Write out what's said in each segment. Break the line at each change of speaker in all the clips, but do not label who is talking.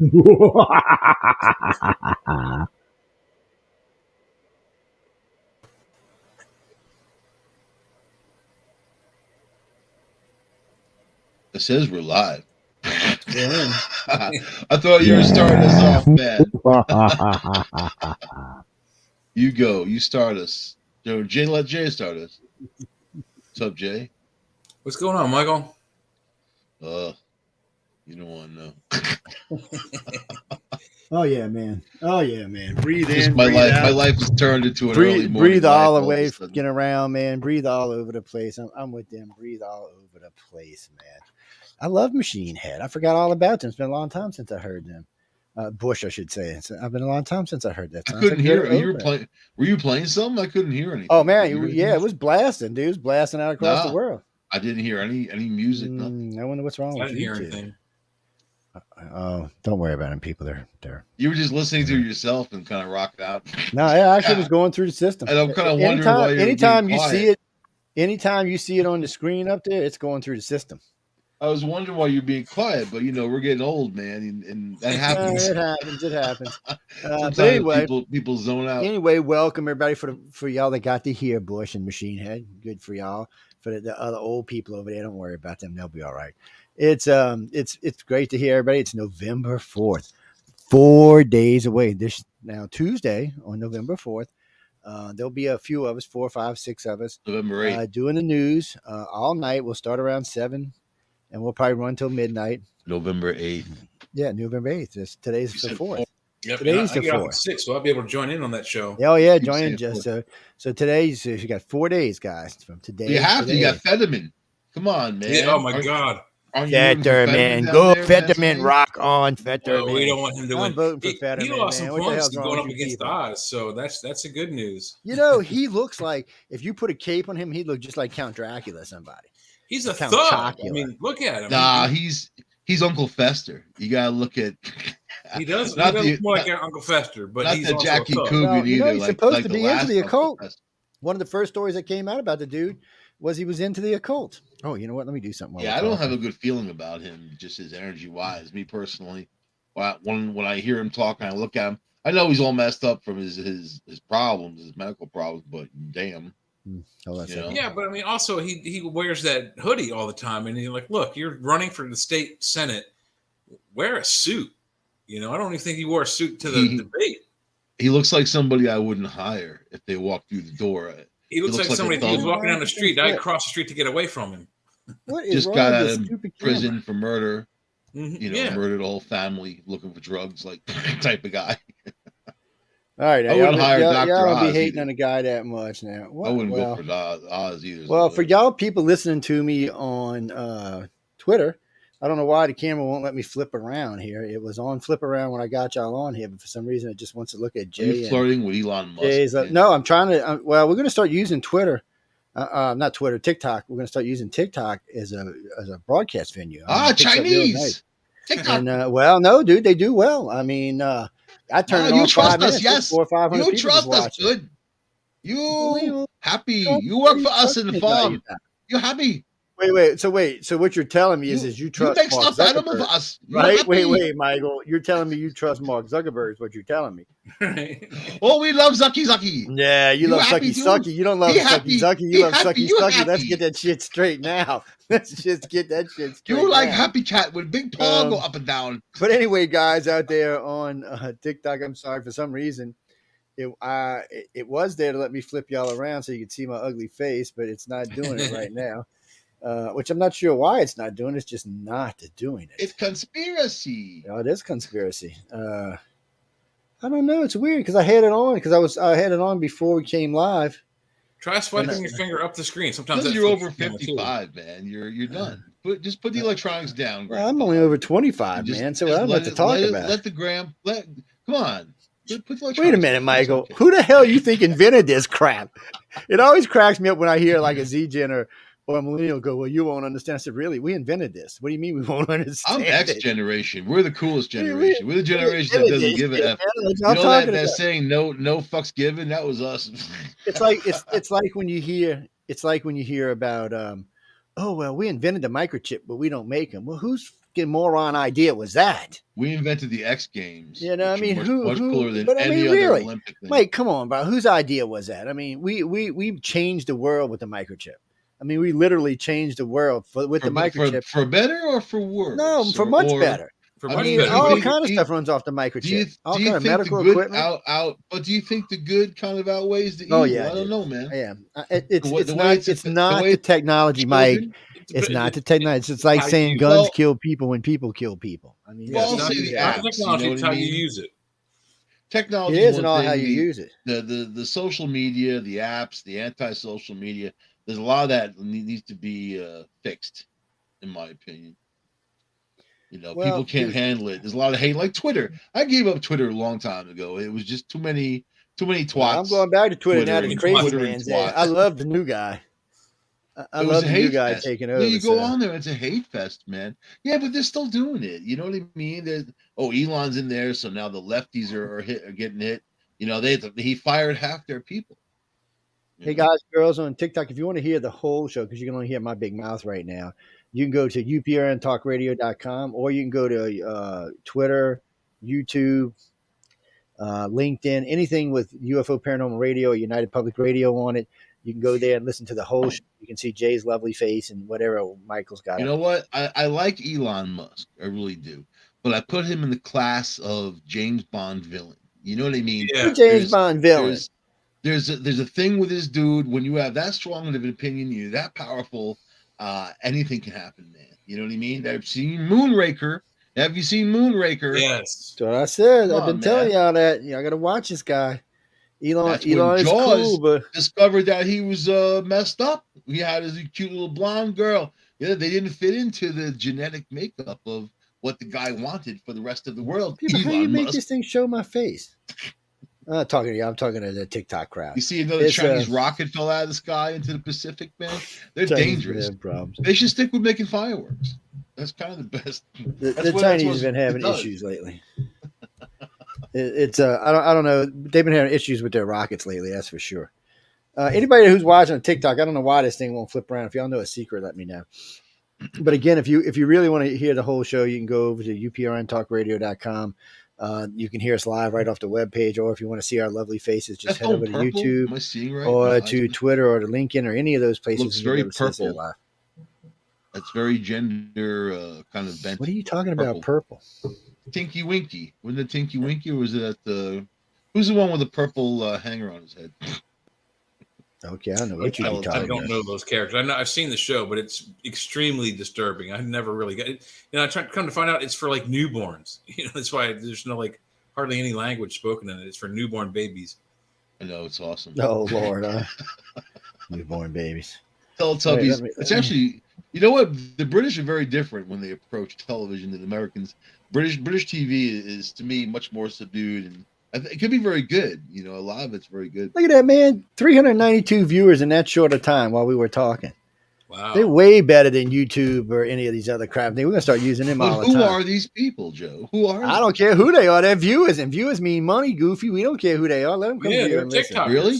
It says we're live.
Yeah.
I thought you were starting us off, man. You go. You start us. Jay, let Jay start us. What's up, Jay?
What's going on, Michael?
You don't want to know.
Oh yeah, man. Oh yeah, man. Breathe
Just
in.
my
breathe
life.
out.
My life has turned into an early morning.
Breathe all the
life
way,
of a sudden.
get around, man. Breathe all over the place. I'm with them. Breathe all over the place, man. I love Machine Head. I forgot all about them. It's been a long time since I heard them. Bush, I should say. It's been a long time since I heard that.
I
Sounds
couldn't
like
hear
good
it. You were
opener.
playing. Were you playing something? I couldn't hear anything.
Oh man,
Did you hear
yeah, it
anything?
was blasting, dude. It was blasting out across the
Nah.
world.
I didn't hear any music. Nothing.
I wonder what's wrong
I
with
didn't hear
YouTube.
anything.
Oh, don't worry about them, people. They're.
You were just listening to yourself and kind of rocked out.
No, I actually was going through the system.
And I'm kind of wondering why you're
anytime
being
you
quiet.
see it, anytime you see it on the screen up there, it's going through the system.
I was wondering why you're being quiet, but we're getting old, man, and that happens.
It happens. It happens.
Sometimes
But anyway,
people zone out.
Anyway, welcome everybody for y'all that got to hear Bush and Machine Head. Good for y'all. For the other old people over there, don't worry about them; they'll be all right. It's great to hear everybody. It's November 4th, 4 days away. This now Tuesday on November 4th. There'll be a few of us, 4, 5, 6 of us,
November 8th.
doing the news all night. We'll start around 7, and we'll probably run till midnight.
November 8th.
Yeah, November 8th. Today's the 4th.
Yep,
Today's
I
the
get off
4th.
at 6, so I'll be able to join in on that show.
Oh yeah,
Keep
join
saying
in just so today's you got 4 days, guys, from today.
You have to. You
today.
got Fetterman. Come on, man.
Yeah, oh my God.
Aren't you rooting for
Fetterman,
down
go
there,
Fetterman, rock on Fetterman.
Well, we don't want him to
I'm
win.
voting for Fetterman,
he lost
man.
some
What the
points
hell's wrong
going
with
up
you
against
people?
Oz, so that's a good news.
He looks like if you put a cape on him, he'd look just like Count Dracula. Somebody.
He's a
Count
thug.
Chocula.
I mean, look at him.
Nah, he's Uncle Fester. You gotta look at.
He does.
Not
He
the-
does more like Uncle Fester, but
not
he's
the
also
Jackie
a thug.
Coogan
Well,
either.
he's
like,
supposed
like
to
the
be into
last
the
Uncle
occult.
Fester.
One of the first stories that came out about the dude was he was into the occult. Oh, you know what? Let me do something. while
Yeah,
we're
I don't
talking.
have a good feeling about him, just his energy wise. Me personally, when I hear him talk and I look at him, I know he's all messed up from his problems, his medical problems. But damn,
Hold on a second.
Yeah, but I mean, also he wears that hoodie all the time, and you're like, look, you're running for the state senate. Wear a suit. I don't even think he wore a suit to the debate.
he looks like somebody I wouldn't hire if they walked through the door.
He looks like
a
somebody
thug.
who's walking down the street. I'd cross the street to get away from him.
What is
Just
wrong
got
with
out
this
of
stupid
prison
camera?
for murder.
Yeah.
Murdered a whole family looking for drugs, like type of guy.
All right,
I wouldn't hire
y'all
Dr.
don't be
Oz
hating
either.
on a guy that much now.
I wouldn't go for Oz either.
Well, for y'all people listening to me on Twitter, I don't know why the camera won't let me flip around here. It was on flip around when I got y'all on here, but for some reason it just wants to look at
Are
Jay.
you flirting with Elon Musk?
Jay's no, I'm trying to. Well, we're going to start using Twitter. Not Twitter, TikTok. We're going to start using TikTok as a broadcast venue.
Chinese. TikTok.
And well, no, dude, they do well. I mean, I turned it on
you trust
5 minutes.
us, yes.
400 or 500
You
people
trust
was
us,
watching.
good. You happy?
Trust
You work
me,
for us
trust
in the
me,
farm. You happy?
Wait. So what you're telling me is you trust
you make
Mark
stuffed animal
Zuckerberg,
for us. You
right?
happy?
Wait, Michael. You're telling me you trust Mark Zuckerberg is what you're telling me.
Oh, we love Zucky.
Yeah, you love
happy
Sucky
too?
Sucky. You don't love
He
Sucky
happy.
Sucky.
He
You love
happy.
Sucky
You
Sucky.
happy.
Let's get that shit straight now. Let's just get that shit straight.
You like
now.
Happy Cat with big paw go up and down.
But anyway, guys out there on TikTok, I'm sorry for some reason. It was there to let me flip y'all around so you could see my ugly face, but it's not doing it right now. Which I'm not sure why it's not doing. It's just not doing it.
It's conspiracy.
Oh, it is conspiracy. I don't know. It's weird because I had it on I had it on before we came live.
Try swiping your finger up the screen. Sometimes
Because you're over 55, man. You're done. Just put the electronics down.
Well, I'm only over 25, man. So I don't know what to talk about.
Let the gram. Come on.
Wait a minute, Michael. Okay. Who the hell you think invented this crap? It always cracks me up when I hear like a Z-Gen or a millennial go, well, you won't understand. I said, really? We invented this. What do you mean we won't understand?
I'm X generation. We're the coolest generation. We're the generation that doesn't give a F. You know that saying no fucks given? That was us.
It's like when you hear about oh well, we invented the microchip, but we don't make them. Well, whose moron idea was that?
We invented the X Games.
You know, I
which are
mean,
much cooler than
but I
any
mean,
other
really,
Olympic thing.
Mike, come on, bro. Whose idea was that? I mean, we changed the world with the microchip. I mean, we literally changed the world with the microchip.
For better or for worse?
No, for much better.
For
I
much
mean,
better.
All
think-
kind of
do you-
stuff runs off the microchip. All
Do you
kind of
think
medical
the good
equipment.
but do you think the good kind of outweighs the
Oh,
evil?
yeah,
I don't know, man.
Yeah, it's
The way
it's not the technology, Mike. It's not the technology. It's like saying guns kill people when people kill people. I mean,
Yeah,
Well,
it's
I'll
not,
say
it's
the
not
apps,
the technology,
you know
it's
what I
how you
mean?
use it.
Technology
it
is
isn't
one
all
thing.
how you use it.
The social media, the apps, the anti-social media. There's a lot of that needs to be fixed, in my opinion. You know,
Well,
people can't handle it. There's a lot of hate, like Twitter. I gave up Twitter a long time ago. It was just too many twats.
Well, I'm going back to Twitter now. The
and
crazy
Twitter and
man's there.
twats.
I love the new guy. I
It was
love
a
the new
hate
guy
fest.
taking
Yeah,
over.
you go
so.
on there, it's a hate fest, man. Yeah, but they're still doing it. You know what I mean? Elon's in there, so now the lefties are getting hit. You know, he fired half their people.
Hey guys, girls on TikTok, if you want to hear the whole show, because you can only hear my big mouth right now, you can go to uprntalkradio.com or you can go to Twitter, YouTube, LinkedIn, anything with UFO Paranormal Radio or United Public Radio on it. You can go there and listen to the whole show. You can see Jay's lovely face and whatever Michael's got.
You know what? I like Elon Musk. I really do. But I put him in the class of James Bond villain. You know what I mean?
Yeah.
James Bond villain.
There's a thing with this dude. When you have that strong of an opinion, you're that powerful, anything can happen, man. You know what I mean? I've seen Moonraker. Have you seen Moonraker?
Yes.
That's what I said.
Come
I've been
on,
telling
man.
y'all that. Y'all got to watch this guy. Elon
That's when
is
Jaws
cool, but
discovered that he was messed up. He had his cute little blonde girl. Yeah, they didn't fit into the genetic makeup of what the guy wanted for the rest of the world.
people, how
Elon
you make
Musk.
this thing show my face? I'm not talking to you. I'm talking to the TikTok crowd.
You see another
It's,
Chinese rocket fell out of the sky into the Pacific, man. They're
Chinese
dangerous.
have problems.
They should stick with making fireworks. That's kind of the best.
The Chinese have been having issues lately. I don't know. They've been having issues with their rockets lately. That's for sure. Anybody who's watching on TikTok, I don't know why this thing won't flip around. If y'all know a secret, let me know. But again, if you really want to hear the whole show, you can go over to uprntalkradio.com. You can hear us live right off the webpage, or if you want to see our lovely faces, just head over to YouTube
Am I seeing right?
or to Twitter or to LinkedIn or any of those places.
Looks
You
very
can see us there
purple.
live.
That's very gender kind of bent.
What are you talking about? Purple?
Tinky Winky. Wasn't it Tinky Winky, or was it at the? Who's the one with the purple hanger on his head?
Okay, I don't know what you're
I
talking
don't
about.
know those characters. I've seen the show, but it's extremely disturbing. I never really got it. I tried to come to find out it's for like newborns. That's why there's no like hardly any language spoken in it. It's for newborn babies.
I know, it's awesome.
Oh Lord, newborn babies.
Teletubbies.
Wait,
It's actually, you know what? The British are very different when they approach television than Americans. British TV is to me much more subdued, and it could be very good. You know, a lot of it's very good.
Look at that, man! 392 viewers in that short of time while we were talking.
Wow.
They're way better than YouTube or any of these other crap. We're gonna start using them all
But
the
who
time.
are these people, Joe? Who are?
I don't care who they are. They're viewers, and viewers mean money, Goofy. We don't care who they are. Let them come
Yeah,
here
they're
and listen.
TikTokers.
Really?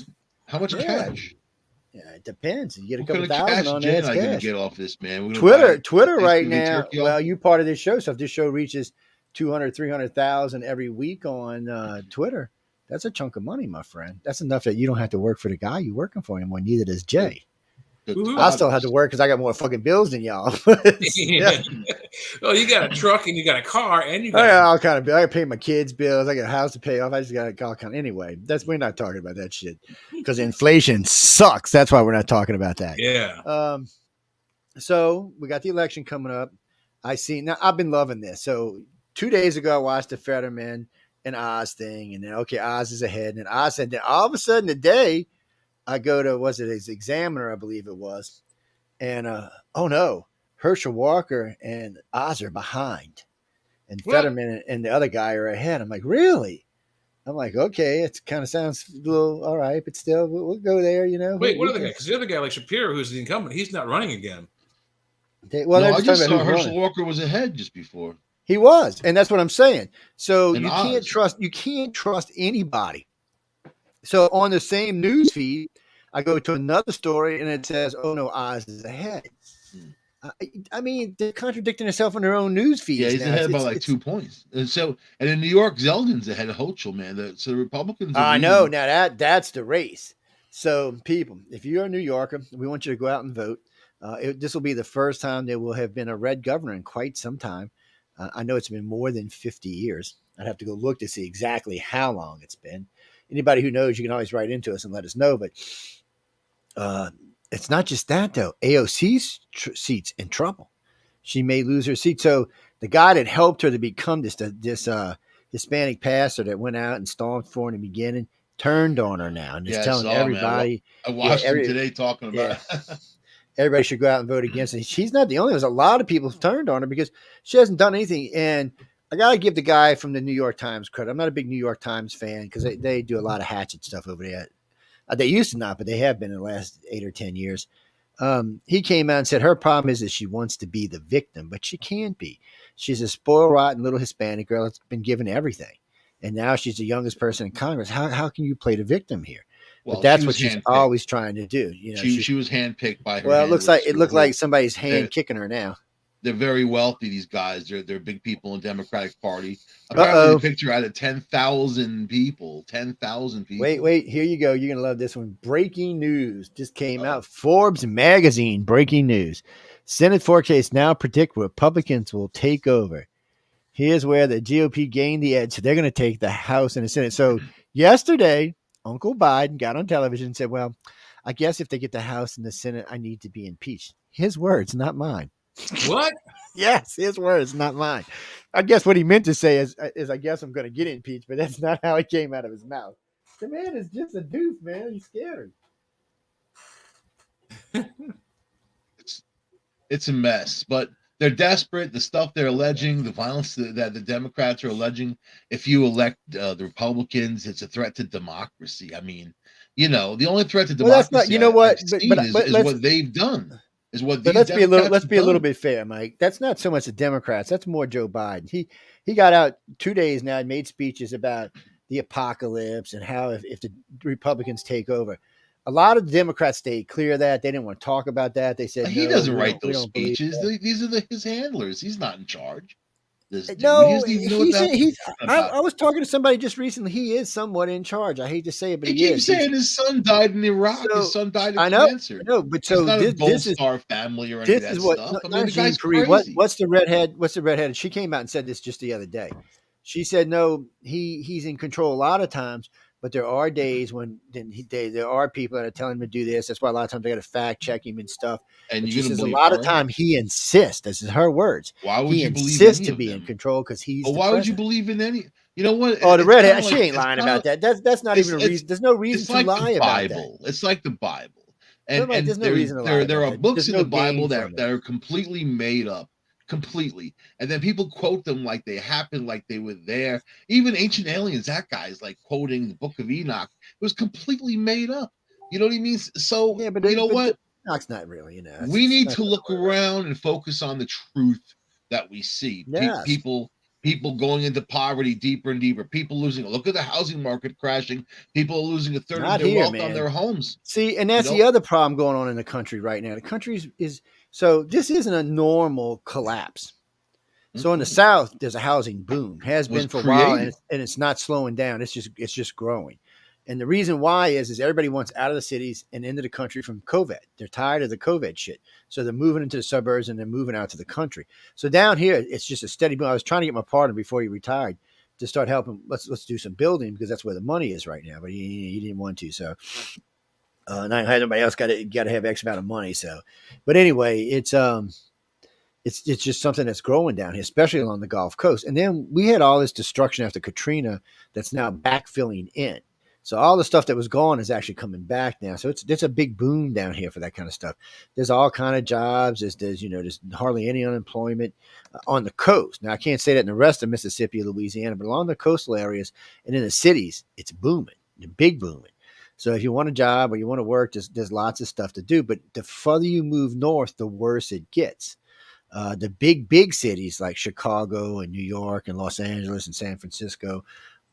How much
Yeah.
cash?
Yeah, it depends. You get a
What
couple
kind of cash
thousand on
Jay
that.
and I gonna
Cash.
get off this, man? We're gonna
Twitter
buy
right
Thanksgiving
now.
turkey off?
Well, you part of this show, so if this show reaches 200, 300,000 every week on Twitter, that's a chunk of money, my friend. That's enough that you don't have to work for the guy you're working for anymore. Neither does Jay.
Woohoo.
I still have to work because I got more fucking bills than y'all.
Yeah. Well, you got a truck and you got a car and you
I got
got
all kind of bills. I pay my kids' bills. I got a house to pay off. I just got all kind. Anyway, we're not talking about that shit because inflation sucks. That's why we're not talking about that.
yeah.
So we got the election coming up. I've been loving this. So 2 days ago, I watched the Fetterman and Oz thing, and then Oz is ahead, and Oz said that all of a sudden today, I go to his Examiner, I believe it was, and oh no, Herschel Walker and Oz are behind, and
What?
Fetterman and the other guy are ahead. I'm like, really? I'm like, okay, it kind of sounds a little all right, but still, we'll go there, you know.
Wait, what other guy? Because the other guy, like Shapiro, who's the incumbent, he's not running again.
Well,
No,
they're
I
just
just
talking
saw
about who's
Herschel
running.
Walker was ahead just before.
He was, and that's what I'm saying. So
And
you
Oz.
can't trust anybody. So on the same news feed, I go to another story and it says, "Oh no, Oz is ahead." I mean, they're contradicting themselves on their own news
Yeah,
feeds
he's
now.
ahead by like 2 points. And in New York, Zeldin's ahead of Hochul, man. So the Republicans are
I know.
really.
Now that's the race. So, people, if you're a New Yorker, we want you to go out and vote. This will be the first time there will have been a red governor in quite some time. I know it's been more than 50 years. I'd have to go look to see exactly how long it's been. Anybody who knows, you can always write into us and let us know. But uh, it's not just that, though. AOC's seat's in trouble. She may lose her seat. So the guy that helped her to become this Hispanic pastor that went out and stormed for in the beginning turned on her now and is
Yeah, I
telling
saw, man.
everybody,
I
yeah,
watched him today talking
yeah,
about.
everybody should go out and vote against it. She's not the only. There's a lot of people who turned on her because she hasn't done anything. And I gotta give the guy from the New York Times credit. I'm not a big New York Times fan because they do a lot of hatchet stuff over there. They used to not, but they have been in the last 8 or 10 years. He came out and said her problem is that she wants to be the victim, but she can't be. She's a spoiled, rotten little Hispanic girl that's been given everything. And now she's the youngest person in Congress. How can you play the victim here? But
Well, she
that's what
was
she's
handpicked.
always trying to do. You know,
She was handpicked by her.
well, it
handlers
looked like somebody's
they're,
hand kicking her now.
they're very wealthy. These guys, they're big people in the Democratic Party. Apparently,
Uh-oh.
the picture out of 10,000 people. 10,000 people.
Wait, here you go. You're gonna love this one. Breaking news just came out. Forbes magazine. Breaking news. Senate forecasts now predict Republicans will take over. Here's where the GOP gained the edge. So they're going to take the House and the Senate. So yesterday, Uncle Biden got on television and said, well, I guess if they get the House and the Senate, I need to be impeached. His words, not mine.
What?
Yes, his words, not mine. I guess what he meant to say is I guess I'm going to get impeached, but that's not how it came out of his mouth. The man is just a doof, man. He's scary.
It's a mess, but they're desperate. The stuff they're alleging, the violence that the Democrats are alleging, if you elect the Republicans, it's a threat to democracy. I mean, the only threat to
Well, that's
democracy
not. You know what?
I've seen is what they've done. Is what these
let's be a little.
Democrats
Let's
have
be a little
done.
bit fair, Mike. That's not so much the Democrats. That's more Joe Biden. He got out 2 days now and made speeches about the apocalypse and how if the Republicans take over. A lot of the Democrats stayed clear of that. They didn't want to talk about that. They said
He
no,
doesn't
we
write
don't
those
believe
speeches.
that.
These are his handlers. He's not in charge. This dude. He
No,
doesn't even know what the hell
he's.
talking about.
I was talking to somebody just recently. He is somewhat in charge. I hate to say it, but
He
he
keeps
is.
saying his son died in Iraq.
So,
His son died of
I know,
cancer.
but
He's
so
not a Gold
this is
Star family or any of
this
that
is what
stuff. I mean,
not
the
Jean
guy's
Pierre.
crazy.
What's the redhead? What's the redhead? She came out and said this just the other day. She said no, he's in control a lot of times, but there are days when there are people that are telling him to do this. That's why a lot of times they got to fact check him and stuff.
And
But
you're
she
gonna
says a
believe
lot
her?
of time he insists. This is her words.
Why would
He
you believe
insists
any
to
of
be in
them?
control because he's.
But
the
why would you
president.
believe in any? You know what?
Oh, the
It's
redhead.
kinda
She
like-
ain't
it's
lying
kinda-
about that. That's not even a
it's-
reason. There's no reason
It's
to
like
lie
the
about that.
Bible. It's like the Bible.
No,
And
Mike, there's no reason to lie
there
about
are
that.
books
There's
in
no
the Bible
gain from
that
it.
are completely made up. Completely. And then people quote them like they happened, like they were there. Even Ancient Aliens, that guy's like quoting the Book of Enoch. It was completely made up. You know what I mean? So
Yeah, but
you know what?
Knock's not really. You know,
We need to look around and focus on the truth that we see.
Yes.
People going into poverty deeper and deeper. People losing. Look at the housing market crashing. People are losing a third
Not
of their
here,
wealth
man.
on their homes.
See, and that's
You
the other problem going on in the country right now. The country is so this isn't a normal collapse. So in the South, there's a housing boom, has
Was
been for a while,
created.
and it's not slowing down. It's just growing. And the reason why is everybody wants out of the cities and into the country from COVID. They're tired of the COVID shit. So they're moving into the suburbs and they're moving out to the country. So down here, it's just a steady boom. I was trying to get my partner before he retired to start helping. Let's do some building because that's where the money is right now. But he didn't want to. So and I had nobody else got to have X amount of money. So, but anyway, it's just something that's growing down here, especially along the Gulf Coast. And then we had all this destruction after Katrina that's now backfilling in. So all the stuff that was gone is actually coming back now. So it's a big boom down here for that kind of stuff. There's all kind of jobs. There's hardly any unemployment on the coast. Now I can't say that in the rest of Mississippi, Louisiana, but along the coastal areas and in the cities, it's booming, big booming. So if you want a job or you want to work, there's lots of stuff to do. But the further you move north, the worse it gets. The big cities like Chicago and New York and Los Angeles and San Francisco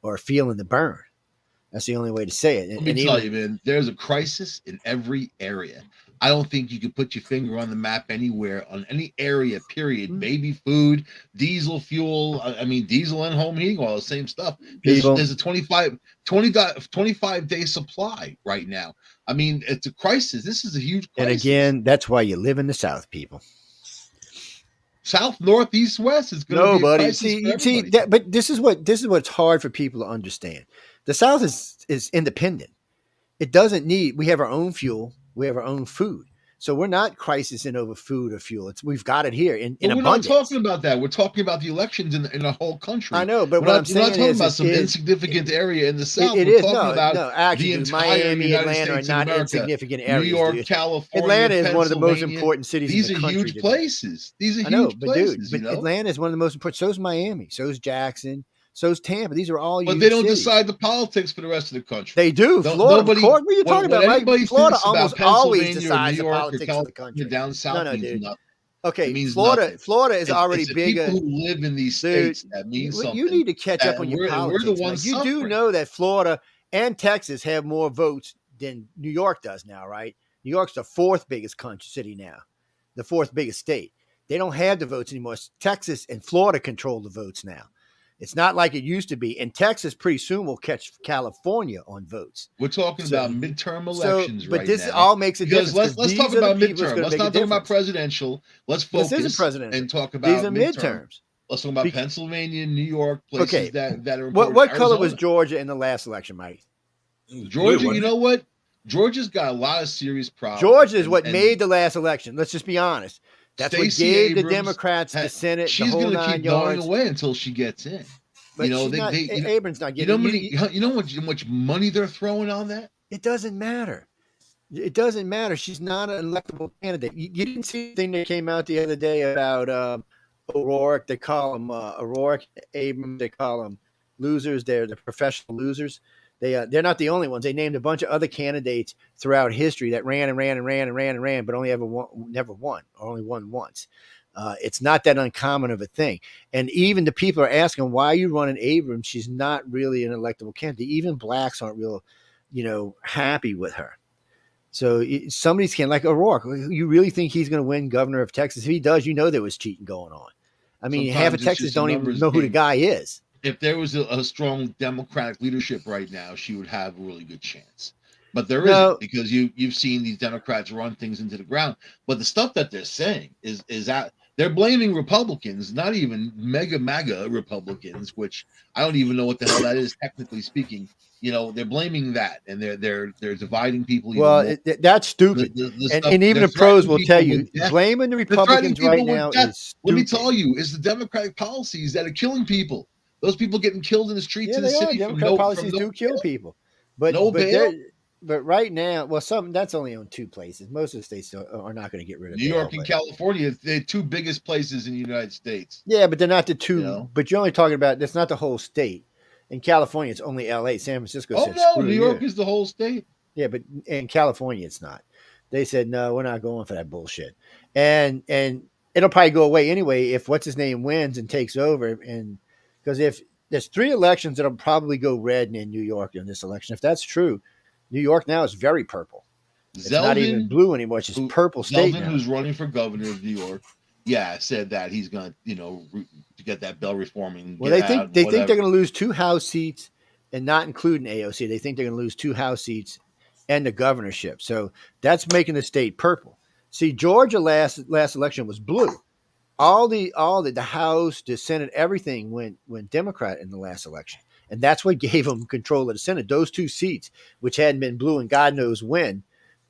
are feeling the burn. That's the only way to say it.
Let me tell you, man, there's a crisis in every area. I don't think you can put your finger on the map anywhere, on any area, period. Baby food, diesel fuel. I mean, diesel and home heating oil, same stuff. There's a 25-day supply right now. I mean, it's a crisis. This is a huge crisis.
And again, that's why you live in the South, people.
South, north, east, west is going to be a crisis.
But this is what's hard for people to understand. The South is independent. It doesn't need. We have our own fuel. We have our own food. So we're not crisising over food or fuel. We've got it here in abundance.
We're not talking about that. We're talking about the elections in the whole country.
I know, but
we're not talking about some insignificant area in the South.
We're talking about actually, Miami, Atlanta are not insignificant areas.
New York, California,
Atlanta is one of the most important cities in the country.
These are huge places. These are huge places.
But Atlanta is one of the most important. So is Miami. So is Jackson. So is Tampa. These are all.
But they don't decide the politics for the rest of the country.
They do. Florida, what are you talking about? Right? Florida almost always decides the politics of the country.
Down south
means
nothing.
Okay, Florida is already bigger.
People who live in these states, that means something.
You need to catch up on your politics.
We're the ones
you do know that Florida and Texas have more votes than New York does now, right? New York's the fourth biggest city now, the fourth biggest state. They don't have the votes anymore. Texas and Florida control the votes now. It's not like it used to be. And Texas pretty soon will catch California on votes.
We're talking about midterm elections right now.
But this all makes a difference.
Let's talk about midterm. Let's not talk about presidential. Let's focus and talk about
these are midterms.
Let's talk about Pennsylvania, New York, places that are important.
What color was Georgia in the last election, Mike?
Georgia, you know what? Georgia's got a lot of serious problems.
Georgia is what made the last election. Let's just be honest. That's
Stacey
what gave
Abrams
the Democrats the Senate.
She's
going to
keep going away until she gets in.
But Abrams not getting.
You know how much money they're throwing on that?
It doesn't matter. It doesn't matter. She's not an electable candidate. You didn't see the thing that came out the other day about O'Rourke. They call him O'Rourke, Abrams. They call them losers. They're the professional losers. They're not the only ones. They named a bunch of other candidates throughout history that ran, but only never won, or only won once. It's not that uncommon of a thing. And even the people are asking, why are you running Abrams? She's not really an electable candidate. Even blacks aren't real, happy with her. So somebody's like O'Rourke. You really think he's going to win governor of Texas? If he does, there was cheating going on. I mean, half of Texas don't even know who the guy is.
If there was a strong Democratic leadership right now, she would have a really good chance. But there isn't, because you've seen these Democrats run things into the ground. But the stuff that they're saying is that they're blaming Republicans, not even MAGA Republicans, which I don't even know what the hell that is, technically speaking. They're blaming that, and they're dividing people.
That's stupid. And even the pros will tell you, blaming the Republicans right now is stupid.
Let me tell you, it's the Democratic policies that are killing people. Those people getting killed in the streets in the city.
Democratic policies do kill people, but right now, that's only on two places. Most of the states are not going to get rid of
New York and California. They're two biggest places in the United States.
Yeah, but they're not the two. But you're only talking about that's not the whole state. In California, it's only L.A. San Francisco.
Oh no, New York is the whole state.
Yeah, but in California, it's not. They said no, we're not going for that bullshit, and it'll probably go away anyway if what's his name wins and takes over and. Because if there's 3 elections that'll probably go red in New York in this election, if that's true, New York now is very purple. It's not even blue anymore. It's just purple state now.
Who's running for governor of New York, said that he's going to get that Bell reforming.
Well, they think they're going to lose 2 House seats and not including AOC. They think they're going to lose 2 House seats and the governorship. So that's making the state purple. See, Georgia last election was blue. All the House, the Senate, everything went Democrat in the last election. And that's what gave them control of the Senate. Those 2 seats, which hadn't been blue and God knows when,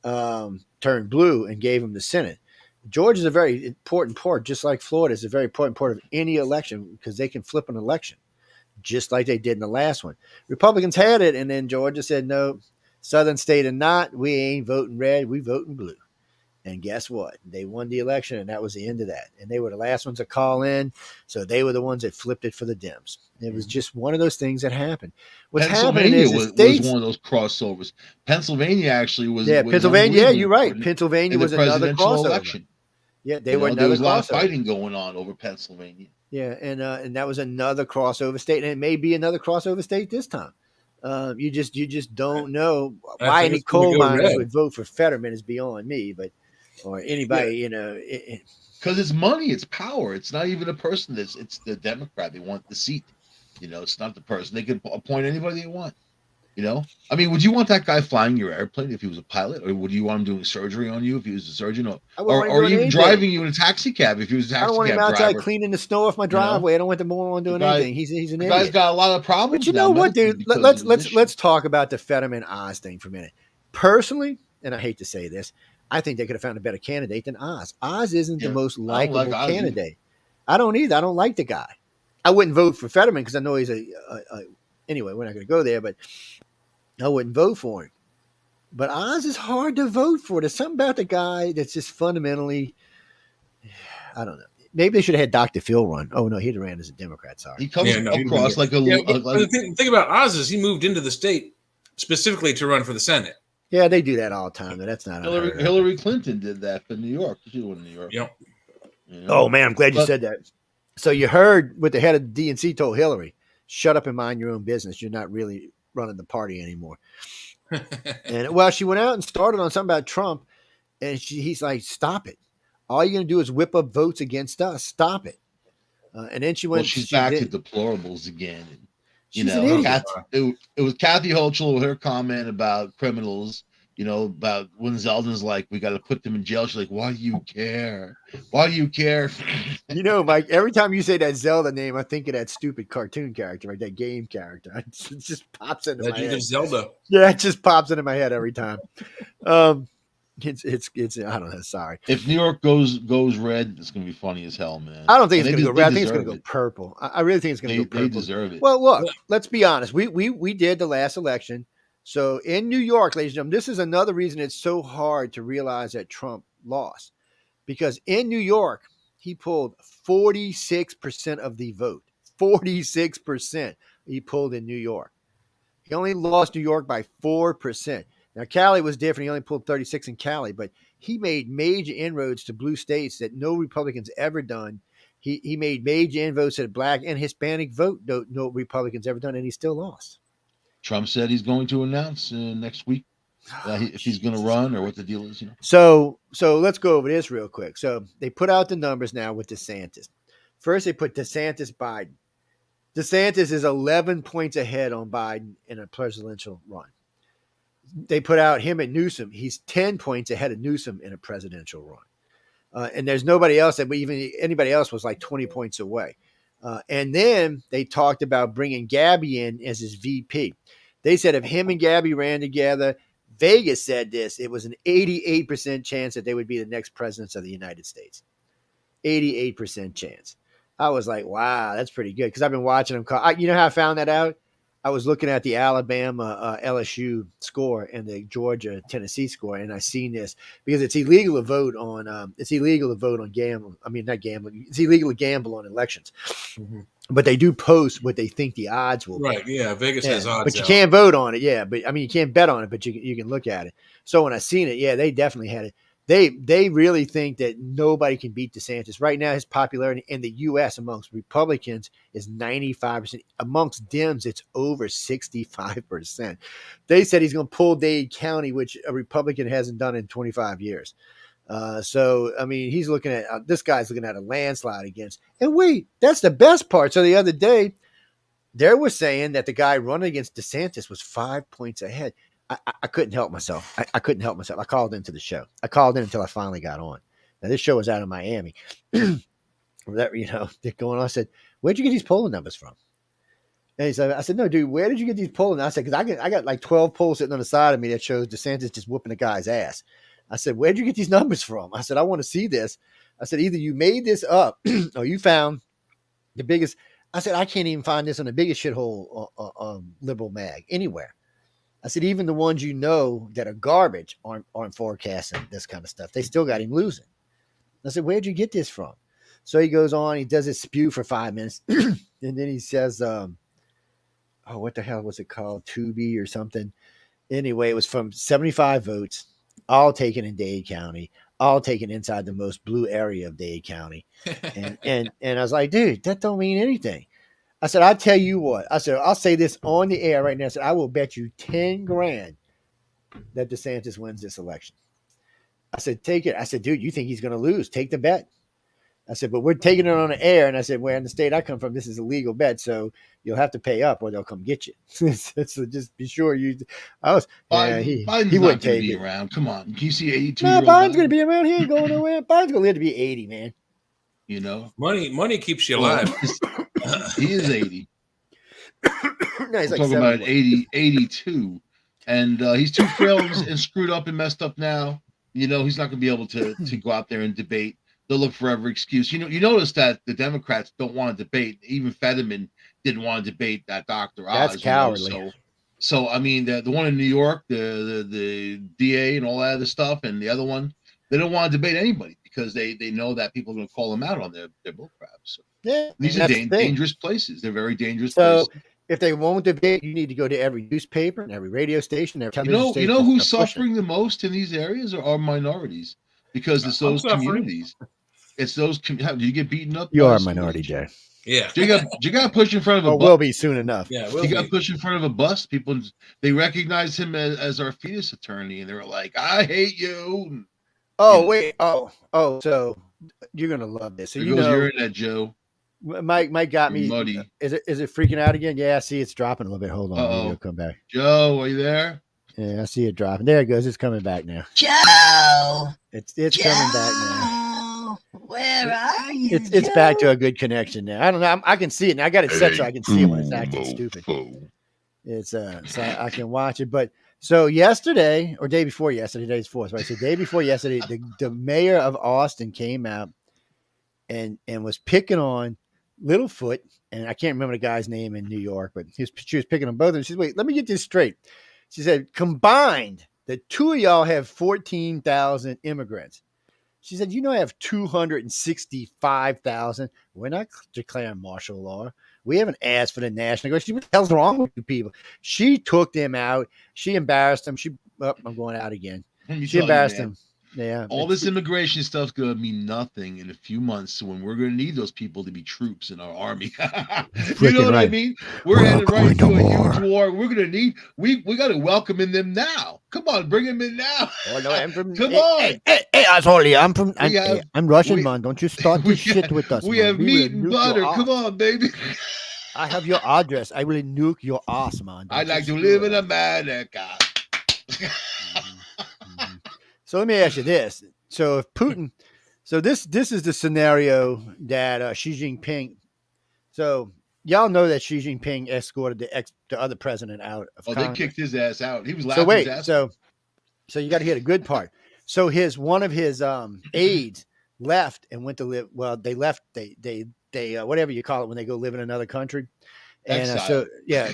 turned blue and gave them the Senate. Georgia is a very important part, just like Florida is a very important part of any election because they can flip an election, just like they did in the last one. Republicans had it, and then Georgia said, no, Southern state or not, we ain't voting red, we voting blue. And guess what? They won the election, and that was the end of that. And they were the last ones to call in, so they were the ones that flipped it for the Dems. It was just one of those things that happened. What's happening is
was one of those crossovers. Pennsylvania actually was.
Yeah, Pennsylvania. Yeah, you're right. Pennsylvania was another crossover. Election. Yeah, there was a
lot of fighting going on over Pennsylvania.
Yeah, and that was another crossover state, and it may be another crossover state this time. You just don't know
I
why
think
any
it's going to
coal
go
miners
red.
would vote for Fetterman is beyond me, but or anybody,
Because it's money, it's power. It's not even a person. It's the Democrat. They want the seat. It's not the person. They can appoint anybody they want. I mean, would you want that guy flying your airplane if he was a pilot, or would you want him doing surgery on you if he was a surgeon,
I wouldn't want him
or
doing
even
anything.
driving you in a taxi cab if he was a
I don't
taxi
want him
cab
outside
driver?
cleaning the snow off my driveway. I don't want the moron
The
doing
guy,
anything. He's an
the guy's
idiot.
got a lot of
But
problems
you
now
know what,
medically
dude?
because
Let's
of this shit.
let's talk about the Fetterman Oz thing for a minute. Personally, and I hate to say this, I think they could have found a better candidate than Oz. Oz isn't the
Yeah,
most
I don't like
likable
Oz either.
candidate. I don't either. I don't like the guy. I wouldn't vote for Fetterman because I know he's anyway, we're not going to go there, but I wouldn't vote for him. But Oz is hard to vote for. There's something about the guy that's just fundamentally, I don't know. Maybe they should have had Dr. Phil run. Oh no, he ran as a Democrat. Sorry.
He comes
Yeah, no,
across like a
Yeah, but
like,
the thing about Oz is he moved into the state specifically to run for the Senate.
Yeah, they do that all the time. But that's not unheard of.
Hillary Clinton did that for New York. She won New York.
Yep.
Oh man, I'm glad you
But-
said that. So you heard what the head of the DNC told Hillary: "Shut up and mind your own business. You're not really running the party anymore." And well, she went out and started on something about Trump, and he's like, "Stop it! All you're going to do is whip up votes against us. Stop it!" And then she went.
Well, she's back to deplorables again. And,
She's an idiot.
it was Kathy Hochul with her comment about criminals. About when Zeldin's like, we got to put them in jail. She's like, why do you care? Why do you care?
Mike, every time you say that Zelda name, I think of that stupid cartoon character, right? That game character. It just pops into my
Legend
head.
of Zelda.
Yeah, it just pops into my head every time. It's I don't know. Sorry.
If New York goes red, it's gonna be funny as hell, man.
I don't think
And
it's going to go red. I think it's going
deserve
to go
it.
purple. I really think it's going to go
They
purple.
deserve it.
Well, look, let's be honest. We did the last election. So in New York, ladies and gentlemen, this is another reason it's so hard to realize that Trump lost. Because in New York, he pulled 46% of the vote. 46% he pulled in New York. He only lost New York by 4%. Now, Cali was different. He only pulled 36 in Cali, but he made major inroads to blue states that no Republicans ever done. He made major inroads to the black and Hispanic vote, no Republicans ever done, and he still lost.
Trump said he's going to announce next week if he's going to run or what the deal is.
So let's go over this real quick. So they put out the numbers now with DeSantis. First, they put DeSantis, Biden. DeSantis is 11 points ahead on Biden in a presidential run. They put out him at Newsom. He's 10 points ahead of Newsom in a presidential run. And there's nobody else that even anybody else was like 20 points away. And then they talked about bringing Gabby in as his VP. They said if him and Gabby ran together, Vegas said this, it was an 88% chance that they would be the next presidents of the United States. 88% chance. I was like, wow, that's pretty good. Because I've been watching them. You know how I found that out? I was looking at the Alabama LSU score and the Georgia Tennessee score, and I seen this because it's illegal to vote on gambling. I mean, not gambling. It's illegal to gamble on elections. Mm-hmm. But they do post what they think the odds will be.
Right, yeah. Vegas has odds.
But you can't vote on it, yeah. But I mean, you can't bet on it, but you can look at it. So when I seen it, yeah, they definitely had it. They really think that nobody can beat DeSantis. Right now, his popularity in the U.S. amongst Republicans is 95%. Amongst Dems, it's over 65%. They said he's going to pull Dade County, which a Republican hasn't done in 25 years. So, I mean, he's looking at this guy's looking at a landslide against. And wait, that's the best part. So the other day, they were saying that the guy running against DeSantis was 5 points ahead. I couldn't help myself. I couldn't help myself. I called into the show. I called in until I finally got on. Now, this show was out of Miami. They're going on. I said, where'd you get these polling numbers from? And he said, I said, no, dude, where did you get these polling? I said, because I got like 12 polls sitting on the side of me that shows DeSantis just whooping the guy's ass. I said, where'd you get these numbers from? I said, I want to see this. I said, either you made this up or you found the biggest. I said, I can't even find this on the biggest shithole liberal mag anywhere. I said, even the ones that are garbage aren't forecasting this kind of stuff. They still got him losing. I said, where'd you get this from? So he goes on, he does his spew for 5 minutes, and then he says, what the hell was it called? Tubi or something. Anyway, it was from 75 votes, all taken in Dade County, all taken inside the most blue area of Dade County. And I was like, dude, that don't mean anything. I said, I'll tell you what. I said, I'll say this on the air right now. I said, I will bet you 10 grand that DeSantis wins this election. I said, take it. I said, dude, you think he's going to lose? Take the bet. I said, but we're taking it on the air. And I said, where in the state I come from, this is a legal bet. So you'll have to pay up or they'll come get you. So just be sure you.
Biden's
he
not
wouldn't
going to
take
be
it.
around. Come on. Can you see 82
No,
year old
Biden's going to be around. He ain't going nowhere. Biden's going to live to be 80, man.
You know?
Money keeps you alive.
He is 80.
No, he's
I'm
like
talking about
71.
82. And he's too frail and screwed up and messed up now. You know, he's not going to be able to go out there and debate. They'll look for every excuse. You know, you notice that the Democrats don't want to debate. Even Fetterman didn't want to debate that Dr. Oz.
That's cowardly.
You know? So I mean, the one in New York, the DA and all that other stuff, and the other one, they don't want to debate anybody because they know that people are going to call them out on their bull crap. So
Yeah,
these are dangerous places. They're very dangerous
So
places.
if they won't debate, you need to go to every newspaper and every radio station, every television station.
You know who's suffering the most in these areas are minorities because it's those communities. It's those. Do you get beaten up?
You are a minority, Jay.
Yeah.
You got pushed in front of a bus.
Will be soon enough.
Yeah,
You got pushed in front of a bus. People, they recognized him as our fetus attorney, and they were like, "I hate you."
Oh wait. Oh. So you're gonna love this. So
There
you
goes
know,
your internet, Joe.
Mike got me.
Muddy.
Is it freaking out again? Yeah, I see it's dropping a little bit. Hold on, maybe it'll come back.
Joe, are you there?
Yeah, I see it dropping. There it goes. It's coming back now.
Joe,
It's coming back now.
Where are you?
It's back to a good connection now. I don't know. I can see it now. I got it set so I can see it when it's acting stupid. It's so I can watch it. But so yesterday or day before yesterday, today's 4th, right? So day before yesterday, the mayor of Austin came out and was picking on Littlefoot, and I can't remember the guy's name in New York, but she was picking on both of them. She said, wait, let me get this straight. She said, combined, the two of y'all have 14,000 immigrants. She said, you know, I have 265,000. We're not declaring martial law. We haven't asked for the national guard. What the hell's wrong with you people? She took them out. She embarrassed them. I'm going out again. She embarrassed them. Yeah.
All this immigration stuff's going to mean nothing in a few months when we're going to need those people to be troops in our army. You know what I mean? We're headed right into a huge war. We're going to need, we got to welcome in them now. Come on, bring them in now.
Oh, no, I'm from,
Come on.
Hey, Asshole, I'm Russian, man. Don't you start this shit with us.
We have meat and butter. Come on, baby.
I have your address. I will nuke your ass, man.
I'd like to live in America.
So let me ask you this. So if Putin, so this is the scenario that Xi Jinping, so y'all know that Xi Jinping escorted the other president out of Congress.
They kicked his ass out. He was laughing.
So wait,
his ass
so you got to hear the good part. So one of his aides left and went to live. Well, they left. They whatever you call it when they go live in another country. And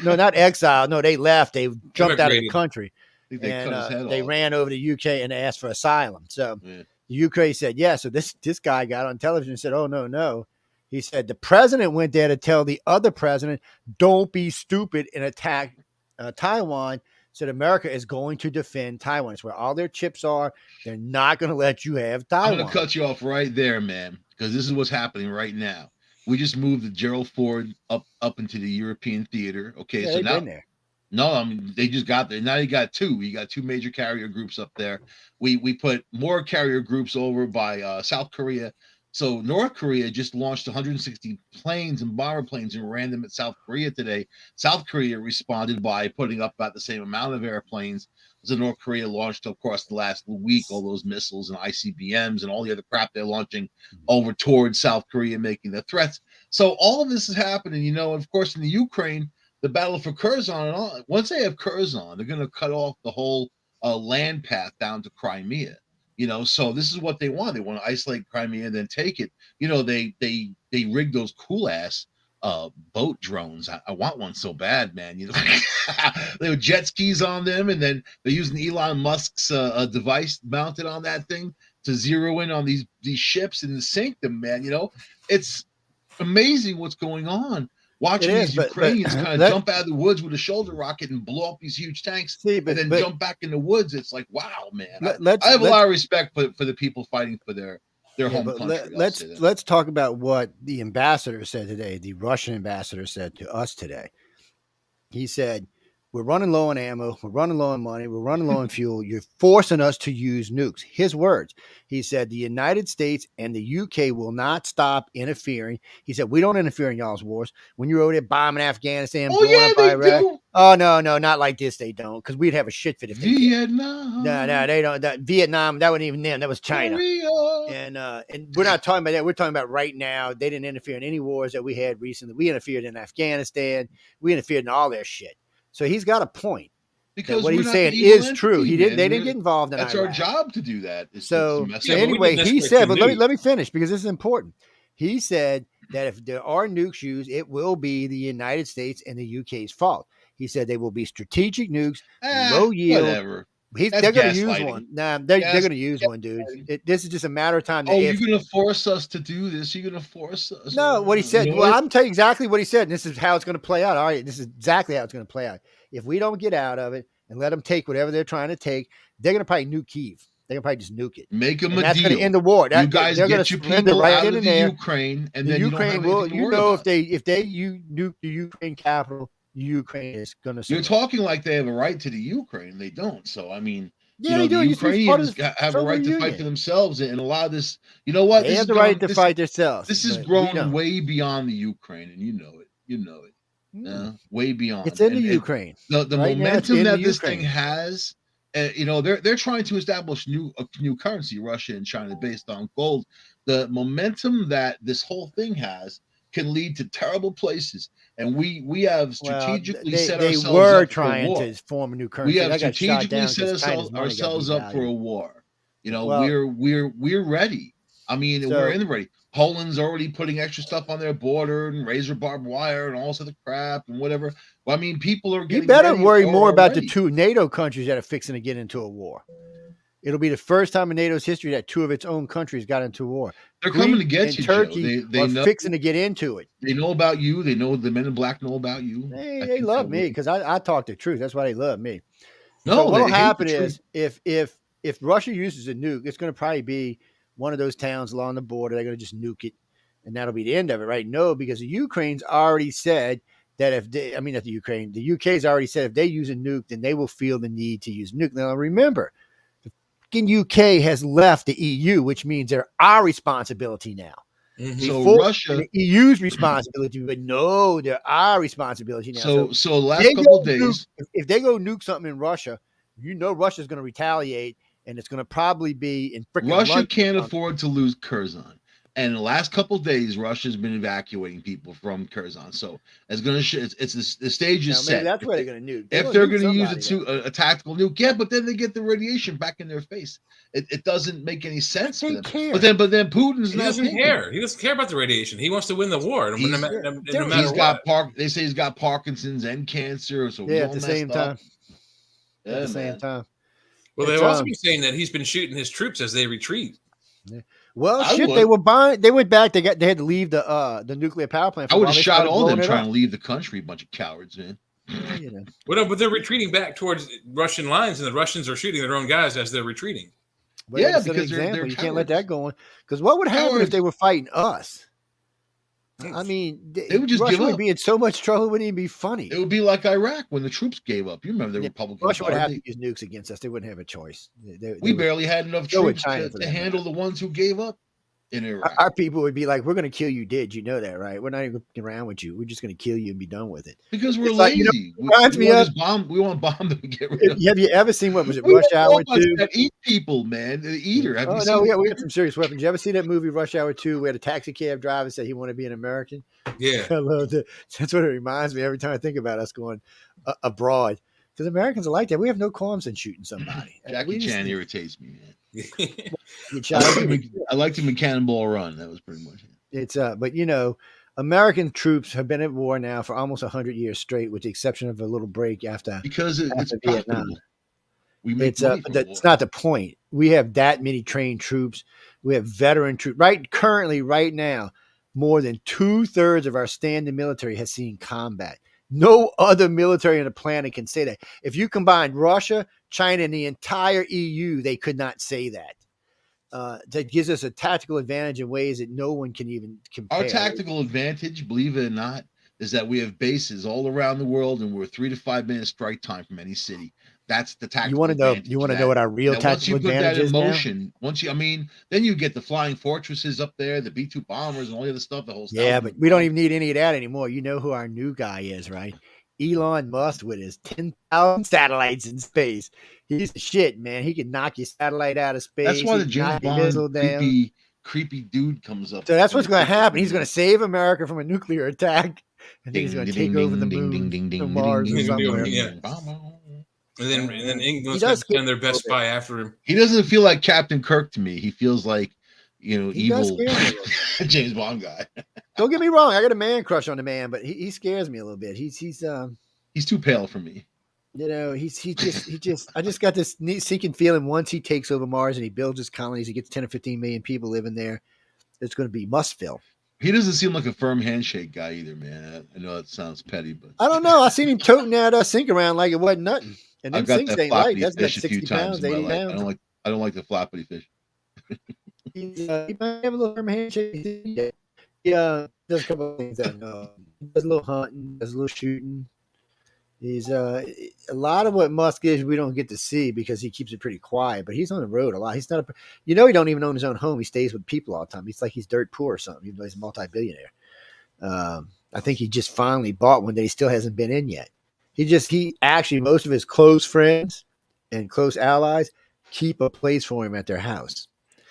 no, not exile. No, they left. They jumped out of the country. They ran over to the UK and asked for asylum. So the UK said, yeah. So this guy got on television and said, oh, no. He said the president went there to tell the other president, don't be stupid and attack Taiwan. Said America is going to defend Taiwan. It's where all their chips are. They're not going to let you have Taiwan.
I'm going to cut you off right there, man, because this is what's happening right now. We just moved the Gerald Ford up into the European theater. Okay,
yeah,
so now.
Been there.
No, I mean they just got there. Now you got two. You got two major carrier groups up there. We put more carrier groups over by South Korea. So North Korea just launched 160 planes and bomber planes and ran them at South Korea today. South Korea responded by putting up about the same amount of airplanes. So North Korea launched, of course, the last week, all those missiles and ICBMs and all the other crap they're launching over towards South Korea, making the threats. So all of this is happening, you know, and of course, in the Ukraine, the battle for Kherson and all. Once they have Kherson, they're going to cut off the whole land path down to Crimea. You know, so this is what they want. They want to isolate Crimea and then take it. You know, they rigged those cool ass boat drones. I want one so bad, man. You know, they have jet skis on them, and then they're using Elon Musk's device mounted on that thing to zero in on these ships and sink them, man. You know, it's amazing what's going on. Watching these Ukrainians kind of jump out of the woods with a shoulder rocket and blow up these huge tanks, and then jump back in the woods. It's like, wow, man. I have a lot of respect for the people fighting for their their
Yeah,
home
but
country. I'll
let's
say that.
let's talk about what the ambassador said today. The Russian ambassador said to us today. He said, "We're running low on ammo. We're running low on money. We're running low on fuel. You're forcing us to use nukes." His words. He said, "The United States and the UK will not stop interfering." He said, "We don't interfere in y'all's wars. When you're over there bombing Afghanistan,
Oh
blowing
yeah,
up
they
Iraq,
do.
oh no, not like this. They don't, because we'd have a shit fit if they did.
Vietnam.
No, they don't. Vietnam, that wasn't even them. That was China."
Korea.
And we're not talking about that. We're talking about right now. They didn't interfere in any wars that we had recently. We interfered in Afghanistan. We interfered in all their shit. So he's got a point. That
Because
what
we're
he's
not
saying
the evil
is true.
entity,
They
man.
didn't get involved in
That's
Iraq.
our job to do that. Is
So,
to mess
so
up.
Yeah, but we
anyway,
didn't
he
necessarily
said, but
nuke.
let me finish because this is important. He said that if there are nukes used, it will be the United States and the UK's fault. He said they will be strategic nukes, low yield.
Whatever.
They're
That's
going to use
gaslighting.
one. Nah, they're
Gas-
going to use one, dude. This is just a matter of time. That
Oh,
if,
you're gonna force us to do this? You're gonna force us?
no, what he said.
You know
Well,
what?
I'm telling you exactly what he said, and this is how it's going to play out. All right, this is exactly how it's going to play out. If we don't get out of it and let them take whatever they're trying to take, they're going to probably nuke Kyiv. They're going to probably just nuke it.
Make them
And
a
that's going to
deal.
end the war.
You guys
they're going
get
to
your
surrender
people
right
out
in
of
and
the
there.
Ukraine, and
The
then you don't have
Ukraine will.
anything to worry
If
about.
they nuke the Ukraine capital, Ukraine is going to.
You're talking like they have a right to the Ukraine. They don't. So I mean,
Yeah, they do.
the
It used to be part of
Ukrainians
the
have a right to
Soviet
fight
Union.
for themselves, and a lot of this. You know what?
They
This
have
is
the right
gone-
to fight themselves.
This has
but we
grown
don't.
way beyond the Ukraine, and you know it. You know it. Way beyond.
It's in the
And
Ukraine.
the
Right now, it's
momentum
in
that
the
this
Ukraine.
thing has, they're trying to establish a new currency, Russia and China, based on gold. The momentum that this whole thing has can lead to terrible places, and we have strategically set
they
ourselves
were
up for
trying
war.
to form a new currency.
We have
That got shot
strategically
down
set
because China's money got
ourselves up for a
devalued.
war.
Well-
We're ready. I mean,
So-
we're in the ready. Poland's already putting extra stuff on their border and razor barbed wire and all sorts of crap and whatever. Well, I mean, people are
You
getting
better
ready
worry more about the
already.
two NATO countries that are fixing to get into a war. It'll be the first time in NATO's history that two of its own countries got into war.
They're coming to
Greece
get
and
you,
Turkey
Joe. They
are
know
fixing to get into it.
they know about you. They know the Men in Black know about you.
They
I think
love
that
me
will-
because I talk the truth. That's why they love me.
No,
So what'll
they hate the
happen
truth.
is if Russia uses a nuke, it's going to probably be one of those towns along the border. They're going to just nuke it, and that'll be the end of it, right? No, because the Ukraine's already said that not the Ukraine, the UK's already said if they use a nuke, then they will feel the need to use nuke. Now remember, the fucking UK has left the EU, which means they're our responsibility now.
Mhm.
So
Before,
Russia.
the EU's responsibility, but no, they're our responsibility now.
So last
they
couple
go
days,
if they go nuke something in Russia, Russia's going to retaliate, and it's going to probably be in freaking
Russia
London.
can't afford to lose Curzon. And the last couple of days, Russia's been evacuating people from Curzon. So it's going to the stage
Now,
is
maybe
set.
that's where they're going to nuke.
If they're going to
nuke
use
somebody,
a tactical nuke, yeah, but then they get the radiation back in their face. It doesn't make any sense for
They
them.
care.
But then Putin's
He
not
doesn't
thinking.
care. He doesn't care about the radiation. He wants to win the war, no
He's-
matter
He's got
what.
They say he's got Parkinson's and cancer. So
Yeah,
he's
at
all
the
messed
same
up.
time.
Yeah,
At the same
man.
time.
Well, they've
It's,
also been saying that he's been shooting his troops as they retreat.
Well,
I
shit,
would.
they were buying. They went back. They had to leave the nuclear power plant.
I would
while
have
they
shot
started
all them
blowing it
trying
up.
to leave the country, bunch of cowards, man.
Yeah, you know.
Well, no, but they're retreating back towards Russian lines, and the Russians are shooting their own guys as they're retreating.
Well,
Yeah,
that's an
because they're
example. You can't let
cowards.
that go on. Because what would happen if
Cowards.
they were fighting us? I mean,
They would just
Russia
give
would
up.
be in so much trouble. It wouldn't even be funny.
It would be like Iraq when the troops gave up. You remember the
Yeah,
Republican
Russia would have
Party?
to use nukes against us. They wouldn't have a choice. They
We
would-
barely had enough
So would
troops
China
to
for that
handle the ones who gave up in Iraq.
our people would be like, "We're going to kill you dead. You know that, right? We're not even fucking around with you. We're just going to kill you and be done with it."
Because we're
It's like,
lazy.
you know, reminds me of-
We want to bomb them and get rid of them.
Have you ever seen what was it?
We
Rush
want
Hour
robots
2?
that eat people, man. The eater. Have
Oh
you
no,
seen
we got some serious weapons. You ever see that movie Rush Hour 2 where the taxi cab driver said he wanted to be an American?
Yeah.
I love that. That's what it reminds me every time I think about us going abroad. Because Americans are like that. We have no qualms in shooting somebody.
Jackie
We just-
Chan irritates me, man.
you shot somebody.
I liked him in Cannonball Run. That was pretty much it.
It's but American troops have been at war now for almost 100 years straight, with the exception of a little break after
Because it's
After Vietnam.
profitable. We make
it's
money
but
from
that's
war.
not the point. We have that many trained troops. We have veteran troops. Right now, more than 2/3 of our standing military has seen combat. No other military on the planet can say that. If you combine Russia, China, and the entire EU, they could not say that. that gives us a tactical advantage in ways that no one can even compare.
Our tactical advantage, believe it or not, is that we have bases all around the world, and we're 3 to 5 minutes strike time from any city. That's the tactical.
You want to know?
advantage
You want to
that-
know what our real
that once
tactical
you put
advantage
that
is
in
now?
motion, then you get the flying fortresses up there, the B-2 bombers, and all the other stuff. The whole
Yeah,
South
but we don't even need any of that anymore. You know who our new guy is, right? Elon Musk with his 10,000 satellites in space. He's the shit, man. He can knock your satellite out of space.
That's why the
He can
James
knock your missile
Bond
down.
creepy dude comes up.
So that's what's going to happen. He's going to save America from a nuclear attack, and then he's
Ding,
going to
ding,
take
ding,
over the
ding,
moon,
ding, ding, ding,
or Mars,
ding,
or
ding,
somewhere.
ding, yeah. And then
He
England's
does
going to send their best spy after him.
He doesn't feel like Captain Kirk to me. He feels like,
He does
evil
scare me a little.
James Bond guy.
Don't get me wrong. I got a man crush on the man, but he scares me a little bit. He's
He's too pale for me.
I just got this neat sinking feeling once he takes over Mars and he builds his colonies, he gets 10 or 15 million people living there. It's going to be Mustville.
He doesn't seem like a firm handshake guy either, man. I know that sounds petty, but
I don't know. I seen him toting that sink around like it wasn't nothing. And them
I've got
sinks
that
ain't light.
floppity
That's got
fish a
60
few times
pounds,
in my
80
life.
pounds.
I don't like the floppity fish.
He might have a little firm handshake. Yeah, does a couple of things. That does a little hunting, does a little shooting. He's a lot of what Musk is we don't get to see because he keeps it pretty quiet. But he's on the road a lot. He's not he don't even own his own home. He stays with people all the time. He's like he's dirt poor or something. Even though he's a multi-billionaire. I think he just finally bought one that he still hasn't been in yet. He actually most of his close friends and close allies keep a place for him at their house.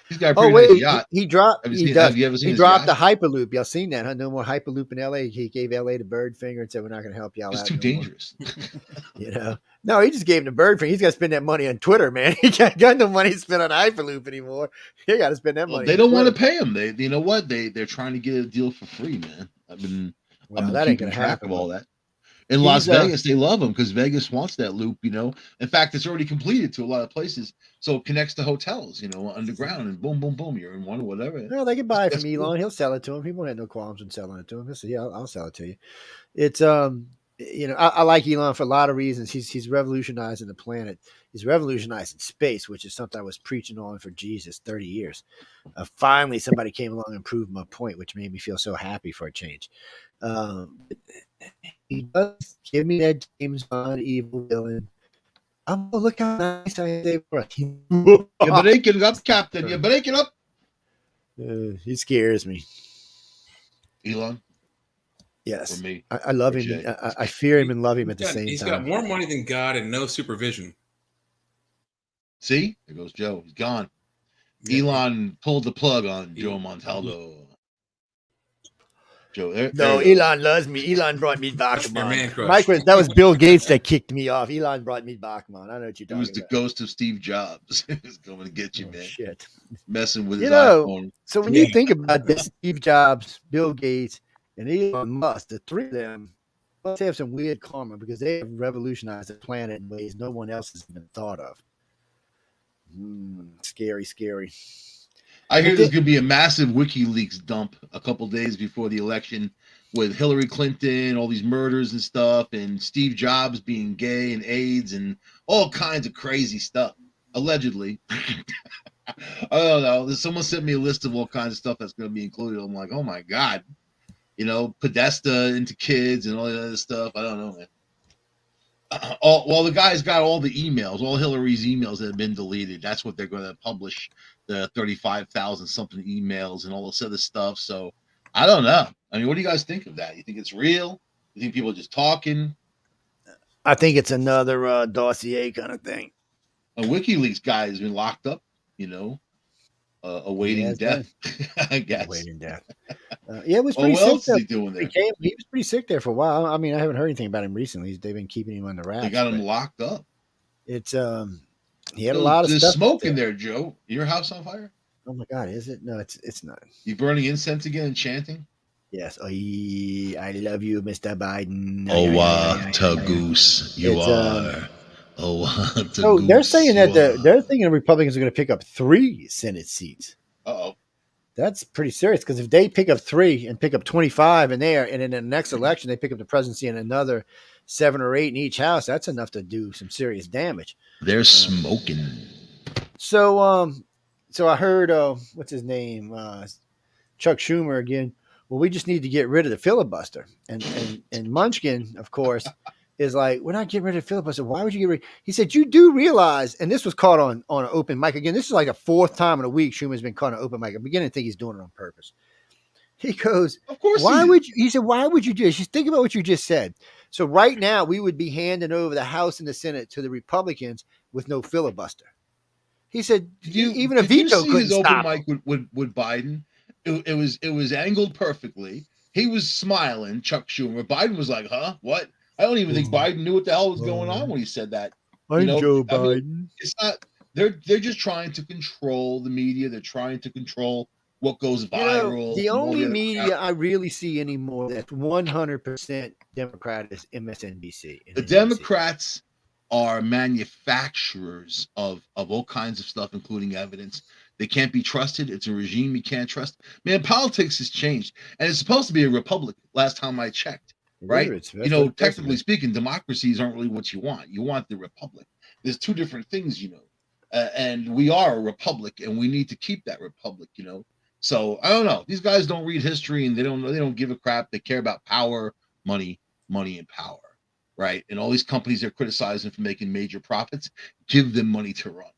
He's got a pretty nice yacht.
He dropped.
Have
He
you ever seen
He
his
dropped the
yacht?
Hyperloop. Y'all seen that? Huh? No more Hyperloop in LA. He gave LA the bird finger and said, "We're not going to help y'all
It's
out."
too
no more."
dangerous.
No, he just gave him the bird finger. He's got to spend that money on Twitter, man. He got no money to spend on Hyperloop anymore. He got to spend that money.
They don't want to pay him. You know what? They're trying to get a deal for free, man. I've been
That ain't
keeping
going to
track
happen.
of all that. In Las Vegas, they love him because Vegas wants that loop, In fact, it's already completed to a lot of places. So it connects to hotels, underground, and boom, boom, boom. You're in one or whatever.
No, they can buy it from
That's
Elon.
cool.
He'll sell it to him. He won't have no qualms in selling it to him. He'll say, "Yeah, I'll sell it to you." It's I like Elon for a lot of reasons. He's revolutionizing the planet. He's revolutionizing space, which is something I was preaching on for 30 years. Finally, somebody came along and proved my point, which made me feel so happy for a change. He does give me that James Bond evil villain. Look how nice I am.
You're breaking up, Captain. You're breaking up.
He scares me.
Elon?
Yes.
For me.
I love him. I fear him and love him at the same time.
He's got more money than God and no supervision.
See? There goes Joe. He's gone.
Yeah.
Elon pulled the plug on Joe Montaldo. Joe,
Elon loves me. Elon brought me Bachman.
Your man crush.
That was Bill Gates that kicked me off. Elon brought me Bachman. I know what you're
It
talking
was the
about.
ghost of Steve Jobs. He's coming to get you, man.
Shit.
Messing with his iPhone.
So when you think about this, Steve Jobs, Bill Gates, and Elon Musk, the three of them must have some weird karma because they have revolutionized the planet in ways no one else has even thought of. Scary, scary.
I hear there's going to be a massive WikiLeaks dump a couple days before the election with Hillary Clinton, all these murders and stuff, and Steve Jobs being gay and AIDS and all kinds of crazy stuff, allegedly. I don't know. Someone sent me a list of all kinds of stuff that's going to be included. I'm like, oh my God. Podesta into kids and all that other stuff. I don't know, man. The guy's got all the emails, all Hillary's emails that have been deleted. That's what they're going to publish, the 35,000 something emails and all this other stuff. So I don't know. I mean, what do you guys think of that? You think it's real? You think people are just talking?
I think it's another dossier kind of thing.
A WikiLeaks guy has been locked up, awaiting death, I guess.
Awaiting death. It was pretty
what
sick.
else is he doing there?
He was pretty sick there for a while. I mean, I haven't heard anything about him recently. They've been keeping him on the wraps.
They got him locked up.
It's he had a lot of
There's
stuff.
smoke in there, Joe. Your house on fire?
Oh my God, is it? No, it's not.
You burning incense again and chanting?
Yes. I love you, Mr. Biden.
Goose, you are.
So they're saying that they're thinking the Republicans are going to pick up 3 Senate seats.
Uh-oh.
That's pretty serious because if they pick up 3 and pick up 25 in there, and in the next election they pick up the presidency and another 7 or 8 in each house, that's enough to do some serious damage.
They're smoking.
So So I heard, what's his name, Chuck Schumer again. Well, we just need to get rid of the filibuster, and Munchkin, of course, is like, we're not getting rid of the filibuster. Why would you get rid? He said, you do realize, and this was caught on an open mic again. This is like the fourth time in a week Schumer's been caught on an open mic. I'm beginning to think he's doing it on purpose. He goes,
Of course,
why would you? He said, why would you do this? Just think about what you just said. So right now we would be handing over the House and the Senate to the Republicans with no filibuster. He said, even a veto couldn't
his
stop
open mic with Biden? It was angled perfectly. He was smiling, Chuck Schumer. Biden was like, "Huh? What?" I don't even think Biden knew what the hell was going on when he said that.
I'm Joe Biden.
I mean, it's not. They're just trying to control the media. They're trying to control what goes viral.
The only media I really see anymore that's 100% Democrat is MSNBC.
The Democrats are manufacturers of all kinds of stuff, including evidence. They can't be trusted. It's a regime you can't trust. Man, politics has changed, and it's supposed to be a republic. Last time I checked, right? Technically speaking, democracies aren't really what you want. You want the republic. There's two different things, and we are a republic, and we need to keep that republic, So I don't know. These guys don't read history, and they don't give a crap. They care about power, money, and power, right? And all these companies they're criticizing for making major profits, give them money to run.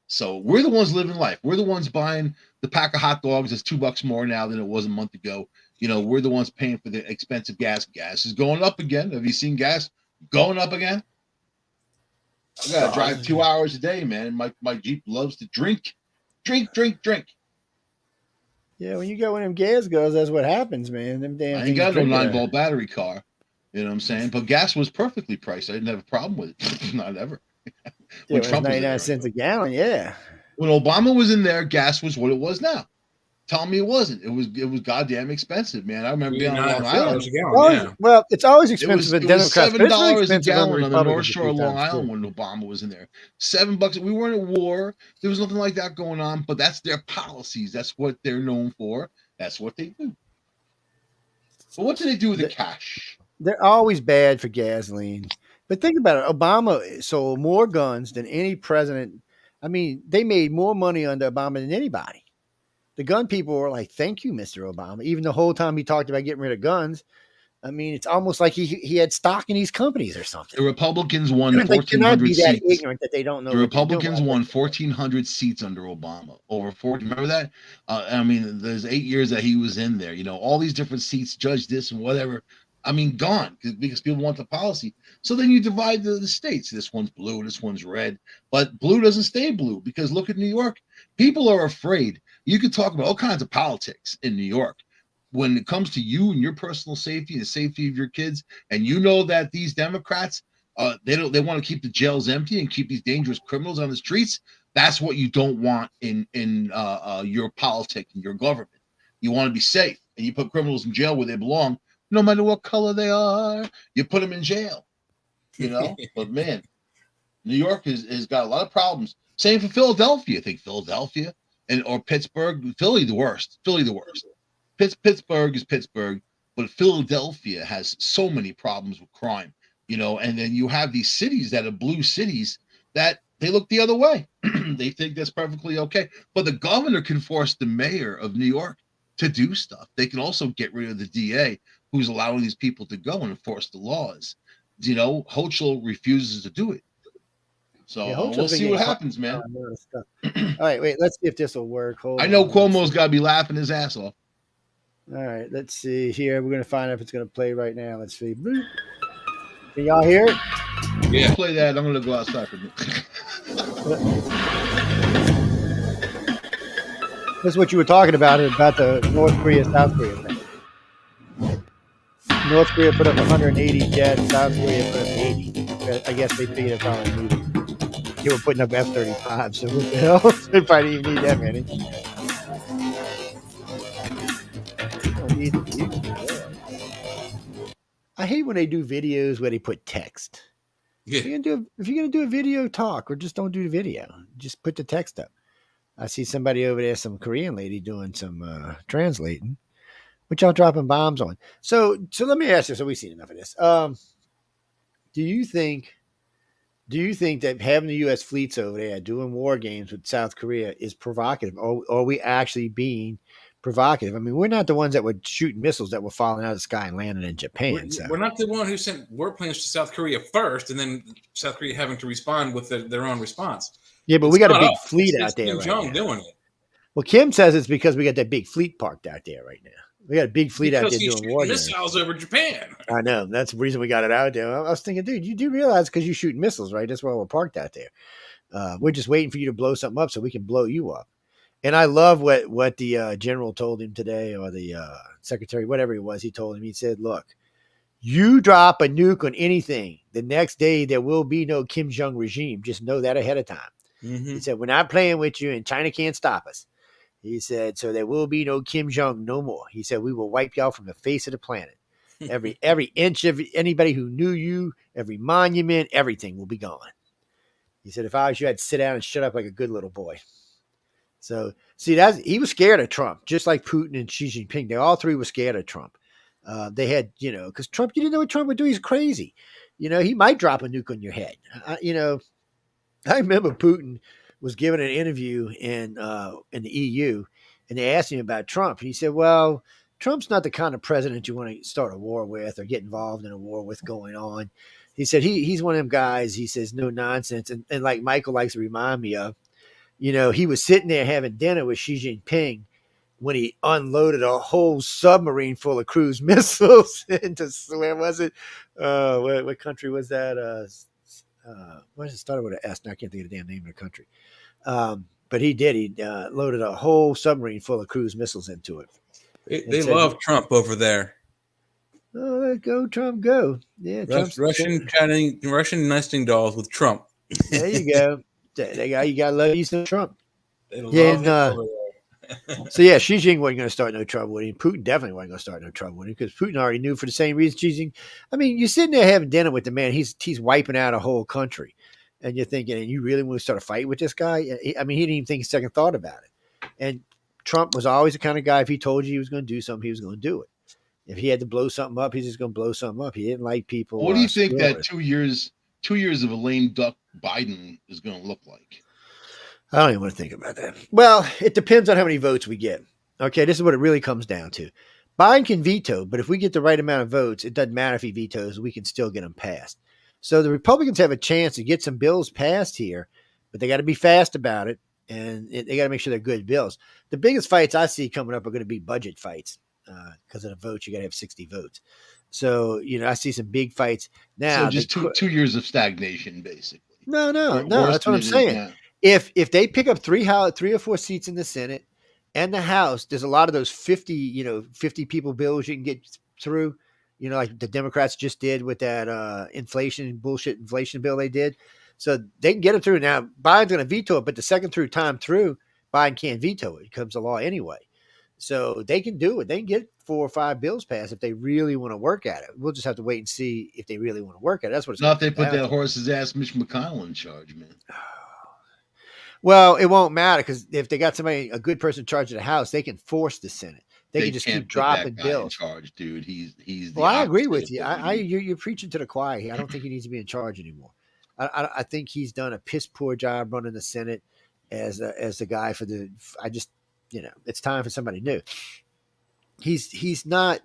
So we're the ones living life. We're the ones buying the pack of hot dogs. It's $2 more now than it was a month ago. We're the ones paying for the expensive gas. Gas is going up again. Have you seen gas going up again? I gotta drive 2 hours a day, man. My Jeep loves to drink.
Yeah, when you go when them gas goes, that's what happens, man. Them damn.
I ain't got no 9-volt battery car. You know what I'm saying? But gas was perfectly priced. I didn't have a problem with it. Not ever.
Yeah, it was 99 cents a gallon. Yeah.
When Obama was in there, gas was what it was now. Tell me it wasn't. It was goddamn expensive, man. I remember being on Long Island.
Well, it's always expensive.
It was $7 a gallon on the North Shore of Long Island when Obama was in there. $7. We weren't at war. There was nothing like that going on. But that's their policies. That's what they're known for. That's what they do. But what do they do with the cash?
They're always bad for gasoline. But think about it. Obama sold more guns than any president. I mean, they made more money under Obama than anybody. The gun people were like, thank you, Mr. Obama. Even the whole time he talked about getting rid of guns. I mean, it's almost like he had stock in these companies or something.
The Republicans won 1,400 seats.
That ignorant that they don't know.
The Republicans won 1,400 seats under Obama. Over 40. Remember that? I mean, there's 8 years that he was in there. All these different seats, judge this and whatever. I mean, gone because people want the policy. So then you divide the states. This one's blue, this one's red. But blue doesn't stay blue because look at New York. People are afraid. You could talk about all kinds of politics in New York. When it comes to you and your personal safety and the safety of your kids, and that these Democrats, they want to keep the jails empty and keep these dangerous criminals on the streets. That's what you don't want in your politics and your government. You want to be safe, and you put criminals in jail where they belong. No matter what color they are, you put them in jail, But man, New York has got a lot of problems. Same for Philadelphia. I think Philadelphia or Pittsburgh. Philly the worst. Pittsburgh is Pittsburgh, but Philadelphia has so many problems with crime, And then you have these cities that are blue cities that they look the other way. They think that's perfectly okay. But the governor can force the mayor of New York to do stuff. They can also get rid of the DA who's allowing these people to go and enforce the laws. Hochul refuses to do it. So we'll see what happens, man.
All right, wait, let's see if this will work.
I know Cuomo's got to be laughing his ass off.
All right, let's see here. We're going to find out if it's going to play right now. Let's see. Can y'all hear it?
Yeah. Play that. I'm going to go outside for a minute.
That's what you were talking about the North Korea, South Korea thing. North Korea put up 180 jets. South Korea put up 80. I guess they figured it's probably moving. They were putting up F-35, so what the hell? They probably didn't even need that many. I hate when they do videos where they put text. Yeah. If you're gonna do a video, talk, or just don't do the video. Just put the text up. I see somebody over there, some Korean lady doing some translating, which y'all dropping bombs on. So let me ask you. So we've seen enough of this. Do you think Do you think that having the U.S. fleets over there doing war games with South Korea is provocative, or are we actually being provocative? I mean, we're not the ones that were shooting missiles that were falling out of the sky and landing in Japan.
We're not the one who sent warplanes to South Korea first, and then South Korea having to respond with their own response.
Yeah, but
It's
we got a
not
big
us.
fleet
It's
out there
Kim
right
Jong
now.
doing it.
Well, Kim says it's because we got that big fleet parked out there right now. We got a big fleet out
Because
there
he's
doing war
shooting
games.
missiles over Japan.
I know. That's the reason we got it out there. I was thinking, dude, you do realize because you shooting missiles, right? That's why we're parked out there. We're just waiting for you to blow something up so we can blow you up. And I love what the general told him today, or the secretary, whatever he was. He told him, he said, look, you drop a nuke on anything, the next day there will be no Kim Jong regime. Just know that ahead of time.
Mm-hmm.
He said, we're not playing with you, and China can't stop us. He said, so there will be no Kim Jong no more. He said, we will wipe y'all from the face of the planet. Every inch of anybody who knew you, every monument, everything will be gone. He said, if I was you, I'd sit down and shut up like a good little boy. So, see, he was scared of Trump, just like Putin and Xi Jinping. They all three were scared of Trump. They had, because Trump, you didn't know what Trump would do. He's crazy. He might drop a nuke on your head. I remember Putin was giving an interview in the EU, and they asked him about Trump. And he said, well, Trump's not the kind of president you want to start a war with or get involved in a war with going on. He said he's one of them guys. He says, no nonsense. And like Michael likes to remind me of, he was sitting there having dinner with Xi Jinping when he unloaded a whole submarine full of cruise missiles into, where was it? What country was that? What does it start with an S? Now I can't think of the damn name of the country. But he did. He loaded a whole submarine full of cruise missiles into it.
They love Trump over there.
Oh, let go, Trump, go. Yeah,
Russian nesting dolls with Trump.
There you go. You got to love you some Trump.
They love him over there.
So, yeah, Xi Jinping wasn't going to start no trouble with him. Putin definitely wasn't going to start no trouble with him because Putin already knew for the same reason Xi Jinping. I mean, you're sitting there having dinner with the man. He's wiping out a whole country. And you're thinking, and you really want to start a fight with this guy? I mean, he didn't even think a second thought about it. And Trump was always the kind of guy, if he told you he was going to do something, he was going to do it. If he had to blow something up, he's just going to blow something up. He didn't like people.
What do you think that 2 years of a lame duck Biden is going to look like?
I don't even want to think about that. Well, it depends on how many votes we get. Okay, this is what it really comes down to. Biden can veto, but if we get the right amount of votes, it doesn't matter if he vetoes, we can still get them passed. So the Republicans have a chance to get some bills passed here, but they got to be fast about it, and they got to make sure they're good bills. The biggest fights I see coming up are going to be budget fights because of the votes. You got to have 60 votes. So, I see some big fights now.
So just 2 years of stagnation, basically.
No, that's what I'm saying. If they pick up three or four seats in the Senate and the House, there's a lot of those 50 people bills you can get through, like the Democrats just did with that inflation bill they did. So they can get it through. Now, Biden's going to veto it, but the second time through, Biden can't veto it. It becomes a law anyway. So they can do it. They can get 4 or 5 bills passed if they really want to work at it. We'll just have to wait and see if they really want to work at it. That's what it's
not. If they put that horse's ass Mitch McConnell in charge, man.
Well, it won't matter because if they got a good person in charge of the House, they can force the Senate. They can just keep dropping bills.
In charge, dude. He's.
Well, I agree with you. You're preaching to the choir here. I don't think he needs to be in charge anymore. I think he's done a piss poor job running the Senate as the guy for the. It's time for somebody new. He's not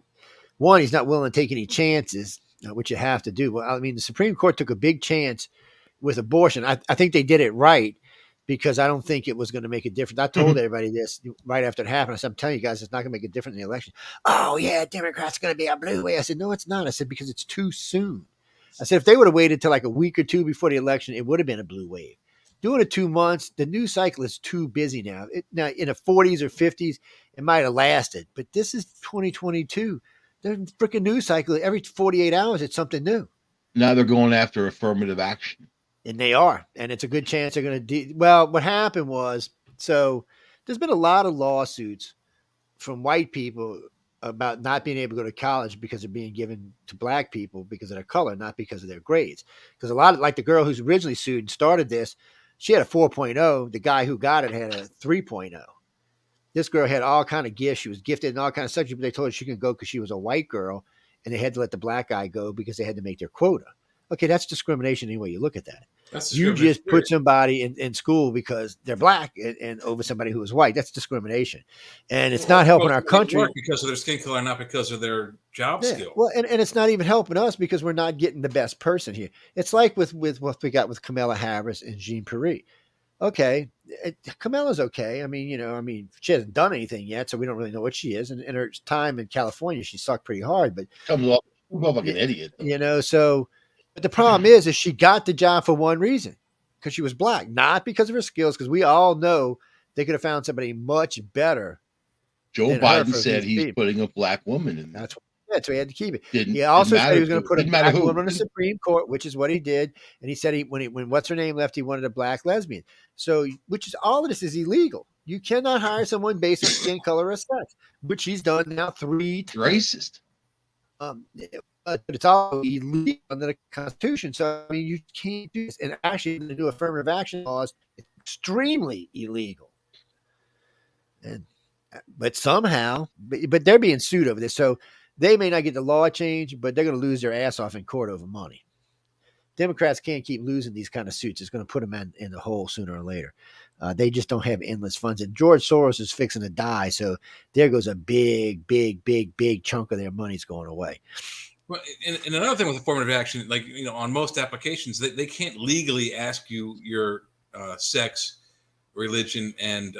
willing to take any chances, which you have to do. Well, I mean, the Supreme Court took a big chance with abortion. I think they did it right. Because I don't think it was going to make a difference. I told everybody this right after it happened. I said, I'm telling you guys, it's not going to make a difference in the election. Oh, yeah, Democrats are going to be a blue wave. I said, no, it's not. I said, because it's too soon. I said, if they would have waited till like a week or two before the election, it would have been a blue wave. Doing it 2 months, the news cycle is too busy now. Now, in the 40s or 50s, it might have lasted. But this is 2022. The freaking news cycle, every 48 hours, it's something new.
Now they're going after affirmative action.
And they are. And it's a good chance they're going to well, what happened was, so there's been a lot of lawsuits from white people about not being able to go to college because they're being given to black people because of their color, not because of their grades. Because a lot of, like the girl who's originally sued and started this, she had a 4.0. The guy who got it had a 3.0. This girl had all kind of gifts. She was gifted in all kind of subjects, but they told her she couldn't go because she was a white girl, and they had to let the black guy go because they had to make their quota. Okay, that's discrimination any way you look at that.
That's
You
discrimination.
just put somebody in school because they're black and over somebody who is white. That's discrimination. And it's not helping our country.
Because of their skin color, not because of their job skill.
Well, and it's not even helping us because we're not getting the best person here. It's like with what we got with Kamala Harris and Jean Pierre. Okay, Kamala's okay. I mean, she hasn't done anything yet, so we don't really know what she is. And in her time in California, she sucked pretty hard. But
Comes off like an idiot.
So. But the problem is she got the job for one reason, because she was black, not because of her skills. Because we all know they could have found somebody much better.
Joe Biden said he's putting a black woman in there.
So he had to keep it. He also said he was going to put a black woman on the Supreme Court, which is what he did. And he said when what's her name left, he wanted a black lesbian. So, which is all of this is illegal. You cannot hire someone based on skin color or sex, which he's done now 3 times.
Racist.
But it's all illegal under the Constitution. So, I mean, you can't do this. And actually, to do affirmative action laws, it's extremely illegal. But somehow, but they're being sued over this. So they may not get the law changed, but they're going to lose their ass off in court over money. Democrats can't keep losing these kind of suits. It's going to put them in the hole sooner or later. They just don't have endless funds. And George Soros is fixing to die. So there goes a big chunk of their money's going away.
Well, and another thing with affirmative action, like, on most applications, they can't legally ask you your sex, religion, and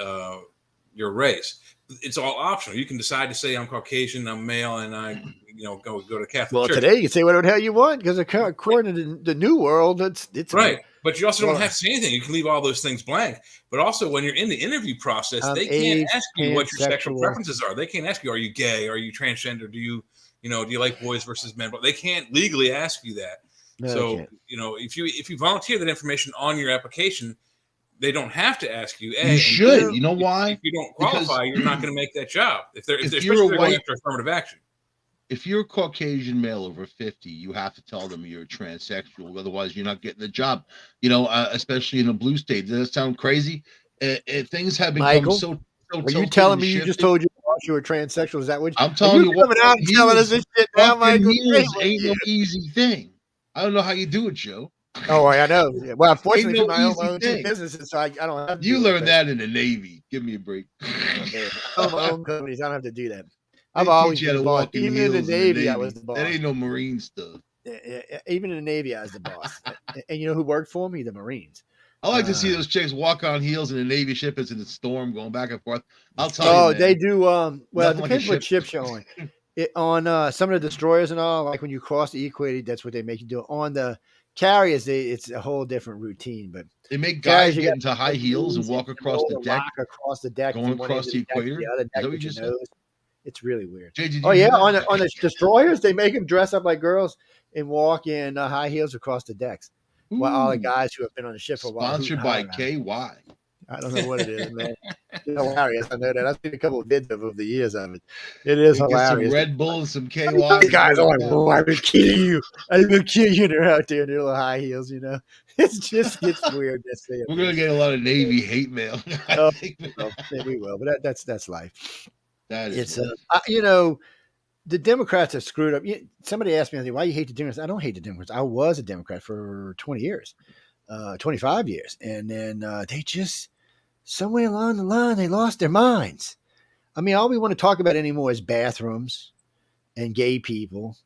your race. It's all optional. You can decide to say I'm Caucasian, I'm male, and I, go to Catholic
well,
church.
Today you can say whatever the hell you want because according to the new world, it's
right. But you also don't have to say anything. You can leave all those things blank. But also, when you're in the interview process, they can't ask you what your sexual preferences are. They can't ask you, are you gay? Are you transgender? Do you like boys versus men? But they can't legally ask you that. No, so, if you volunteer that information on your application, they don't have to ask you.
You should. You know why?
If you don't qualify, you're not going to make that job. If they're going after affirmative action.
If you're a Caucasian male over 50, you have to tell them you're transsexual. Otherwise, you're not getting the job. Especially in a blue state. Does that sound crazy? Things have become
Michael,
so.
Are you telling me you just told your boss you were transsexual? Is that what
I'm telling you?
Coming out and telling us this shit now, Michael?
Ain't no easy thing. I don't know how you do it, Joe.
Oh, I know. Well, unfortunately, for my own two businesses, so I don't have to.
You learned that in the Navy. Give me a break.
I own my own companies. I don't have to do that. I've always been the boss. Even in the Navy, I was the boss.
That ain't no Marine stuff.
Even in the Navy, I was the boss. And you know who worked for me? The Marines.
I like to see those chicks walk on heels in a Navy ship as in the storm going back and forth. I'll tell you.
Oh, they do. Well, it depends what ship's showing. On some of the destroyers and all, like when you cross the equator, that's what they make you do. On the carriers, it's a whole different routine. But
they make guys get into high heels and walk across the deck.
Going
across the equator.
It's really weird.
Jay,
on the destroyers, they make them dress up like girls and walk in high heels across the decks. While all the guys who have been on the ship for a while.
Sponsored by KY.
I don't know what it is, man. It's hilarious. I know that. I've seen a couple of vids over the years of it. It is hilarious.
Some Red Bull and some KY.
The guys are like, "Oh, I will kill you! I will kill you!" They're out there in their little high heels. It's weird.
We're gonna get a lot of Navy hate mail.
We will, but that's life.
That is.
The Democrats are screwed up. Somebody asked me, why you hate the Democrats? I don't hate the Democrats. I was a Democrat for 20 years, 25 years. And then they just, somewhere along the line, they lost their minds. I mean, all we want to talk about anymore is bathrooms and gay people,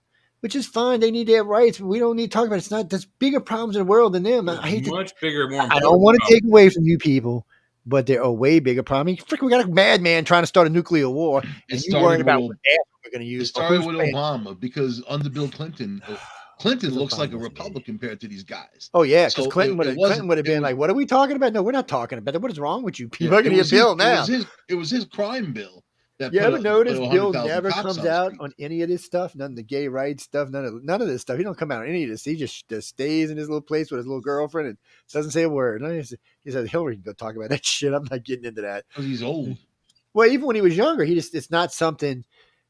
which is fine. They need their rights, but we don't need to talk about it. There's bigger problems in the world than them. I hate
much bigger, more important.
I don't want to take away from you people, but they're a way bigger problem. We got a madman trying to start a nuclear war, and you worried about what we're going to use.
It started with Obama because under Bill Clinton, Clinton looks like a Republican compared to these guys.
Oh yeah, because Clinton would have been like, "What are we talking about? No, we're not talking about that. What is wrong with you people? Look at your bill now."
It was his crime bill.
You ever notice Bill never comes out on any of this stuff? None of the gay rights stuff. None of this stuff. He don't come out on any of this. He just stays in his little place with his little girlfriend and doesn't say a word. He said Hillary can go talk about that shit. I'm not getting into that.
Because he's old.
Well, even when he was younger, it's not something.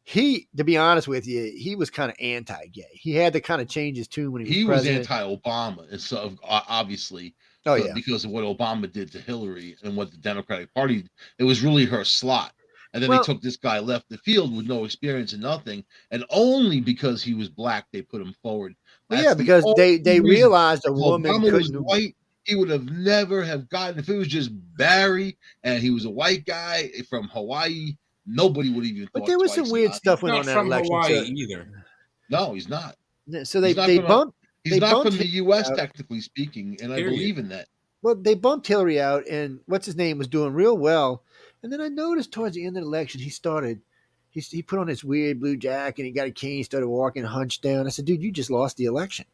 To be honest with you, he was kind of anti-gay. He had to kind of change his tune when he was president.
He was anti-Obama, and so obviously, because of what Obama did to Hillary and what the Democratic Party. It was really her slot. And then they took this guy left the field with no experience and nothing, and only because he was black they put him forward.
Well, yeah, because they realized a woman
Obama
couldn't.
was white, he would have never have gotten. If it was just Barry and he was a white guy from Hawaii, nobody would even.
But there was some weird stuff went on that election.
Hawaii either.
No, he's not.
So they bumped.
He's not from the U.S. technically speaking, and I believe in that.
Well, they bumped Hillary out, and what's his name was doing real well. And then I noticed towards the end of the election, he put on this weird blue jacket, and he got a cane, he started walking hunched down. I said, dude, you just lost the election.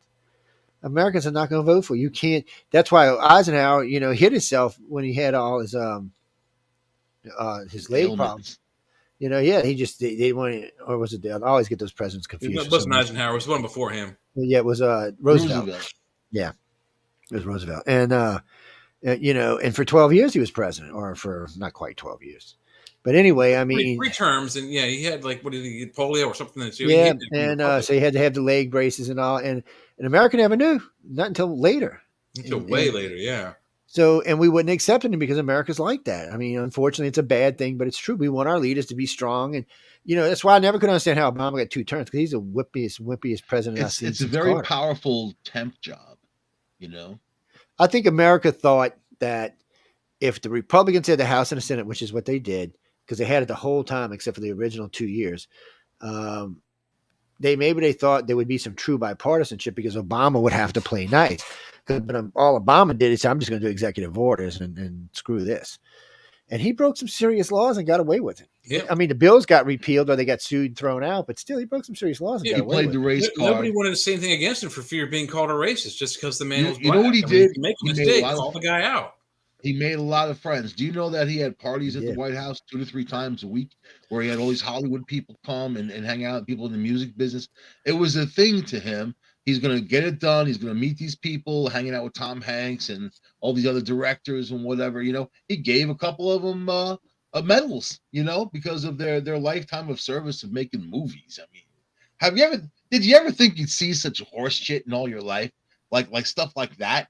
Americans are not going to vote for you. You can't. That's why Eisenhower, hit himself when he had all his leg problems. He just they wanted, or was it? I always get those presidents confused.
It wasn't Eisenhower. It was the one before him.
Yeah, it was Roosevelt. Yeah, it was Roosevelt, and and for 12 years he was president, or for not quite 12 years. But anyway, I mean,
three terms, and he had what did he get, polio or something?
So he had to have the leg braces and all, and America never knew, not until later.
Until way later, yeah.
So, and we wouldn't accept it because America's like that. I mean, unfortunately, it's a bad thing, but it's true. We want our leaders to be strong, and that's why I never could understand how Obama got 2 terms, because he's the wimpiest president I've seen.
It's a very powerful temp job,
I think America thought that if the Republicans had the House and the Senate, which is what they did, because they had it the whole time except for the original 2 years, they thought there would be some true bipartisanship because Obama would have to play nice. But all Obama did is say, I'm just going to do executive orders and screw this. And he broke some serious laws and got away with it.
Yeah.
I mean, the bills got repealed or they got sued and thrown out, but still he broke some serious laws and got away with it.
He played the race card.
Nobody wanted to say anything against him for fear of being called a racist just because the man was black.
You know what he did?
If you make a mistake, call the guy out.
He made a lot of friends. Do you know that he had parties at the White House 2 to 3 times a week where he had all these Hollywood people come and hang out with people in the music business? It was a thing to him. He's going to get it done. He's going to meet these people, hanging out with Tom Hanks and all these other directors and whatever. He gave a couple of them medals, because of their lifetime of service of making movies. I mean, did you ever think you'd see such horse shit in all your life? Like stuff like that?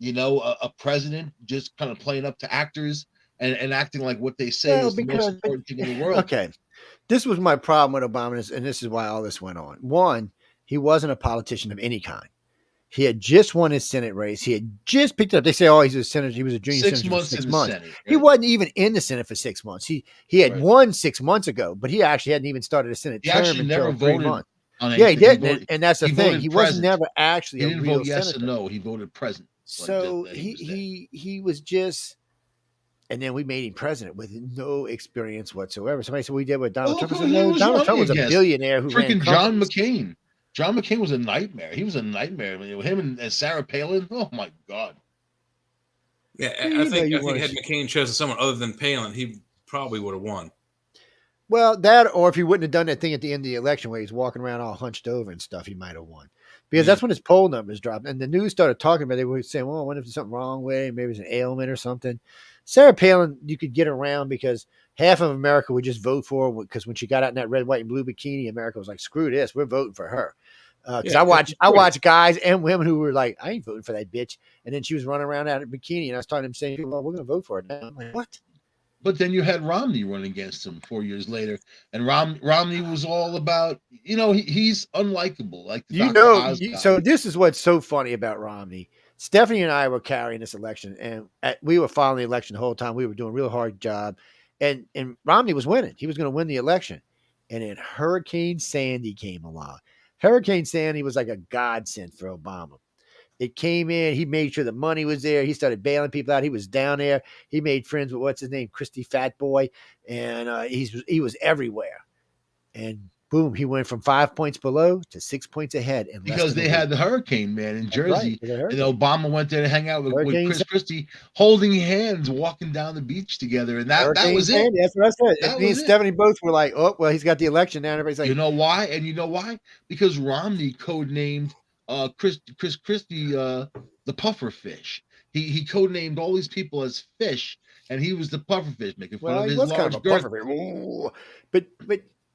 A president just kind of playing up to actors and acting like what they say is the most important thing in the world.
Okay. This was my problem with Obama, and this is why all this went on. One, he wasn't a politician of any kind. He had just won his Senate race. He had just picked it up. They say, he was a senator. He was a junior senator for 6 months. Senate, right? He wasn't even in the Senate for 6 months. He had won 6 months ago, but he actually hadn't even started a Senate term until 3 months. Yeah, he didn't. And that's the thing. He was never actually a real senator.
Yes or no. He voted president.
So he was just, and then we made him president with no experience whatsoever. Somebody said we did what Donald Trump said. No, Donald Trump was a billionaire who
freaking John McCain. John McCain was a nightmare. He was a nightmare. Him and Sarah Palin. Oh my God.
Yeah, I think had McCain chosen someone other than Palin, he probably would have won.
Well, that, or if he wouldn't have done that thing at the end of the election where he's walking around all hunched over and stuff, he might have won. Because that's when his poll numbers dropped. And the news started talking about it. They were saying, well, I wonder if there's something wrong with him. Maybe it's an ailment or something. Sarah Palin, you could get around because half of America would just vote for her because when she got out in that red, white, and blue bikini, America was like, screw this. We're voting for her. Because I watch guys and women who were like, I ain't voting for that bitch. And then she was running around out in a bikini. And I was talking to them saying, well, we're going to vote for her now. I'm like, what?
But then you had Romney running against him 4 years later, and Romney was all about, he's unlikable, like
So this is what's so funny about Romney. Stephanie and I were carrying this election, and we were following the election the whole time. We were doing a real hard job, and Romney was winning. He was going to win the election, and then Hurricane Sandy came along. Hurricane Sandy was like a godsend for Obama. It came in. He made sure the money was there. He started bailing people out. He was down there. He made friends with what's his name, Christy Fat Boy, and he was everywhere. And boom, he went from 5 points below to 6 points ahead.
Because they had the hurricane man in Jersey, and Obama went there to hang out with Chris Christie, holding hands, walking down the beach together, and that was it.
That's what I said. Me and Stephanie both were like, "Oh, well, he's got the election now." And everybody's like,
"You know why?" And you know why? Because Romney codenamed Chris Christie the puffer fish. He codenamed all these people as fish, and he was the puffer fish, making fun of his large girth.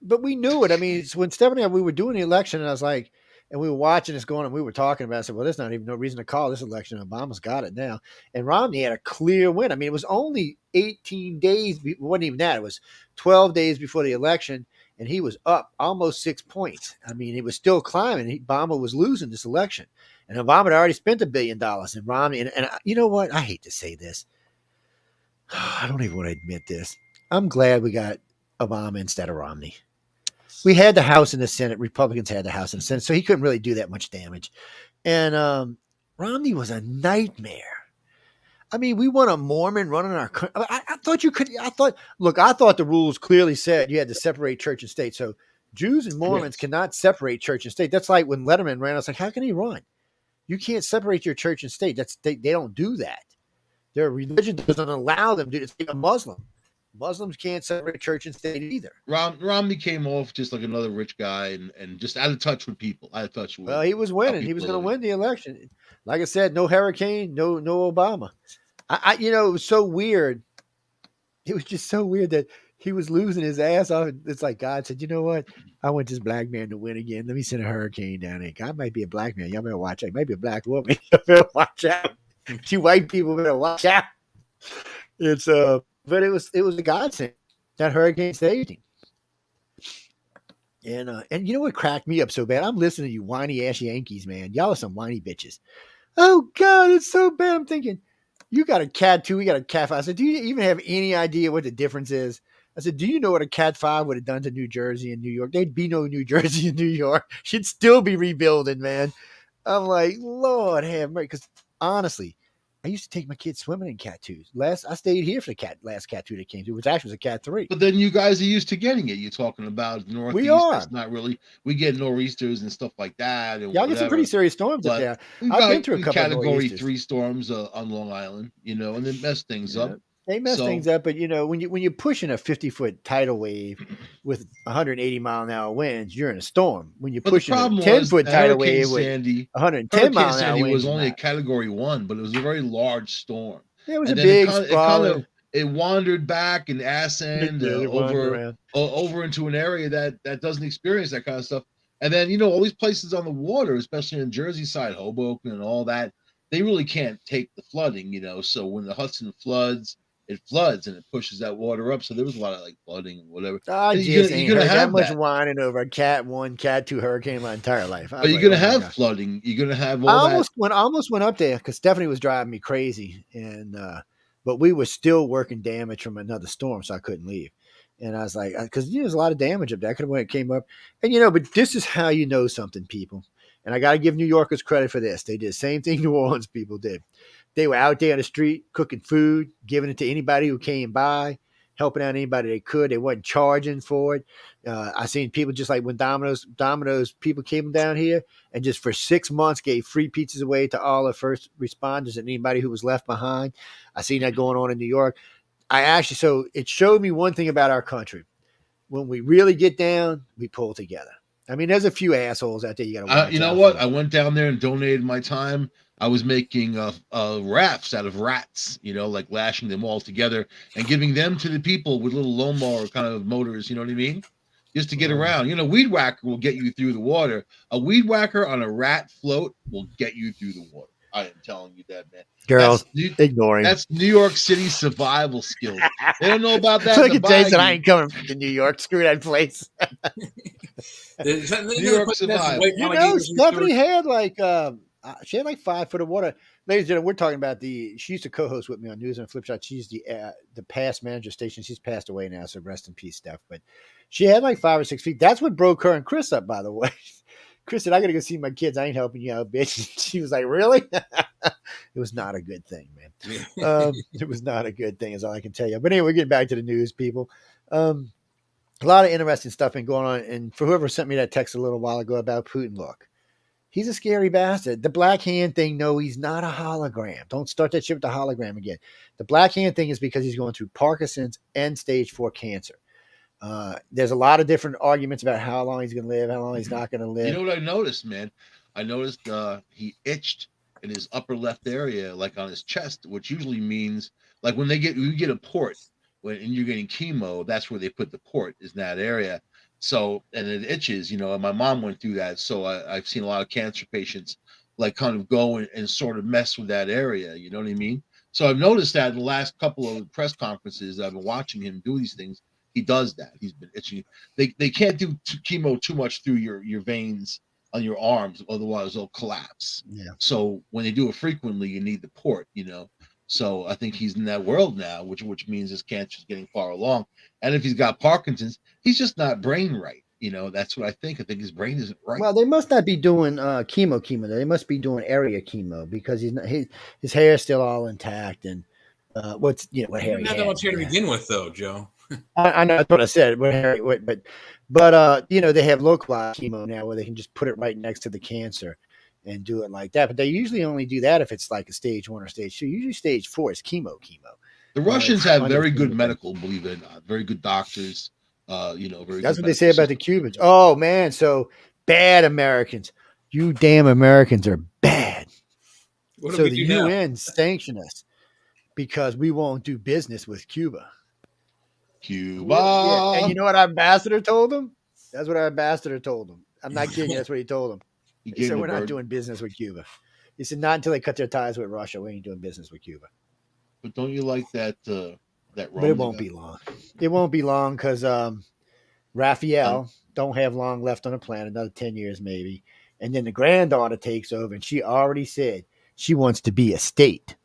But we knew it. I mean, it's when Stephanie and I, we were doing the election, and I was like, And we were watching this going, and we were talking about it. I said, well, there's not even no reason to call this election. Obama's got it now. And Romney had a clear win. I mean, it was only 18 days. It wasn't even that. It was 12 days before the election, and he was up almost 6 points. I mean, he was still climbing. Obama was losing this election. And Obama had already spent $1 billion. And Romney, and you know what? I hate to say this. I don't even want to admit this. I'm glad we got Obama instead of Romney. We had the House and the Senate. Republicans had the House and the Senate, so he couldn't really do that much damage. And Romney was a nightmare. I mean, we want a Mormon running our country. I thought you could. I thought the rules clearly said you had to separate church and state. So Jews and Mormons cannot separate church and state. That's like when Letterman ran. I was like, how can he run? You can't separate your church and state. They don't do that. Their religion doesn't allow them to. It's like a Muslim. Muslims can't separate church and state either.
Romney came off just like another rich guy and just out of touch with people. Out of touch with.
Well, he was winning. He was going to win the election. Like I said, no hurricane, no Obama. It was so weird. It was just so weird that he was losing his ass off. It's like God said, you know what? I want this black man to win again. Let me send a hurricane down there. God might be a black man. Y'all better watch out. He might be a black woman. Y'all better watch out. You white people better watch out. But it was a godsend. That hurricane saved him. And you know what cracked me up so bad? I'm listening to you whiny ass Yankees, man. Y'all are some whiny bitches. Oh God, it's so bad. I'm thinking, you got a Cat 2, we got a Cat 5. I said, do you even have any idea what the difference is? I said, do you know what a Cat 5 would have done to New Jersey and New York? There'd be no New Jersey and New York. She'd still be rebuilding, man. I'm like, Lord have mercy. Because honestly, I used to take my kids swimming in Cat 2s. I stayed here for the last Cat 2 that came through, which actually was a Cat 3.
But then you guys are used to getting it. You're talking about the Northeast.
We are.
That's not really. We get nor'easters and stuff like that. And
y'all get some pretty serious storms up there.
I've been through a couple Category 3 storms on Long Island, and it messed things up.
They mess things up, but when you're pushing a 50-foot tidal wave with 180-mile-an-hour winds, you're in a storm. When you're pushing a 10-foot tidal wave with 110-mile-an-hour winds,
was only a Category 1, but it was a very large storm.
Yeah, it was a big sprawling.
It wandered back and ascended over into an area that doesn't experience that kind of stuff. And then all these places on the water, especially in Jersey side, Hoboken and all that, they really can't take the flooding. So when the Hudson floods, it floods and it pushes that water up. So there was a lot of flooding and whatever.
I just ain't heard that much whining over a Cat 1, Cat 2 hurricane my entire life.
But you're going to have flooding. You're going to have all
I almost went up there because Stephanie was driving me crazy. But we were still working damage from another storm, so I couldn't leave. And I was like, because there's a lot of damage up there. I could have when it came up. And, but this is how you know something, people. And I got to give New Yorkers credit for this. They did the same thing New Orleans people did. They were out there on the street cooking food, giving it to anybody who came by, helping out anybody they could. They wasn't charging for it. I seen people just like when Domino's people came down here and just for 6 months gave free pizzas away to all the first responders and anybody who was left behind. I seen that going on in New York. So it showed me one thing about our country. When we really get down, we pull together. I mean, there's a few assholes out there you got to watch.
You know what? I went down there and donated my time. I was making rafts out of rats, lashing them all together and giving them to the people with little lawnmower kind of motors, you know what I mean? Just to get around. Weed whacker will get you through the water. A weed whacker on a rat float will get you through the water. I am telling you that, man.
Girls, ignoring.
That's New York City survival skills. They don't know about that.
Look at Jason. I ain't coming to New York. Screw that place.
New York survival.
Stephanie had she had 5 foot of water. Ladies and gentlemen, we're talking about she used to co-host with me on News and Flipshot. She's the past manager station. She's passed away now, so rest in peace, Steph. But she had 5 or 6 feet. That's what broke her and Chris up, by the way. Chris said, I got to go see my kids. I ain't helping you out, bitch. She was like, really? It was not a good thing, man. It was not a good thing is all I can tell you. But anyway, we're getting back to the news, people. A lot of interesting stuff been going on. And for whoever sent me that text a little while ago about Putin, look, he's a scary bastard. The black hand thing, no, he's not a hologram. Don't start that shit with the hologram again. The black hand thing is because he's going through Parkinson's and stage 4 cancer. There's a lot of different arguments about how long he's going to live, how long he's not going to live.
You know what I noticed, man? I noticed he itched in his upper left area, like on his chest, which usually means like when you get a port and you're getting chemo, that's where they put the port is in that area. So, and it itches, and my mom went through that. So I've seen a lot of cancer patients like kind of go and sort of mess with that area. You know what I mean? So I've noticed that in the last couple of press conferences, I've been watching him do these things. He does that. He's been itching. They can't do chemo too much through your veins on your arms, otherwise they'll collapse.
Yeah.
So when they do it frequently, you need the port. So I think he's in that world now, which means his cancer is getting far along. And if he's got Parkinson's, he's just not brain right. That's what I think. I think his brain isn't right.
Well, they must not be doing chemo. They must be doing area chemo because his hair is still all intact. And what hair?
Not that much hair to begin with, though, Joe.
I know that's what I said. But they have localized chemo now where they can just put it right next to the cancer and do it like that. But they usually only do that if it's like a stage 1 or stage 2. Usually stage 4 is chemo.
The Russians have very good medical, believe it or not, very good doctors. Very.
That's what they say about the Cubans. Oh man, so bad Americans. You damn Americans are bad. So the UN sanctioned us because we won't do business with Cuba. Yeah. And you know what our ambassador told them? That's what our ambassador told them. I'm not kidding you. That's what he told them. He said, we're not doing business with Cuba. He said, not until they cut their ties with Russia. We ain't doing business with Cuba.
But don't you like that? But
it won't be long. It won't be long because Raphael don't have long left on the planet, another 10 years maybe. And then the granddaughter takes over, and she already said she wants to be a state.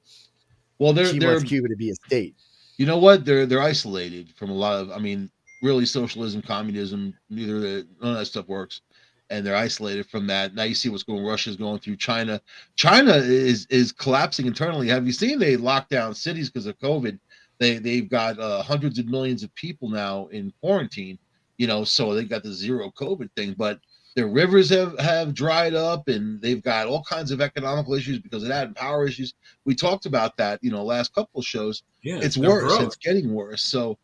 Well,
she wants Cuba to be a state.
You know what? They're isolated from a lot of. Really, socialism, communism, none of that stuff works, and they're isolated from that. Now you see what's going. Russia's going through China. China is collapsing internally. Have you seen they locked down cities because of COVID? They've got hundreds of millions of people now in quarantine. So they got the zero COVID thing, but their rivers have dried up, and they've got all kinds of economical issues because of that, and power issues. We talked about that, last couple of shows.
Yeah,
it's worse. It's getting worse. So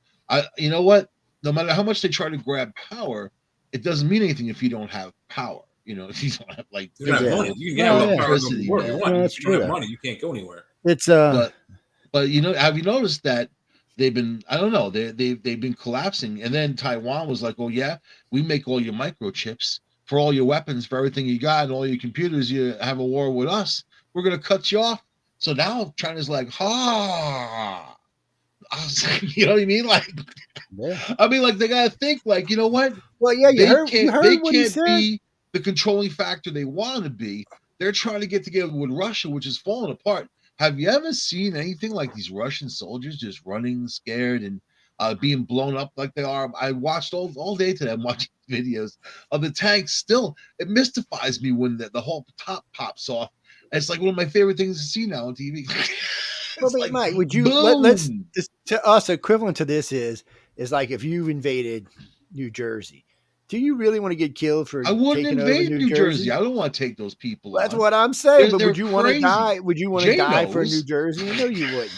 you know what? No matter how much they try to grab power, it doesn't mean anything if you don't have power. If you don't have
money, you can have power. You don't have money, you can't go anywhere.
It's
but have you noticed that they've been? I don't know. They've been collapsing, and then Taiwan was like, "Oh yeah, we make all your microchips for all your weapons, for everything you got, and all your computers. You have a war with us. We're gonna cut you off." So now China's like, "Ha." You know what I mean? Like, they gotta think. Like, you know what?
Well, yeah,
you
heard
they
what
can't be the controlling factor they want to be. They're trying to get together with Russia, which is falling apart. Have you ever seen anything like these Russian soldiers just running scared and being blown up like they are? I watched all day today. I'm watching videos of the tanks. Still, it mystifies me when the whole top pops off. It's like one of my favorite things to see now on TV.
Well, but Mike, would you let's to us equivalent to this is like if you invaded New Jersey, do you really want to get killed for?
I wouldn't invade New Jersey. I don't want to take those people.
That's what I'm saying. But would you want to die? Would you want to die for New Jersey? No, you wouldn't.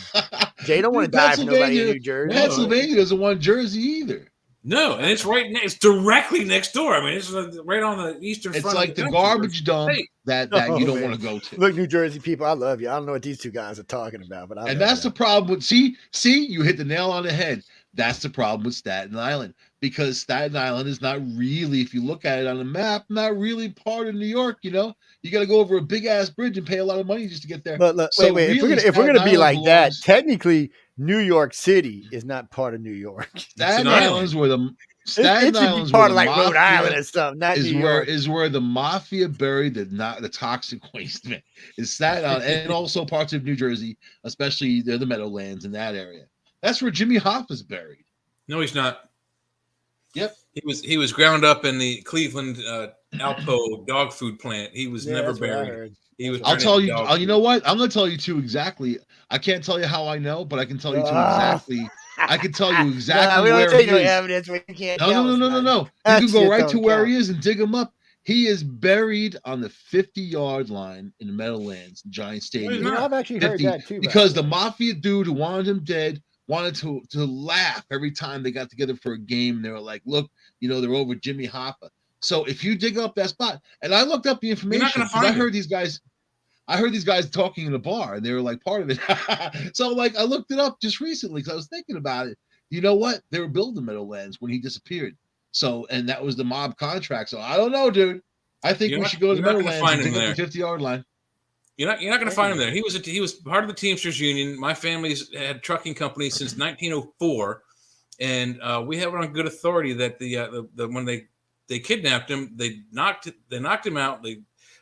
Jay don't want to die for nobody in New Jersey.
Pennsylvania doesn't want Jersey either.
No, and it's it's directly next door. It's right on the eastern front.
It's like the garbage dump that you don't want to go to.
Look, New Jersey people, I love you. I don't know what these two guys are talking about, but
that's the problem with see, you hit the nail on the head. That's the problem with Staten Island, because Staten Island is not really, if you look at it on the map, not really part of New York. You got to go over a big ass bridge and pay a lot of money just to get there.
But wait. If we're gonna be like that, technically, New York City is not part of New York.
Staten Island's where the Staten Island's
part of like Rhode Island and stuff. Not
is
New York.
Is where the mafia buried the toxic waste. Man, is Staten Island, and also parts of New Jersey, especially the Meadowlands in that area. That's where Jimmy Hoffa's buried.
No, he's not.
Yep,
he was ground up in the Cleveland Alpo dog food plant. He was never buried. He was.
I'll tell you. You know what? I'm going to tell you too exactly. I can't tell you how I know, but I can tell you too exactly. I can tell you exactly where he is.
Evidence we can't.
No. You can go right to where he is and dig him up. He is buried on the 50-yard line in the Meadowlands, Giant Stadium.
I've actually heard that too.
Because the mafia dude who wanted him dead wanted to laugh every time they got together for a game. They were like, look, they're over Jimmy Hoffa. So if you dig up that spot, and I looked up the information, I heard these guys talking in a bar, and they were like part of it. So I looked it up just recently because I was thinking about it. You know what? They were building Meadowlands when he disappeared. So, and that was the mob contract. So I don't know, dude. I think we should go to the Meadowlands and dig up the 50-yard line.
You're not going to find him there. He was part of the Teamsters Union. My family's had trucking companies since 1904, and we have it on good authority that the when they kidnapped him, they knocked him out. I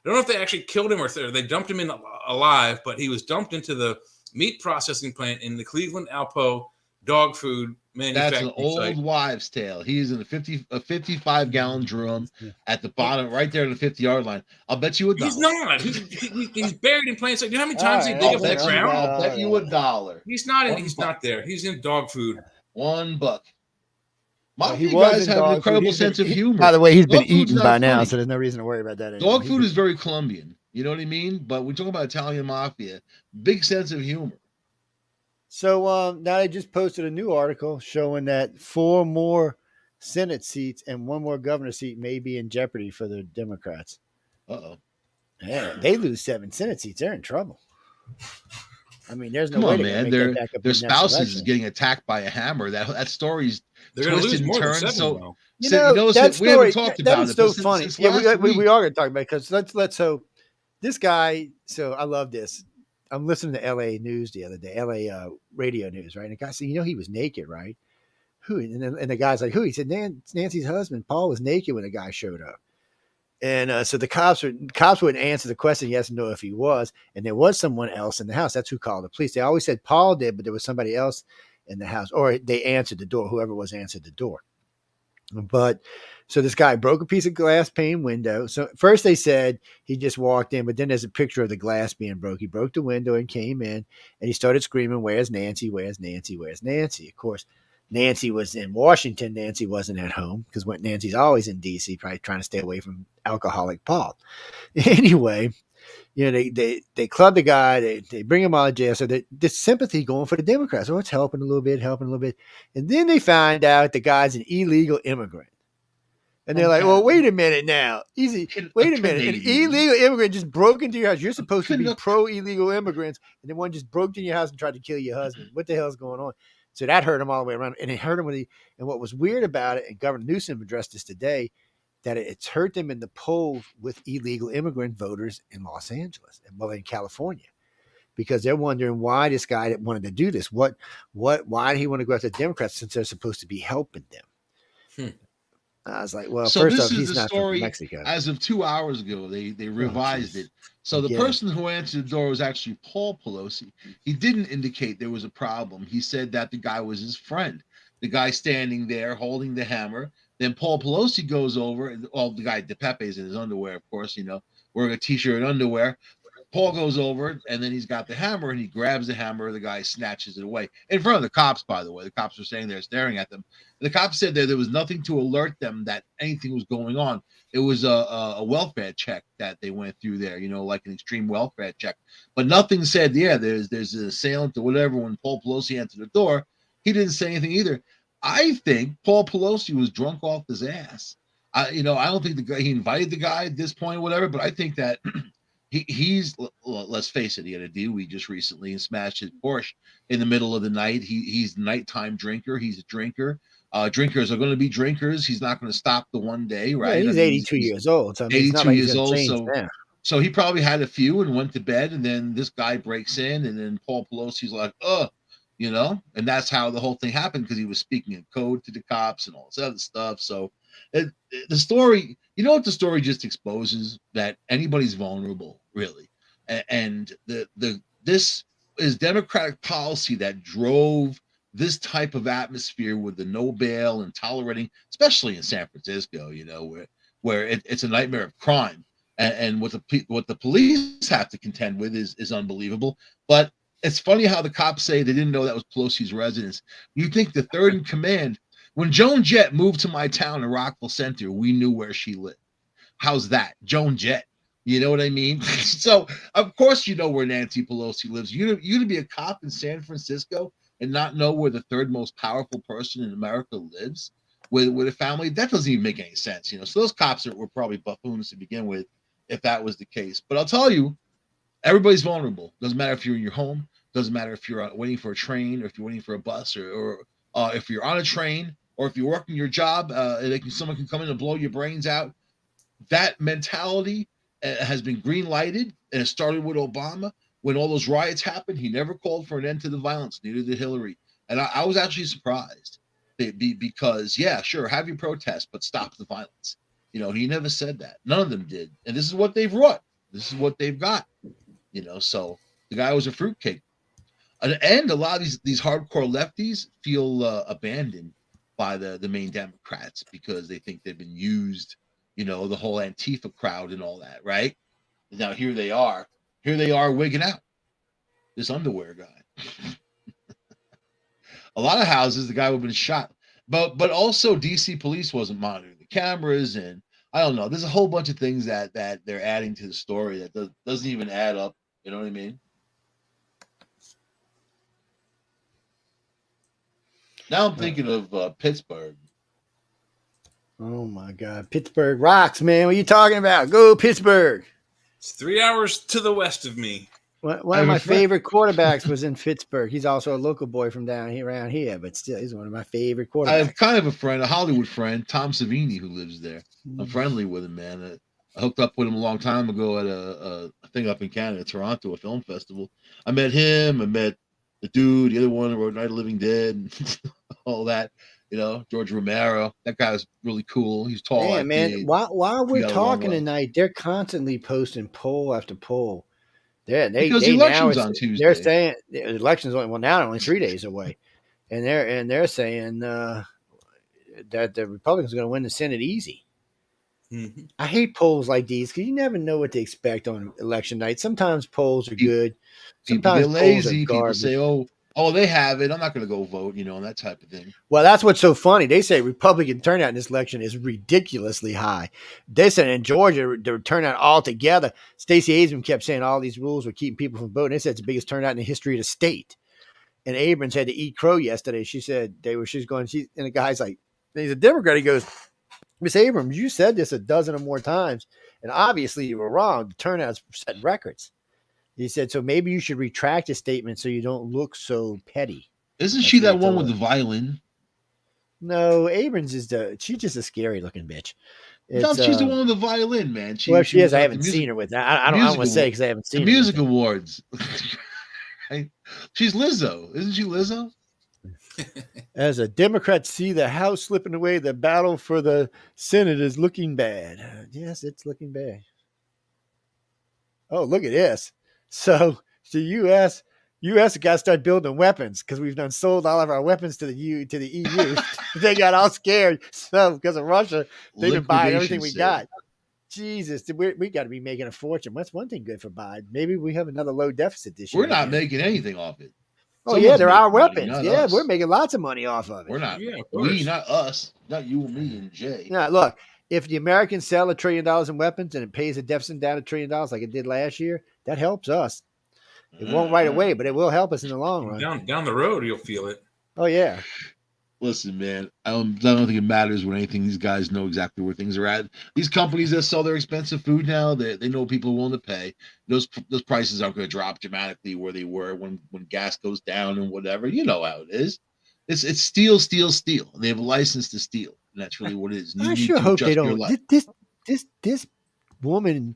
don't know if they actually killed him or they dumped him in alive, but he was dumped into the meat processing plant in the Cleveland Alpo dog food manufacturing
That's an old wives' tale. He's in a 55-gallon drum at the bottom, right there on the 50-yard line. I'll bet you $1.
He's not. He's buried in plain sight. You know how many times they dig up that ground?
I'll bet you $1.
He's not there. He's in dog food.
$1. Mafia guys have an incredible sense of humor.
By the way, he's been eaten by now, so there's no reason to worry about that anymore.
Dog food is very Colombian. You know what I mean? But we're talking about Italian mafia. Big sense of humor.
So now they just posted a new article showing that 4 more Senate seats and 1 more governor seat may be in jeopardy for the Democrats.
Uh-oh.
Yeah, they lose 7 Senate seats. They're in trouble. I mean, there's no
Come
way
on, man. Their spouses is getting attacked by a hammer. That story's twisted and turned. So
that story,
we haven't talked about it.
That was so funny. We are going to talk about it because let's hope this guy. So I love this. I'm listening to LA News the other day, LA radio news, right? And the guy said, he was naked, right? Who? And the guy's like, who? He said, Nancy's husband, Paul, was naked when the guy showed up. And so the cops wouldn't answer the question. He has to know if he was. And there was someone else in the house. That's who called the police. They always said Paul did, but there was somebody else in the house. Or they answered the door. Whoever was answered the door. But so this guy broke a piece of glass pane window. So first they said he just walked in, but then there's a picture of the glass being broke. He broke the window and came in, and he started screaming, "Where's Nancy? Where's Nancy? Where's Nancy?" Of course, Nancy was in Washington. Nancy wasn't at home because Nancy's always in D.C., probably trying to stay away from alcoholic Paul. Anyway, they club the guy. They bring him out of jail. So there's sympathy going for the Democrats. Oh, it's helping a little bit. And then they find out the guy's an illegal immigrant. And they're like, well, wait a minute now. Wait a minute. An illegal immigrant just broke into your house. You're supposed to be pro-illegal immigrants. And then one just broke into your house and tried to kill your husband. What the hell is going on? So that hurt him all the way around. And it hurt him and what was weird about it, and Governor Newsom addressed this today, that it's hurt them in the polls with illegal immigrant voters in Los Angeles and in California, because they're wondering why this guy that wanted to do this, why did he want to go after the Democrats since they're supposed to be helping them? I was like, well,
so
first
this
off,
is
he's
the
not
story
from Mexico.
As of 2 hours ago, they revised it. So the person who answered the door was actually Paul Pelosi. He didn't indicate there was a problem. He said that the guy was his friend, the guy standing there holding the hammer. Then Paul Pelosi goes over, and the guy DePepe's in his underwear, of course, wearing a t-shirt and underwear. Paul goes over, and then he's got the hammer, and he grabs the hammer. The guy snatches it away in front of the cops, by the way. The cops were standing there staring at them. And the cops said there was nothing to alert them that anything was going on. It was a welfare check that they went through there, like an extreme welfare check. But nothing said, there's an assailant or whatever. When Paul Pelosi entered the door, he didn't say anything either. I think Paul Pelosi was drunk off his ass. I don't think he invited the guy at this point or whatever, but I think that he's, let's face it, he had a DUI just recently and smashed his Porsche in the middle of the night. He's a nighttime drinker. He's a drinker. Drinkers are going to be drinkers. He's not going to stop the one day, right?
Yeah, he's 82 years old. So
82 years old. So he probably had a few and went to bed, and then this guy breaks in, and then Paul Pelosi's like, and that's how the whole thing happened, because he was speaking in code to the cops and all this other stuff. So the story, what the story just exposes? That anybody's vulnerable, really. And this is Democratic policy that drove this type of atmosphere with the no bail and tolerating, especially in San Francisco, where it's a nightmare of crime. And what the police have to contend with is unbelievable. But it's funny how the cops say they didn't know that was Pelosi's residence. You think the third in command, when Joan Jett moved to my town in Rockville Center, we knew where she lived. How's that? Joan Jett. You know what I mean? So, of course, you know where Nancy Pelosi lives. You to be a cop in San Francisco and not know where the third most powerful person in America lives with a family, that doesn't even make any sense. So those cops were probably buffoons to begin with, if that was the case. But I'll tell you, everybody's vulnerable. Doesn't matter if you're in your home. Doesn't matter if you're waiting for a train, or if you're waiting for a bus, or if you're on a train, or if you're working your job, someone can come in and blow your brains out. That mentality has been green lighted, and it started with Obama. When all those riots happened, he never called for an end to the violence. Neither did Hillary. And I was actually surprised because, yeah, sure, have your protest, but stop the violence. He never said that. None of them did. And this is what they've wrought. This is what they've got. So the guy was a fruitcake. And a lot of these hardcore lefties feel abandoned by the main Democrats because they think they've been used, the whole Antifa crowd and all that, right? Now here they are wigging out. This underwear guy. A lot of houses, the guy would have been shot. But also DC police wasn't monitoring the cameras, and I don't know. There's a whole bunch of things that they're adding to the story that doesn't even add up. You know what I mean? Now I'm thinking of Pittsburgh.
Oh my God, Pittsburgh rocks, man! What are you talking about? Go Pittsburgh!
It's 3 hours to the west of me.
One of my favorite quarterbacks was in Pittsburgh. He's also a local boy from down here, around here, but still, he's one of my favorite quarterbacks.
I have kind of a friend, a Hollywood friend, Tom Savini, who lives there. I'm friendly with him, man. I hooked up with him a long time ago at a thing up in Canada, Toronto, a film festival. I met him. I met the dude, the other one who wrote Night of the Living Dead, and all that. George Romero. That guy was really cool. He's tall.
Yeah, man. While we're talking tonight, they're constantly posting poll after poll. Because the election's on Tuesday. They're saying the election's only 3 days away, and they're saying that the Republicans are going to win the Senate easy. Mm-hmm. I hate polls like these because you never know what to expect on election night. Sometimes polls are good. Sometimes
people get lazy. People say, "Oh, they have it. I'm not going to go vote," and that type of thing.
Well, that's what's so funny. They say Republican turnout in this election is ridiculously high. They said in Georgia, the turnout altogether, Stacey Abrams kept saying all these rules were keeping people from voting. They said it's the biggest turnout in the history of the state. And Abrams had to eat crow yesterday. She said and the guy's like, he's a Democrat. He goes, "Miss Abrams, you said this a dozen or more times, and obviously you were wrong. The turnout's set records." He said, "So maybe you should retract your statement so you don't look so petty."
Isn't she that one with the violin?
No, Abrams she's just a scary looking bitch.
No, she's the one with the violin, man.
She is. I haven't seen her with that. I don't want to say because I haven't seen
the music awards. She's Lizzo, isn't she Lizzo?
As a Democrat see the House slipping away, the battle for the Senate is looking bad. Yes, it's looking bad. Oh, look at this. So the U.S. got to start building weapons because we've done sold all of our weapons to the EU. They got all scared. So because of Russia, they've been buying everything we got. Jesus, we got to be making a fortune. What's one thing good for Biden? Maybe we have another low deficit this year.
We're not making anything off it.
Oh, yeah, there are weapons. Yeah, we're making lots of money off of it.
We're not. Yeah, we, not us. Not you and me and Jay.
Now, look, if the Americans sell $1 trillion in weapons and it pays the deficit down $1 trillion like it did last year, that helps us. It won't right away, but it will help us in the long run.
Down the road, you'll feel it.
Oh, yeah.
Listen, man, I don't think it matters when anything. These guys know exactly where things are at. These companies that sell their expensive food now, they know people are willing to pay. Those prices aren't going to drop dramatically where they were when gas goes down and whatever. You know how it is. It's steal. They have a license to steal, and that's really what it is.
I sure hope they don't. This woman,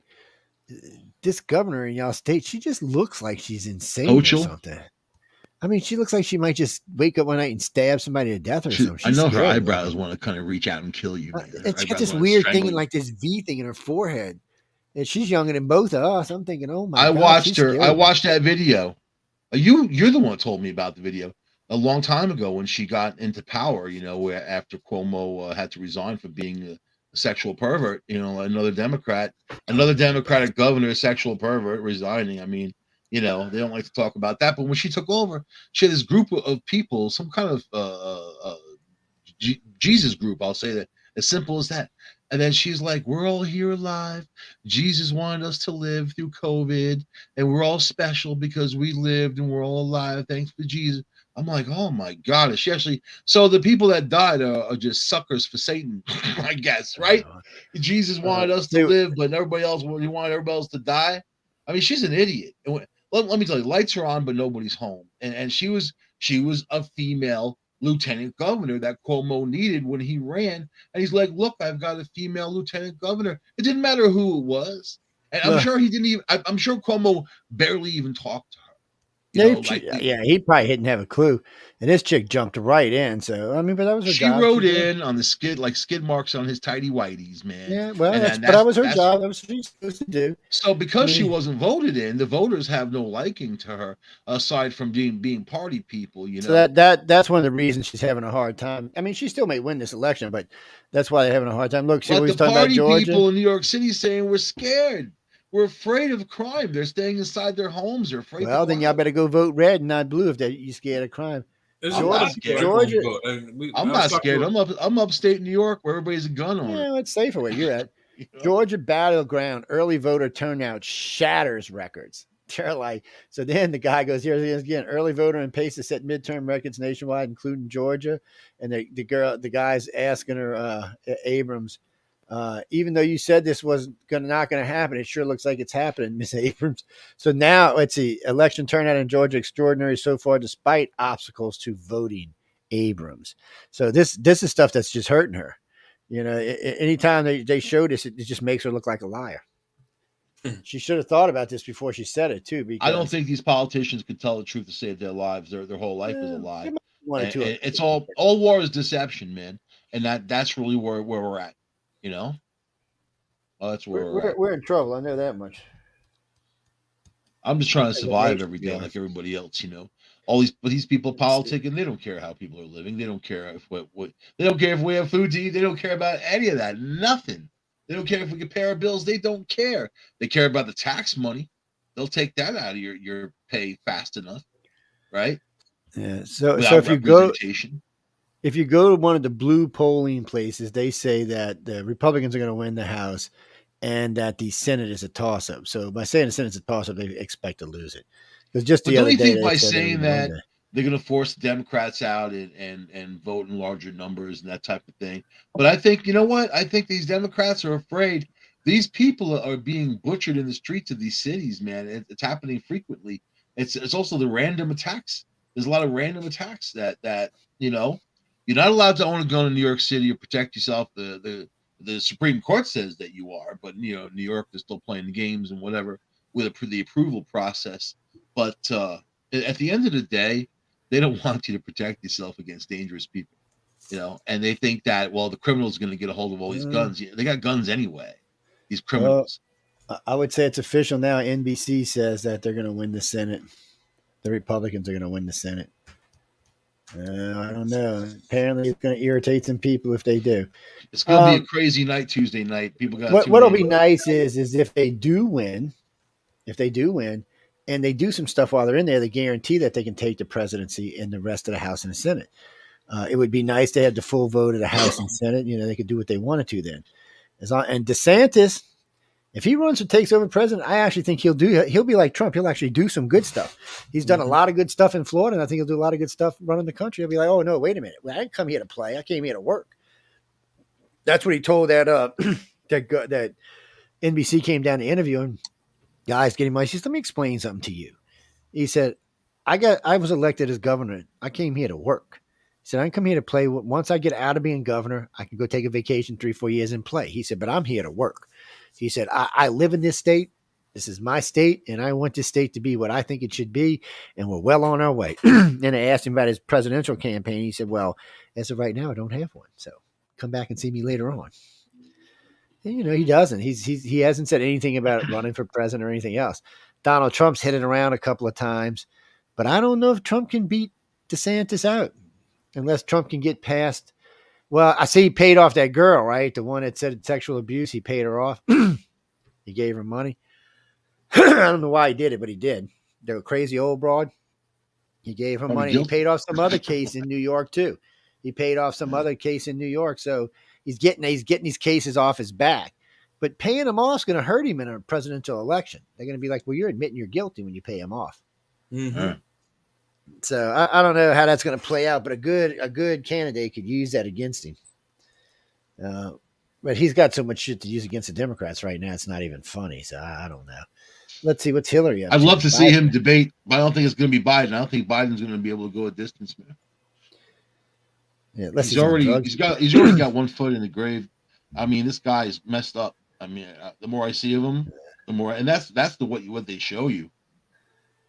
this governor in y'all state, she just looks like she's insane or something. I mean, she looks like she might just wake up one night and stab somebody to death or something.
I know her eyebrows want to kind of reach out and kill you.
And she got this weird thing, like this V thing in her forehead. And she's younger than both of us. I'm thinking, oh my God.
I watched that video. You're the one who told me about the video a long time ago when she got into power, where after Cuomo had to resign for being a sexual pervert, another Democratic governor, a sexual pervert resigning. I mean, they don't like to talk about that. But when she took over, she had this group of people, some kind of Jesus group, I'll say that, as simple as that. And then she's like, we're all here alive. Jesus wanted us to live through COVID, and we're all special because we lived and we're all alive thanks to Jesus. I'm like, oh my God, is she actually? So the people that died are just suckers for Satan, I guess, right? Jesus wanted us to live, but he wanted everybody else to die. I mean, she's an idiot. Let me tell you, lights are on, but nobody's home. And she was a female lieutenant governor that Cuomo needed when he ran. And he's like, look, I've got a female lieutenant governor. It didn't matter who it was. And I'm sure he didn't even, I'm sure Cuomo barely even talked to her.
He probably didn't have a clue. And this chick jumped right in. So, I mean, but that was her job.
She rode in on the skid marks on his tidy whities, man.
Yeah, well, that was her job. That was what she was supposed to do.
So because she wasn't voted in, the voters have no liking to her, aside from being party people, you know.
So that's one of the reasons she's having a hard time. I mean, she still may win this election, but that's why they're having a hard time. Look,
but
the
party people in New York City saying we're scared. We're afraid of crime. They're staying inside their homes. They're afraid.
Well, then y'all better go vote red and not blue if you're scared of crime.
I'm not scared. I'm upstate New York where everybody's a gun owner.
Yeah, it's safer where you're at. Georgia battleground early voter turnout shatters records. They're like, so then the guy goes, here again, early voter and pace to set midterm records nationwide, including Georgia. And the guy's asking her, Abrams, even though you said this was not going to happen, it sure looks like it's happening, Miss Abrams. So now let's see, election turnout in Georgia extraordinary so far, despite obstacles to voting Abrams. So this is stuff that's just hurting her. You know, anytime they show this, it just makes her look like a liar. She should have thought about this before she said it too. Because
I don't think these politicians could tell the truth to save their lives. Their whole life is a lie. It's all war is deception, man, and that's really where we're at. You know, that's where
we're in trouble. I know that much.
I'm just trying to survive every day like everybody else. You know, these people politic and they don't care how people are living. They don't care if they don't care if we have food to eat. They don't care about any of that. Nothing. They don't care if we can pay our bills. They don't care. They care about the tax money. They'll take that out of your pay fast enough, right?
Yeah. So if you go to one of the blue polling places, they say that the Republicans are going to win the House and that the Senate is a toss-up. So by saying the Senate's a toss-up, they expect to lose it. Because just the other day,
think by saying that they're going to force the Democrats out and vote in larger numbers and that type of thing. But I think, you know what? I think these Democrats are afraid. These people are being butchered in the streets of these cities, man. It's happening frequently. It's also the random attacks. There's a lot of random attacks that you know, you're not allowed to own a gun in New York City or protect yourself. The Supreme Court says that you are, but you know, New York is still playing the games and whatever with the approval process. But at the end of the day, they don't want you to protect yourself against dangerous people, you know, and they think that, well, the criminal's going to get a hold of all these guns. They got guns anyway, these criminals.
Well, I would say it's official now. NBC says that they're going to win the Senate. The Republicans are going to win the Senate. I don't know. Apparently, it's going to irritate some people if they do.
It's going to be a crazy night Tuesday night. People got
what'll be nice is if they do win, and they do some stuff while they're in there, they guarantee that they can take the presidency and the rest of the House and the Senate. It would be nice to have the full vote of the House and Senate. You know, they could do what they wanted to then. And DeSantis, if he runs or takes over president, I actually think he'll be like Trump. He'll actually do some good stuff. He's done a lot of good stuff in Florida, and I think he'll do a lot of good stuff running the country. He'll be like, oh, no, wait a minute. Well, I didn't come here to play. I came here to work. That's what he told that that NBC came down to interview him. Guys getting money. He says, let me explain something to you. He said, I was elected as governor. I came here to work. He said, I didn't come here to play. Once I get out of being governor, I can go take a vacation 3-4 years and play. He said, but I'm here to work. He said, I live in this state. This is my state, and I want this state to be what I think it should be, and we're well on our way. And I asked him about his presidential campaign. He said, well, as of right now, I don't have one. So come back and see me later on. And, you know, he doesn't. He hasn't said anything about running for president or anything else. Donald Trump's hit it around a couple of times, but I don't know if Trump can beat DeSantis out unless Trump can get past. Well, I see he paid off that girl, right? The one that said sexual abuse. He paid her off. He gave her money. I don't know why he did it, but he did. The crazy old broad. He gave her money. He paid off some other case in New York too. He paid off some other case in New York. So he's getting these cases off his back. But paying him off is going to hurt him in a presidential election. They're going to be like, well, you're admitting you're guilty when you pay him off.
Mm-hmm.
So I don't know how that's going to play out, but a good candidate could use that against him. But he's got so much shit to use against the Democrats right now. It's not even funny. So I don't know. Let's see what's Hillary up to.
I'd love to see him debate, but I don't think it's going to be Biden. I don't think Biden's going to be able to go a distance, man.
Yeah, unless
he's already
on
he's already got one foot in the grave. I mean, this guy is messed up. I mean, the more I see of him, the more, and that's what they show you.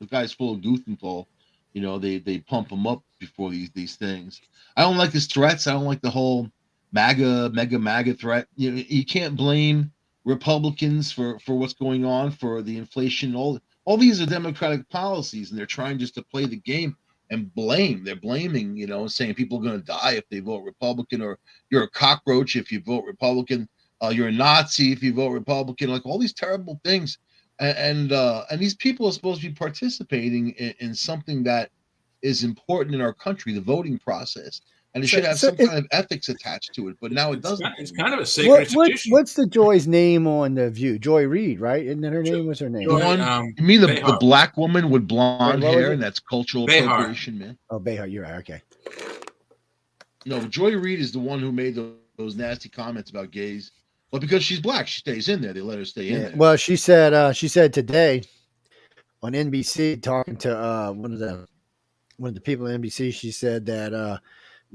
The guy's full of Guthenthal. You know, they pump him up before these things. I don't like his threats. I don't like the whole MAGA threat. You know, you can't blame Republicans for what's going on, for the inflation. All these are Democratic policies, and they're trying just to play the game and blame. They're blaming, you know, saying people are going to die if they vote Republican, or you're a cockroach if you vote Republican. You're a Nazi if you vote Republican. Like all these terrible things. And these people are supposed to be participating in something that is important in our country, the voting process, and it should have some kind of ethics attached to it. But now it doesn't.
It's kind of a sacred institution.
What's the Joy's name on the View? Joy Reid, right? Isn't that her name? What's her name?
You mean the black woman with blonde hair, and that's cultural appropriation, man?
Oh, Behar, you're right. Okay.
No, Joy Reid is the one who made those nasty comments about gays. But because she's black, she stays in there. They let her stay in there.
Well, she said today on NBC, talking to one of the people on NBC, she said that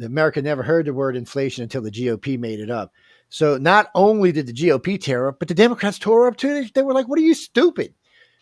America never heard the word inflation until the GOP made it up. So not only did the GOP tear up, but the Democrats tore up too. They were like, "What are you, stupid?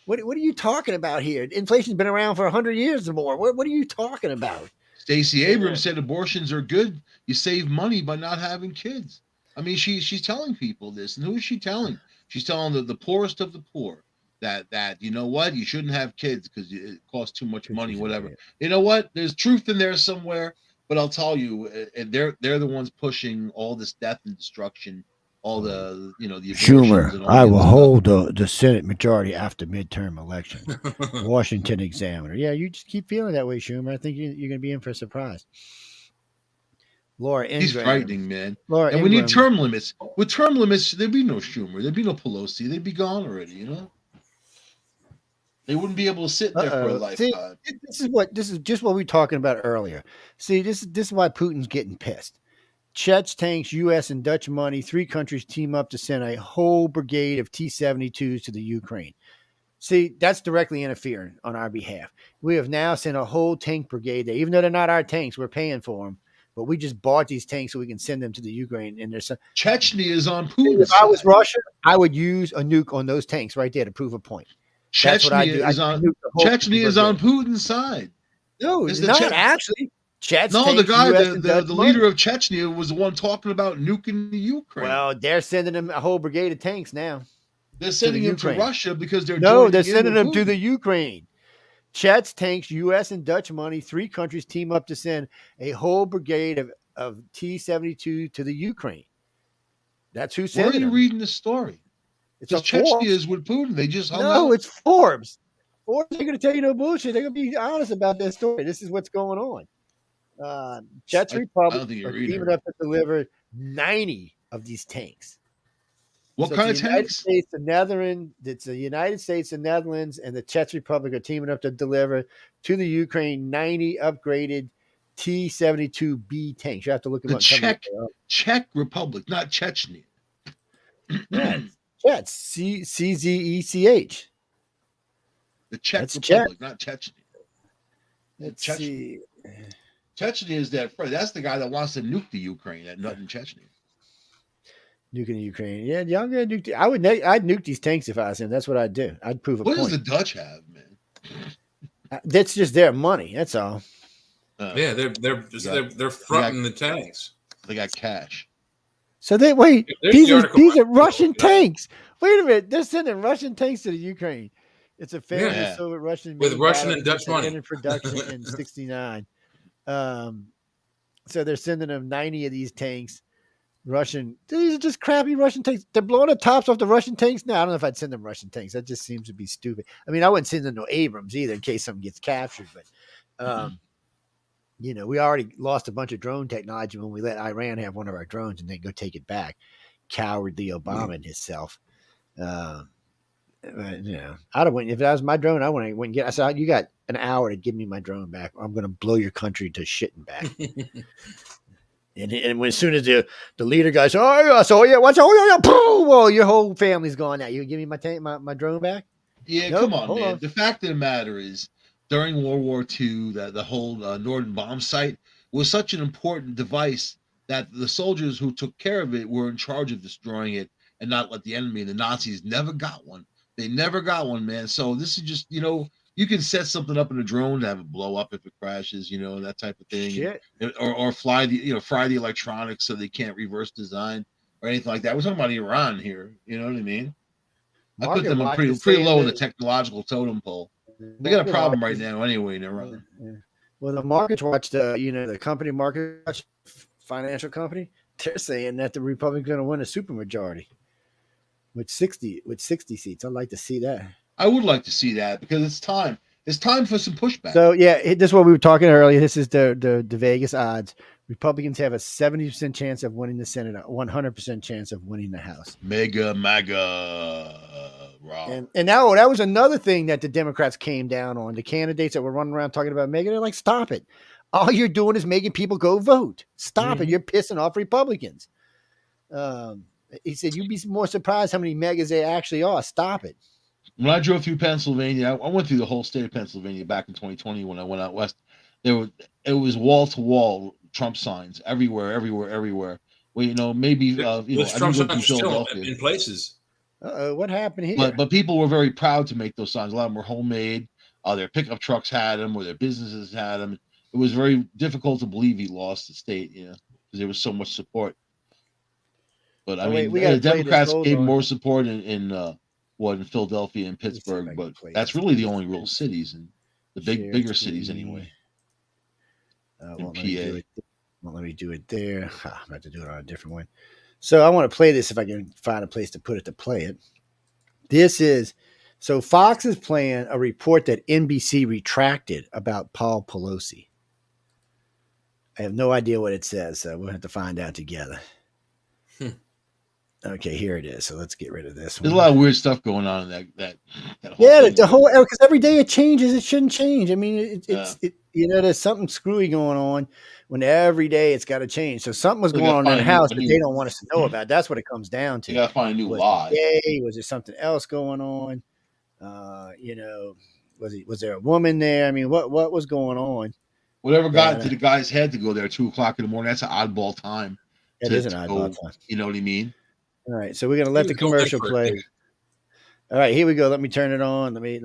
What are you talking about here? Inflation's been around for 100 years or more. What are you talking about?"
Stacey Abrams said abortions are good. You save money by not having kids. I mean, she's telling people this, and who is she telling? She's telling the poorest of the poor that you know what, you shouldn't have kids because it costs too much money, whatever. You know what? There's truth in there somewhere, but I'll tell you, they're the ones pushing all this death and destruction, all the the
Schumer. I will hold the Senate majority after midterm election. Washington Examiner. Yeah, you just keep feeling that way, Schumer. I think you're going to be in for a surprise. Laura Ingraham.
He's frightening, man. And we need term limits. With term limits, there'd be no Schumer. There'd be no Pelosi. They'd be gone already, you know? They wouldn't be able to sit there for a lifetime.
See, this is just what we were talking about earlier. See, this is why Putin's getting pissed. Czech tanks, U.S. and Dutch money, 3 countries team up to send a whole brigade of T-72s to the Ukraine. See, that's directly interfering on our behalf. We have now sent a whole tank brigade there. Even though they're not our tanks, we're paying for them. But we just bought these tanks so we can send them to the Ukraine. And there's
Chechnya is on Putin.
If I was Russia, I would use a nuke on those tanks right there to prove a point. That's what I do.
Chechnya is on Putin's side.
No, it's not actually.
The guy, the leader of Chechnya was the one talking about nuking the Ukraine.
Well, they're sending him a whole brigade of tanks now.
They're sending him to Russia because they're
sending them to the Ukraine. Czech tanks, U.S. and Dutch money, 3 countries team up to send a whole brigade of T-72 to the Ukraine. That's who sent them.
Where are you reading the story?
It's
Chechnya is with Putin. They just hung out.
No, it's Forbes. Forbes ain't going to tell you no bullshit. They're going to be honest about their story. This is what's going on. Czech Republic are teaming up to deliver 90 of these tanks.
What kind of tanks?
It's the United States, the Netherlands, and the Czech Republic are teaming up to deliver to the Ukraine 90 upgraded T-72B tanks. You have to look at
the Czech Republic, not Chechnya.
Yeah, it's C-Z-E-C-H.
The Czech Republic, not Chechnya.
Let's see.
Chechnya is that's the guy that wants to nuke the Ukraine, not in Chechnya.
Nuking the Ukraine. Yeah, y'all gonna nuke. I'd nuke these tanks if I was him. That's what I'd do. I'd prove a point.
What does the Dutch have, man?
That's just their money. That's all.
Yeah, they're fronting the tanks.
They got cash.
So these are Russian tanks. Wait a minute, they're sending Russian tanks to the Ukraine. It's a famous Soviet-Russian
with Russian and Dutch money
in production in '69. So they're sending them 90 of these tanks. These are just crappy Russian tanks. They're blowing the tops off the Russian tanks. No, I don't know if I'd send them Russian tanks. That just seems to be stupid. I mean, I wouldn't send them no Abrams either in case something gets captured. But, we already lost a bunch of drone technology when we let Iran have one of our drones and then go take it back. Cowardly Obama and himself. I'd have went, if that was my drone, I wouldn't get. I said, you got an hour to give me my drone back. Or I'm going to blow your country to shit and back. And as soon as the leader goes, well, your whole family's gone now. You give me my drone back?
Yeah, nope, come on, man. The fact of the matter is, during World War II, the whole Norden bomb site was such an important device that the soldiers who took care of it were in charge of destroying it and not let the enemy. The Nazis never got one. They never got one, man. So this is just, you can set something up in a drone to have it blow up if it crashes, that type of thing.
Shit.
Or fry the electronics so they can't reverse design or anything like that. We're talking about Iran here. You know what I mean? I put them pretty low in the technological totem pole. They got a problem right now anyway in Iran.
Yeah. Well, the Market Watch, the company Market Watch, financial company, they're saying that the Republicans are going to win a supermajority with 60 seats. I'd like to see that.
I would like to see that because it's time. It's time for some pushback.
So yeah, this is what we were talking earlier. This is the Vegas odds. Republicans have a 70% chance of winning the Senate, a 100% chance of winning the House.
MAGA.
And now that was another thing that the Democrats came down on. The candidates that were running around talking about MAGA, they're like, stop it. All you're doing is making people go vote. Stop it. You're pissing off Republicans. He said, you'd be more surprised how many MAGAs there actually are. Stop it.
When I drove through Pennsylvania, I went through the whole state of Pennsylvania back in 2020 when I went out west. It was wall to wall Trump signs everywhere. Well, maybe
those Trump signs are still in places.
What happened here?
But people were very proud to make those signs. A lot of them were homemade. Their pickup trucks had them, or their businesses had them. It was very difficult to believe he lost the state, because there was so much support. But the Democrats gave more support in Philadelphia and Pittsburgh, but that's really the only real cities and the bigger cities anyway.
Won't let me do it there. I'm about to do it on a different one. So I want to play this if I can find a place to put it to play it. So Fox is playing a report that NBC retracted about Paul Pelosi. I have no idea what it says, so we'll have to find out together. Okay, here it is. So let's get rid of this one.
There's a lot of weird stuff going on in that whole
thing. Because every day it changes. It shouldn't change. I mean, there's something screwy going on when every day it's got to change. So something was going on in the house that they don't want us to know about. That's what it comes down to.
You got to find a new lie.
Was there something else going on? Was there a woman there? I mean, what was going on?
Whatever got into the guy's head to go there at 2:00 in the morning. That's an oddball time.
It is an oddball time.
You know what I mean?
All right, so we're gonna let the commercial play. All right, here we go. Let me turn it on. Let me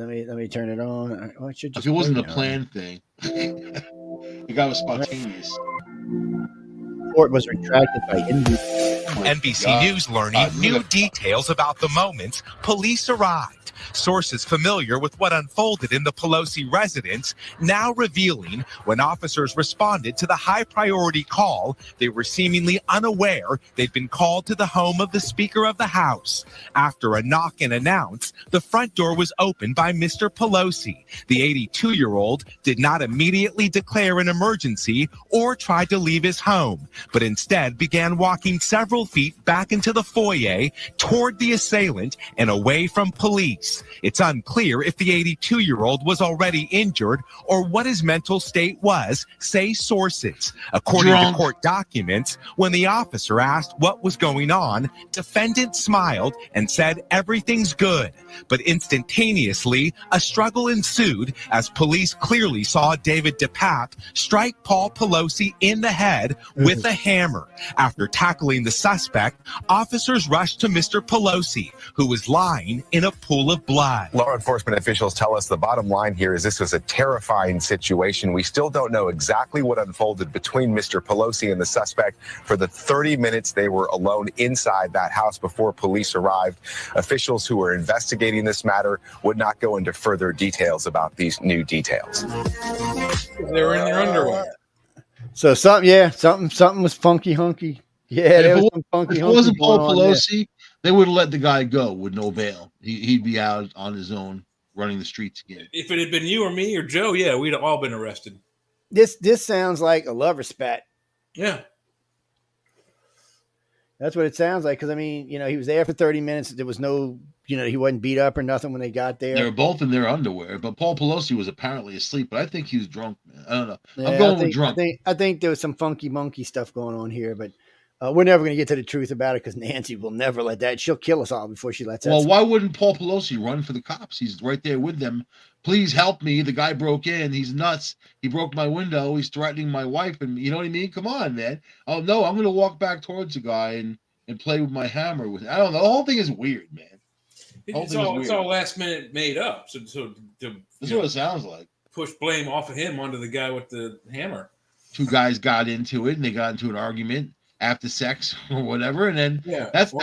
turn it on.
If it wasn't a planned thing, the guy was spontaneous.
Report was retracted by NBC.
NBC News learning new details about the moment police arrived. Sources familiar with what unfolded in the Pelosi residence now revealing when officers responded to the high-priority call, they were seemingly unaware they'd been called to the home of the Speaker of the House. After a knock and announce, the front door was opened by Mr. Pelosi. The 82-year-old did not immediately declare an emergency or try to leave his home, but instead began walking several feet back into the foyer toward the assailant and away from police. It's unclear if the 82-year-old was already injured or what his mental state was, say sources. According to court documents, when the officer asked what was going on, defendant smiled and said everything's good. But instantaneously, a struggle ensued as police clearly saw David DePape strike Paul Pelosi in the head with a hammer. After tackling the suspect, officers rushed to Mr. Pelosi, who was lying in a pool of blood.
Law enforcement officials tell us the bottom line here is this was a terrifying situation. We still don't know exactly what unfolded between Mr. Pelosi and the suspect for the 30 minutes they were alone inside that house before police arrived. Officials who are investigating this matter would not go into further details about these new details.
They were in their underwear.
So something was funky hunky. Yeah, there was some funky hunky.
If it wasn't Paul Pelosi, they would have let the guy go with no bail. He'd be out on his own running the streets again.
If it had been you or me or Joe, we'd have all been arrested.
This sounds like a lover spat.
Yeah.
That's what it sounds like. Because, I mean, he was there for 30 minutes. There was no, he wasn't beat up or nothing when they got there.
They were both in their underwear. But Paul Pelosi was apparently asleep. But I think he was drunk, man. I don't know. Yeah, I'm going with drunk.
I think there was some funky monkey stuff going on here. But we're never going to get to the truth about it because Nancy will never let that. She'll kill us all before she lets that.
Well, why wouldn't Paul Pelosi run for the cops? He's right there with them, please help me. The guy broke in. He's nuts. He broke my window. He's threatening my wife. And you know what I mean? Come on, man. Oh, no, I'm going to walk back towards the guy and play with my hammer. I don't know. The whole thing is weird, man.
It's all last minute made up. So
that's what it sounds like.
Push blame off of him onto the guy with the hammer.
Two guys got into it and they got into an argument after sex or whatever. And then that's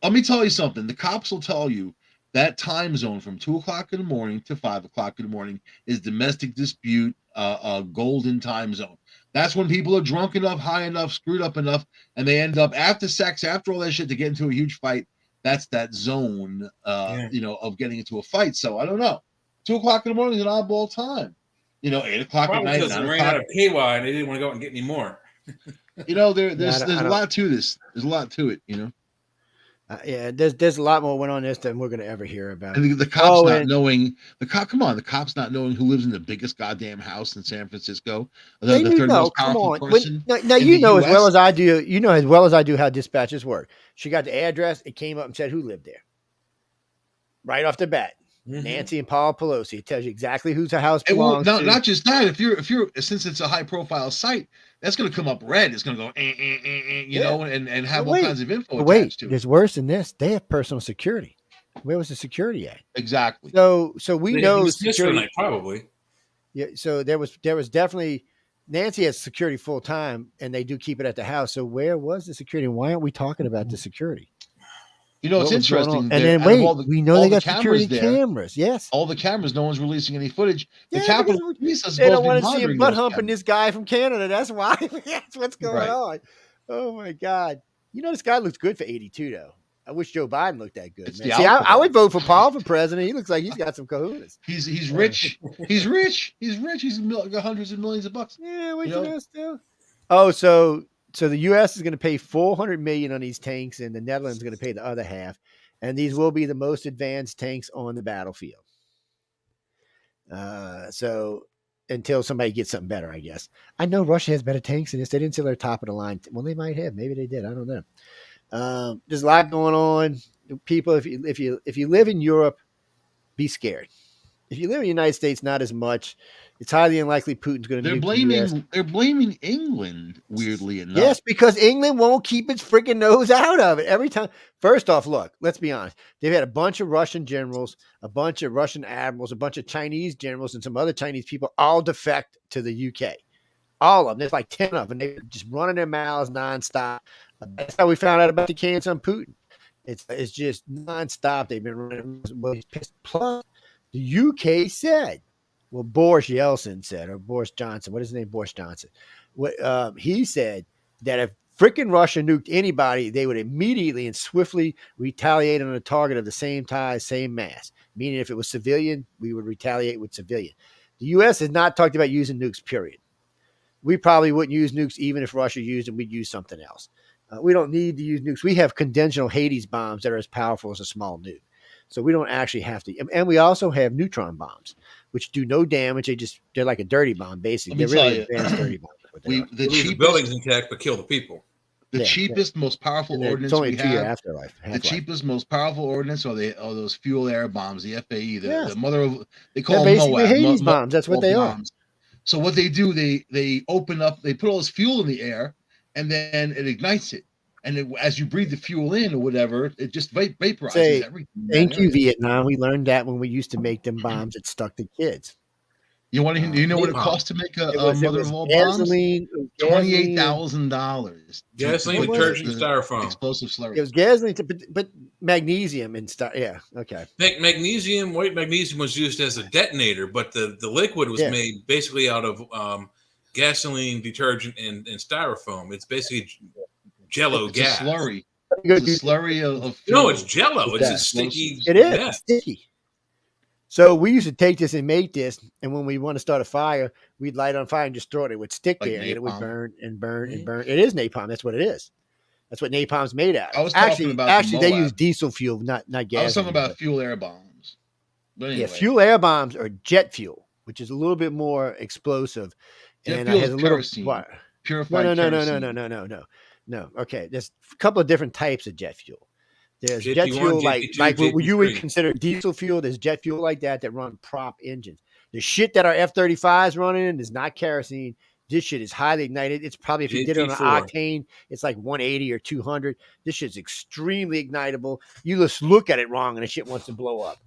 let me tell you something. The cops will tell you that time zone from 2 o'clock in the morning to 5 o'clock in the morning is domestic dispute, golden time zone. That's when people are drunk enough, high enough, screwed up enough, and they end up after sex, after all that shit, to get into a huge fight. That's that zone, of getting into a fight. So I don't know. 2 o'clock in the morning is an oddball time. 8 o'clock at night.
Because they ran out of KY and they didn't want to go out and get any more.
There's a lot to this. There's a lot to it.
There's a lot more went on this than we're going to ever hear about.
And the cops the cops not knowing who lives in the biggest goddamn house in San Francisco. The third most powerful person.
Now you know as well as I do. You know as well as I do how dispatches work. She got the address. It came up and said who lived there. Right off the bat. Mm-hmm. Nancy and Paul Pelosi. It tells you exactly whose house belongs to.
Not just that. If you're since it's a high profile site, that's going to come up red. It's going to go, and have all kinds of info attached to it.
There's worse than this. They have personal security. Where was the security at?
Exactly.
So we know security.
Night, probably.
Yeah. So there was definitely Nancy has security full time, and they do keep it at the house. So where was the security? And why aren't we talking about the security?
It's interesting.
And then we know they got security cameras. Yes.
All the cameras, no one's releasing any footage. The
Capitol Police is they don't want to see him butt humping this guy from Canada. That's why. That's what's going on. Oh my God. This guy looks good for 82 though. I wish Joe Biden looked that good. Man. See, I would vote for Paul for president. He looks like he's got some kahunas.
He's rich. He's rich. He's got hundreds of millions of bucks.
Yeah, what you know still. Oh, so the U.S. is going to pay $400 million on these tanks, and the Netherlands is going to pay the other half. And these will be the most advanced tanks on the battlefield. So until somebody gets something better, I guess. I know Russia has better tanks than this. They didn't say they're top of the line. Well, they might have. Maybe they did. I don't know. There's a lot going on. People, if you live in Europe, be scared. If you live in the United States, not as much. It's highly unlikely Putin's going to.
They're blaming England. Weirdly enough,
yes, because England won't keep its freaking nose out of it every time. First off, look, let's be honest. They've had a bunch of Russian generals, a bunch of Russian admirals, a bunch of Chinese generals, and some other Chinese people all defect to the UK. All of them. There's like 10 of them. They're just running their mouths nonstop. That's how we found out about the cancer on Putin. It's just nonstop. They've been running. Plus, the UK said. Well, Boris Yeltsin said, or Boris Johnson, what is his name? Boris Johnson. He said that if freaking Russia nuked anybody, they would immediately and swiftly retaliate on a target of the same size, same mass. Meaning if it was civilian, we would retaliate with civilian. The U.S. has not talked about using nukes, period. We probably wouldn't use nukes even if Russia used them. We'd use something else. We don't need to use nukes. We have conventional Hades bombs that are as powerful as a small nuke. So we don't actually have to. And we also have neutron bombs, which do no damage. They're like a dirty bomb, basically. They're really advanced dirty bombs.
The cheapest buildings intact, but kill the people.
The cheapest, most powerful ordnance we have.
Afterlife.
The cheapest, most powerful ordnance are those fuel air bombs, the FAE, the mother of. They call them
basically Hades bombs. That's what they are.
So what they do, they open up, they put all this fuel in the air, and then it ignites it. And as you breathe the fuel in or whatever, it just vaporizes everything.
Thank you, Vietnam. We learned that when we used to make them bombs that stuck to kids.
You want to? You know what it costs to make a mother of all bombs? $28,000.
Gasoline, detergent, styrofoam,
explosive slurry.
It was gasoline, but magnesium and stuff. Yeah, okay.
Magnesium, white magnesium was used as a detonator, but the liquid was made basically out of gasoline, detergent, and styrofoam. It's basically Jello gas.
A slurry. It's a slurry of fuel.
No, it's Jello. It's a sticky.
It is sticky. So we used to take this and make this, and when we want to start a fire, we'd light it on fire and just throw it. It would stick there, and it would burn and burn and burn. It is napalm. That's what it is. That's what napalm's made out of.
I was talking about
they use diesel fuel, not gas.
I was talking about fuel air bombs. But anyway.
Yeah, fuel air bombs are jet fuel, which is a little bit more explosive, and it has a little
purified.
No. Okay, there's a couple of different types of jet fuel. There's
JP1,
jet fuel
JP2,
like what you would
JP3.
consider diesel fuel. There's jet fuel like that run prop engines. The shit that our F-35s running in is not kerosene. This shit is highly ignited. It's probably, if you did it on an
JP4.
octane, it's like 180 or 200. This shit's extremely ignitable. You just look at it wrong and the shit wants to blow up.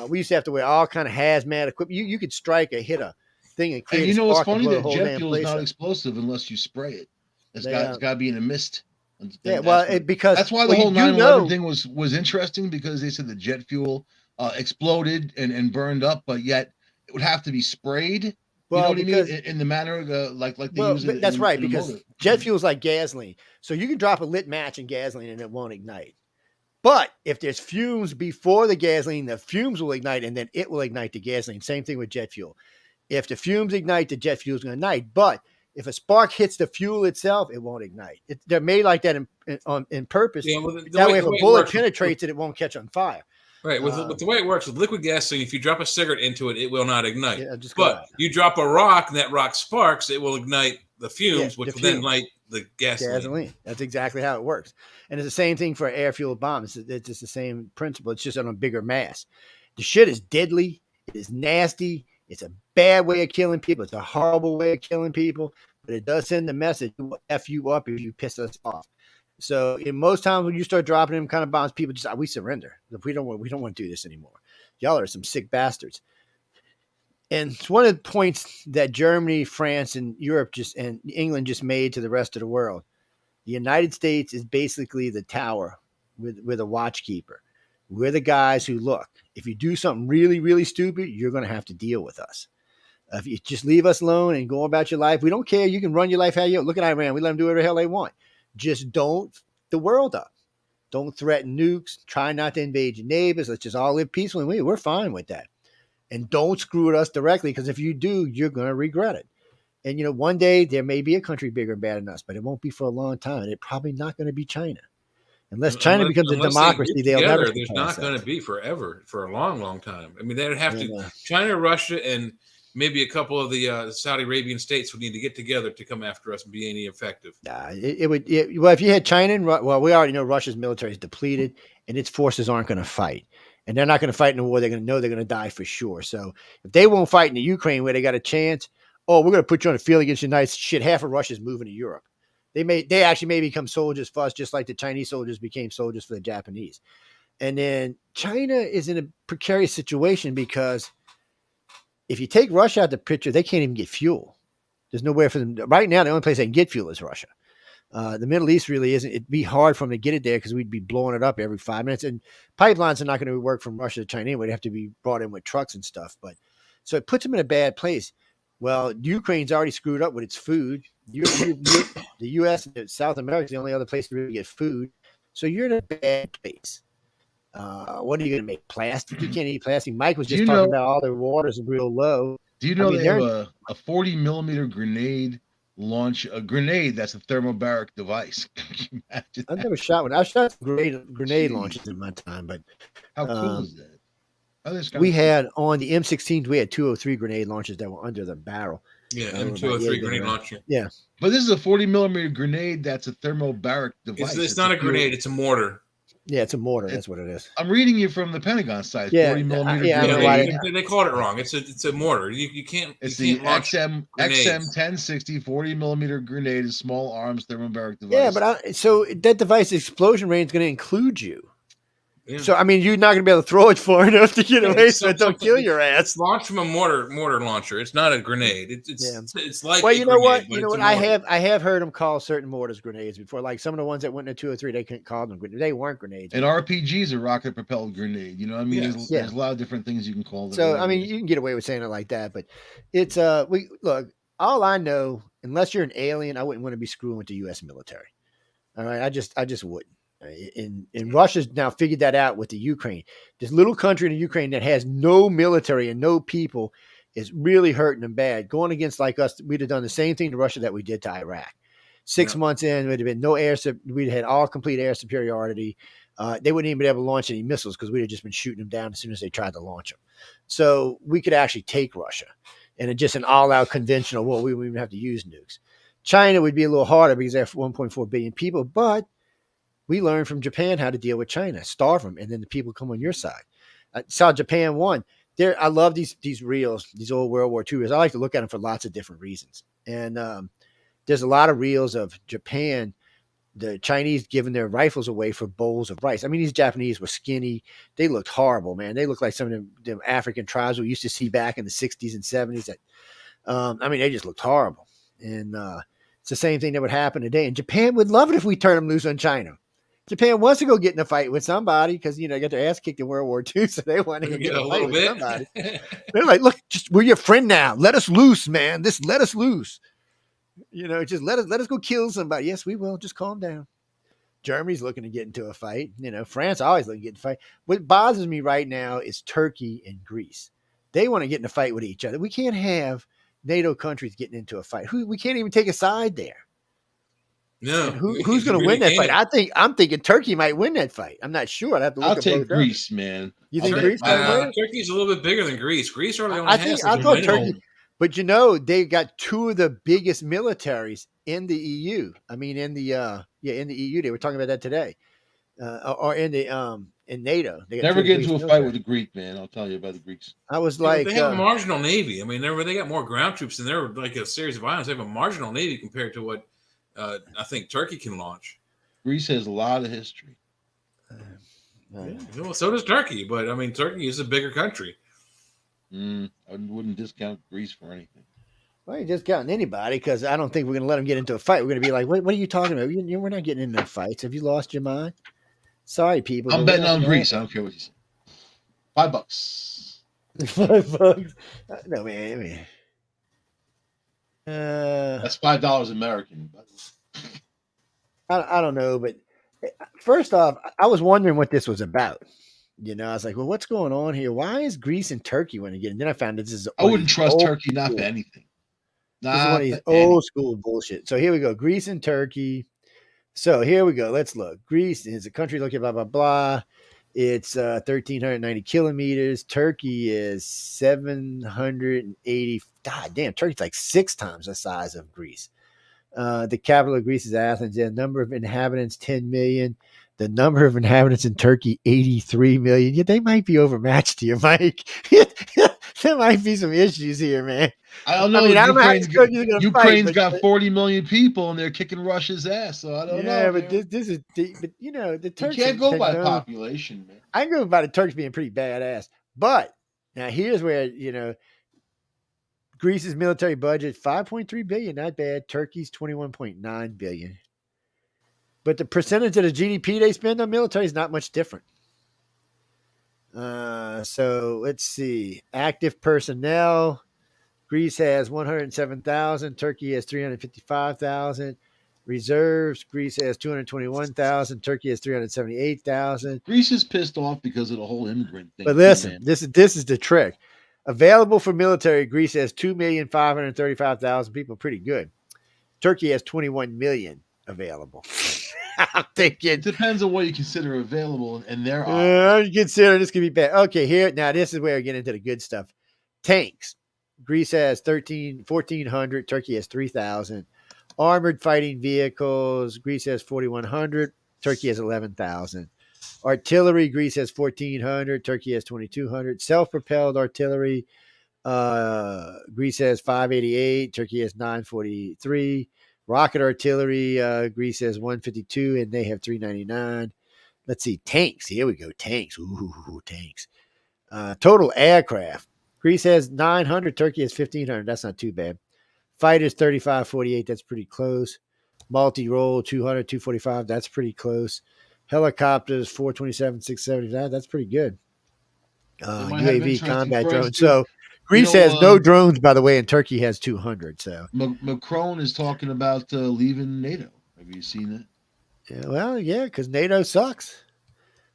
We used to have to wear all kind of hazmat equipment. You could strike or hit a thing and create
And you know
a
what's
spark and
funny?
blow the
That
whole
jet
damn
fuel is
place
not
up.
explosive unless you spray it. It's got to be in a mist.
Yeah, well, because
that's why the whole 9/11 thing was interesting, because they said the jet fuel exploded and burned up, but yet it would have to be sprayed.
Well,
you know what I mean? In the manner of like they use it.
That's right, because jet fuel is like gasoline. So you can drop a lit match in gasoline and it won't ignite. But if there's fumes before the gasoline, the fumes will ignite and then it will ignite the gasoline. Same thing with jet fuel. If the fumes ignite, the jet fuel is going to ignite. But if a spark hits the fuel itself, it won't ignite. They're made like that in purpose.
Yeah, well,
that way, if a bullet penetrates it, it won't catch on fire.
Right. With the way it works with liquid gasoline, if you drop a cigarette into it, it will not ignite.
Yeah,
but you drop a rock and that rock sparks, it will ignite the fumes, which will then light the gasoline.
That's exactly how it works. And it's the same thing for air-fueled bombs. It's just the same principle. It's just on a bigger mass. The shit is deadly. It is nasty. It's a bad way of killing people. It's a horrible way of killing people. But it does send the message, it will F you up if you piss us off. So in most times when you start dropping them kind of bombs, people just, we surrender. We don't want to do this anymore. Y'all are some sick bastards. And it's one of the points that Germany, France, and Europe and England just made to the rest of the world. The United States is basically the tower with a watchkeeper. We're the guys who look. If you do something really, really stupid, you're going to have to deal with us. If you just leave us alone and go about your life, we don't care. You can run your life how you look at Iran. We let them do whatever the hell they want. Just don't f the world up. Don't threaten nukes. Try not to invade your neighbors. Let's just all live peacefully. We're fine with that. And don't screw with us directly, because if you do, you're going to regret it. And, one day there may be a country bigger and better than us, but it won't be for a long time. And it's probably not going to be China. Unless China becomes a democracy, they'll never.
There's not going to be forever, for a long, long time. I mean, they'd have to. China, Russia, and maybe a couple of the Saudi Arabian states would need to get together to come after us and be any effective.
It would. Well, if you had China and we already know Russia's military is depleted and its forces aren't going to fight, and they're not going to fight in a war. They're going to know they're going to die for sure. So if they won't fight in the Ukraine where they got a chance, we're going to put you on the field against the United States. Shit, half of Russia's moving to Europe. They actually may become soldiers for us, just like the Chinese soldiers became soldiers for the Japanese. And then China is in a precarious situation because if you take Russia out of the picture, they can't even get fuel. There's nowhere for them. Right now, the only place they can get fuel is Russia. The Middle East really isn't. It'd be hard for them to get it there because we'd be blowing it up every 5 minutes. And pipelines are not going to work from Russia to China anyway. They have to be brought in with trucks and stuff. But so it puts them in a bad place. Well, Ukraine's already screwed up with its food. The U.S. and South America is the only other place to really get food. So you're in a bad place. What are you going to make? Plastic? You can't eat plastic. Mike was just talking about all their waters are real low.
Do you know they have a 40 millimeter grenade launch? A grenade that's a thermobaric device. Can you imagine
I've never shot one. I've shot grenade launches in my time, but
how cool is that?
We had on the M16s, we had 203 grenade launchers that were under the barrel.
Yeah, M203 grenade launcher.
Yeah.
But this is a 40 millimeter grenade that's a thermobaric device.
It's not a grenade, it's a mortar.
Yeah, it's a mortar. That's what it is.
I'm reading you from the Pentagon side.
Yeah,
40 millimeter
grenade. They called it wrong. It's a mortar. You can't.
It's
the
XM 1060 40 millimeter grenade, is small arms thermobaric device.
Yeah, but so that device explosion range is going to include you. Yeah. So I mean, you're not going to be able to throw it far enough to get away, so it don't kill your ass.
Launched from a mortar launcher. It's not a grenade. It's like.
Well, you know what? I have heard them call certain mortars grenades before. Like some of the ones that went into 203, they couldn't call them grenades. They weren't grenades.
And RPG's a rocket propelled grenade. You know, I mean, there's a lot of different things you can call them.
So I mean, you can get away with saying it like that, but it's look. All I know, unless you're an alien, I wouldn't want to be screwing with the U.S. military. All right, I just wouldn't. And Russia's now figured that out with the Ukraine. This little country in the Ukraine that has no military and no people is really hurting them bad. Going against like us, we'd have done the same thing to Russia that we did to Iraq. 6 months in, there'd have been no air. We'd had all complete air superiority. They wouldn't even be able to launch any missiles because we'd have just been shooting them down as soon as they tried to launch them. So we could actually take Russia, and it's just an all-out conventional war. We wouldn't even have to use nukes. China would be a little harder because they have 1.4 billion people, but We learned from Japan how to deal with China, starve them, and then the people come on your side. I saw Japan won. I love these reels, these old World War II reels. I like to look at them for lots of different reasons. And there's a lot of reels of Japan, the Chinese giving their rifles away for bowls of rice. I mean, these Japanese were skinny. They looked horrible, man. They looked like some of them African tribes we used to see back in the 60s and 70s. I mean, they just looked horrible. And it's the same thing that would happen today. And Japan would love it if we turn them loose on China. Japan wants to go get in a fight with somebody because, they got their ass kicked in World War II, so they want to go get a fight with somebody. They're like, look, we're your friend now. Let us loose, man. Let us loose. Just let us go kill somebody. Yes, we will. Just calm down. Germany's looking to get into a fight. France always looking to get in a fight. What bothers me right now is Turkey and Greece. They want to get in a fight with each other. We can't have NATO countries getting into a fight. We can't even take a side there.
No,
who's going to win that fight? I'm thinking Turkey might win that fight. I'm not sure. I'd have to look.
I'll take Greece, man.
You think Greece might win?
Turkey's a little bit bigger than Greece. Greece already only
I thought Turkey, but they got two of the biggest militaries in the EU. I mean, in the EU. They were talking about that today, or in NATO. They
never get into a fight with the Greek, man. I'll tell you about the Greeks.
I was like,
they have a marginal navy. I mean, they got more ground troops than they're like a series of islands. They have a marginal navy compared to what. I think Turkey can launch.
Greece has a lot of history.
Well, so does Turkey, but I mean, Turkey is a bigger country.
I wouldn't discount Greece for anything.
Well, you're discounting anybody because I don't think we're going to let them get into a fight. We're going to be like, what are you talking about? We're not getting into fights. Have you lost your mind? Sorry, people.
I'm betting on Greece. I don't care what you say. $5.
$5. No, man.
That's $5 American.
I don't know, but first off, I was wondering what this was about. I was like, well, what's going on here? Why is Greece and Turkey want to get? And then I found this is.
I wouldn't trust Turkey not for anything.
This is one of these old school bullshit. So here we go, Greece and Turkey. So here we go. Let's look. Greece is a country looking blah blah blah. It's 1,390 kilometers. Turkey is 780. God damn, Turkey's like 6 times the size of Greece. The capital of Greece is Athens. The number of inhabitants, 10 million. The number of inhabitants in Turkey, 83 million. Yeah, they might be overmatched here, Mike. There might be some issues here, man.
I don't know. Ukraine's got 40 million people, and they're kicking Russia's ass. So I don't know.
Yeah, but this is, the Turks.
You can't go by population, man.
I can go by the Turks being pretty badass. But now here's where Greece's military budget, 5.3 billion, not bad. Turkey's 21.9 billion. But the percentage of the GDP they spend on military is not much different. So let's see. Active personnel. Greece has 107,000. Turkey has 355,000. Reserves. Greece has 221,000. Turkey has 378,000.
Greece is pissed off because of the whole immigrant thing.
But listen, this is the trick. Available for military, Greece has 2,535,000 people. Pretty good. Turkey has 21 million available. I'm thinking.
It depends on what you consider available, and there
are. You consider this could be bad. Okay, here now this is where we get into the good stuff. Tanks. Greece has 1,400. Turkey has 3,000. Armored fighting vehicles. Greece has 4,100. Turkey has 11,000. Artillery. Greece has 1,400. Turkey has 2,200. Self-propelled artillery. Greece has 588. Turkey has 943. Rocket artillery, Greece has 152, and they have 399. Let's see, tanks. Here we go, tanks. Ooh, tanks. Total aircraft. Greece has 900. Turkey has 1,500. That's not too bad. Fighters, 3548. That's pretty close. Multi-role, 200, 245. That's pretty close. Helicopters, 427, 670. That's pretty good. UAV combat drones. So Greece has no drones, by the way, and Turkey has 200. So
Macron is talking about leaving NATO. Have you seen that?
Yeah, well, yeah, because NATO sucks.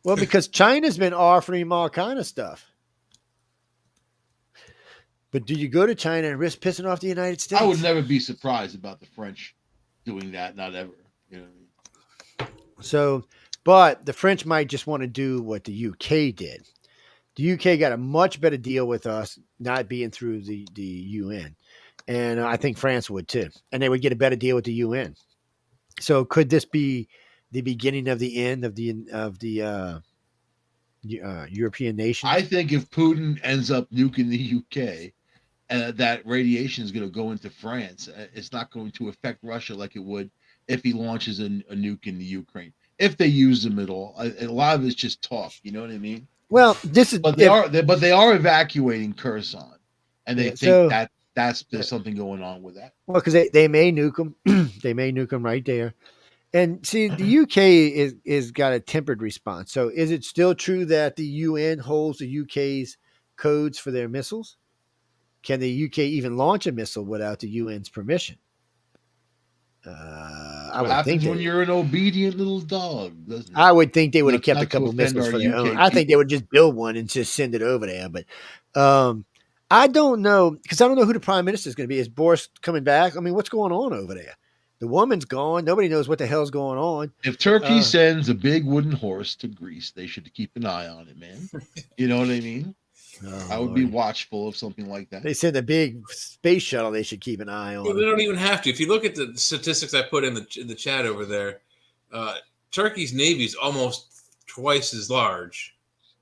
Well, because China's been offering him all kind of stuff. But do you go to China and risk pissing off the United States?
I would never be surprised about the French doing that. Not ever. You know what I mean?
So, but the French might just want to do what the UK did. The UK got a much better deal with us not being through the UN. And I think France would too. And they would get a better deal with the UN. So could this be the beginning of the end of the European nations?
I think if Putin ends up nuking the UK, that radiation is going to go into France. It's not going to affect Russia like it would if he launches a nuke in the Ukraine. If they use them at all, a lot of it's just talk. You know what I mean?
Well, this is
but they are evacuating Kherson, and they think there's something going on with that.
Well, because they may nuke them, they may nuke them right there. And see, the UK is got a tempered response. So, is it still true that the UN holds the UK's codes for their missiles? Can the UK even launch a missile without the UN's permission?
I would think when you're an obedient little dog, doesn't it?
I would think they would have kept a couple missiles for their own. I think they would just build one and just send it over there. But I don't know, because I don't know who the prime minister is going to be. Is Boris coming back? I mean, what's going on over there? The woman's gone. Nobody knows what the hell's going on.
If Turkey sends a big wooden horse to Greece, they should keep an eye on it, man. You know what I mean? I would be watchful of something like that.
They said the big space shuttle they should keep an eye on.
Well, they don't even have to. If you look at the statistics I put in the chat over there, Turkey's navy is almost twice as large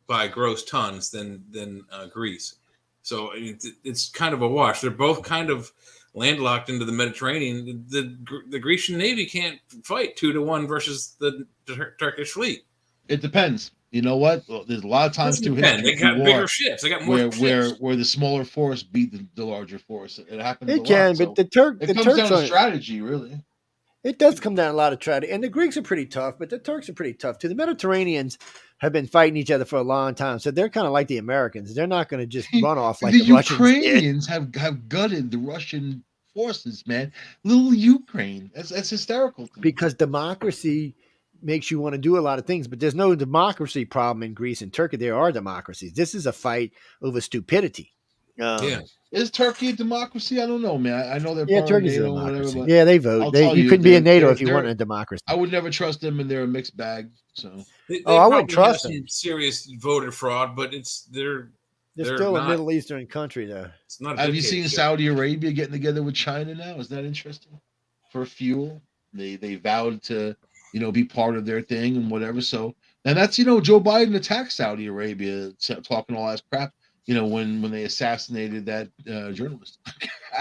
by gross tons than Greece. So I mean, it's kind of a wash. They're both kind of landlocked into the Mediterranean. The Grecian navy can't fight 2-1 versus the Turkish fleet.
It depends. You know what? Well, there's a lot of times through
history. They got bigger ships. They got more ships.
Where the smaller force beat the larger force. It happens.
It can, but
it comes down to strategy, really.
It does come down a lot of strategy, and the Greeks are pretty tough, but the Turks are pretty tough too. The Mediterraneans have been fighting each other for a long time, so they're kind of like the Americans. They're not going to just run off like the
Ukrainians have gutted the Russian forces, man. Little Ukraine. That's hysterical.
Because democracy makes you want to do a lot of things, but there's no democracy problem in Greece and Turkey. There are democracies. This is a fight over stupidity.
Is Turkey a democracy? I don't know, man. I know they're
part of NATO, whatever. Yeah, they vote. You couldn't be in NATO if you weren't a democracy.
I would never trust them, and they're a mixed bag. So,
I wouldn't trust them.
Serious voter fraud, but they're
still a Middle Eastern country, though.
It's not.
Have you seen Saudi Arabia getting together with China now? Is that interesting? For fuel, they vowed to be part of their thing and whatever. So, and that's Joe Biden attacked Saudi Arabia, talking all that crap. When they assassinated that journalist.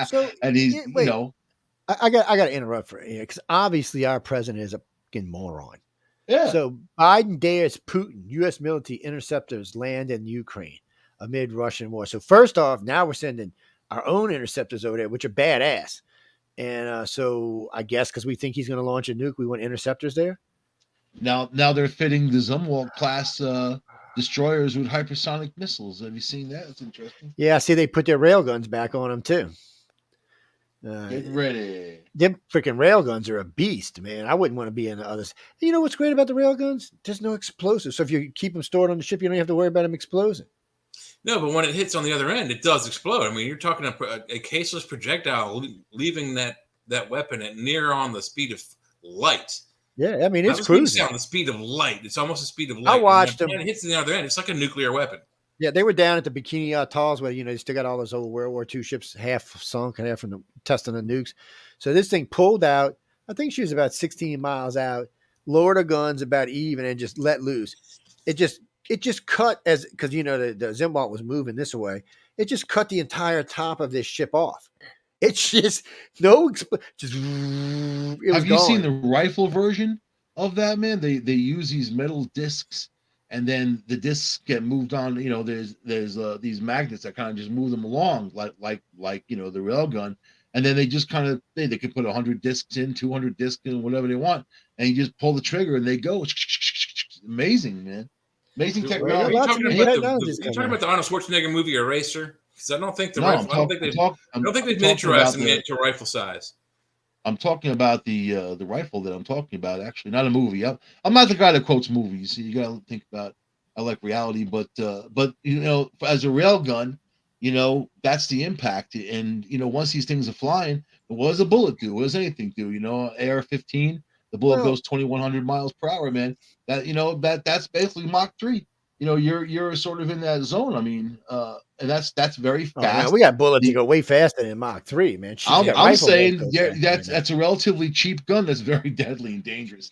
So,
and he's,
I got to interrupt for here because obviously our president is a fucking moron.
Yeah.
So Biden dares Putin, U.S. military interceptors land in Ukraine amid Russian war. So first off, now we're sending our own interceptors over there, which are badass. And so I guess because we think he's going to launch a nuke, we want interceptors there.
Now they're fitting the Zumwalt class destroyers with hypersonic missiles. Have you seen that? It's interesting.
Yeah, see, they put their railguns back on them too.
Get ready.
Them freaking railguns are a beast, man. I wouldn't want to be in the others. You know what's great about the railguns? There's no explosives. So if you keep them stored on the ship, you don't have to worry about them exploding.
No, but when it hits on the other end, it does explode. I mean, you're talking a caseless projectile leaving that weapon at near on the speed of light.
Yeah, I mean, it's cruising.
On the speed of light. It's almost the speed of light.
I watched them.
When it hits the other end, it's like a nuclear weapon.
Yeah, they were down at the Bikini Atolls where, they still got all those old World War II ships half sunk and half from testing the nukes. So this thing pulled out. I think she was about 16 miles out, lowered her guns about even, and just let loose. It just cut because, the Zumwalt was moving this way. It just cut the entire top of this ship off. It's just
Have you seen the rifle version of that, man? They use these metal discs, and then the discs get moved on. There's these magnets that kind of just move them along, like the rail gun, and then they just kind of they can put 100 discs in, 200 discs in, whatever they want, and you just pull the trigger and they go. Amazing, man. Amazing technology.
You're talking about the Arnold Schwarzenegger movie Eraser. Because I don't think I don't think they've miniaturized them yet to rifle size.
I'm talking about the rifle that I'm talking about. Actually, not a movie. I'm not the guy that quotes movies. You got to think about. I like reality, but as a rail gun, that's the impact. And once these things are flying, what does a bullet do? What does anything do? AR-15, the bullet goes 2,100 miles per hour, man. That's basically Mach 3. You're sort of in that zone. I mean, and that's very fast.
We got bullets that go way faster than Mach 3, man.
I'm saying that's a relatively cheap gun that's very deadly and dangerous.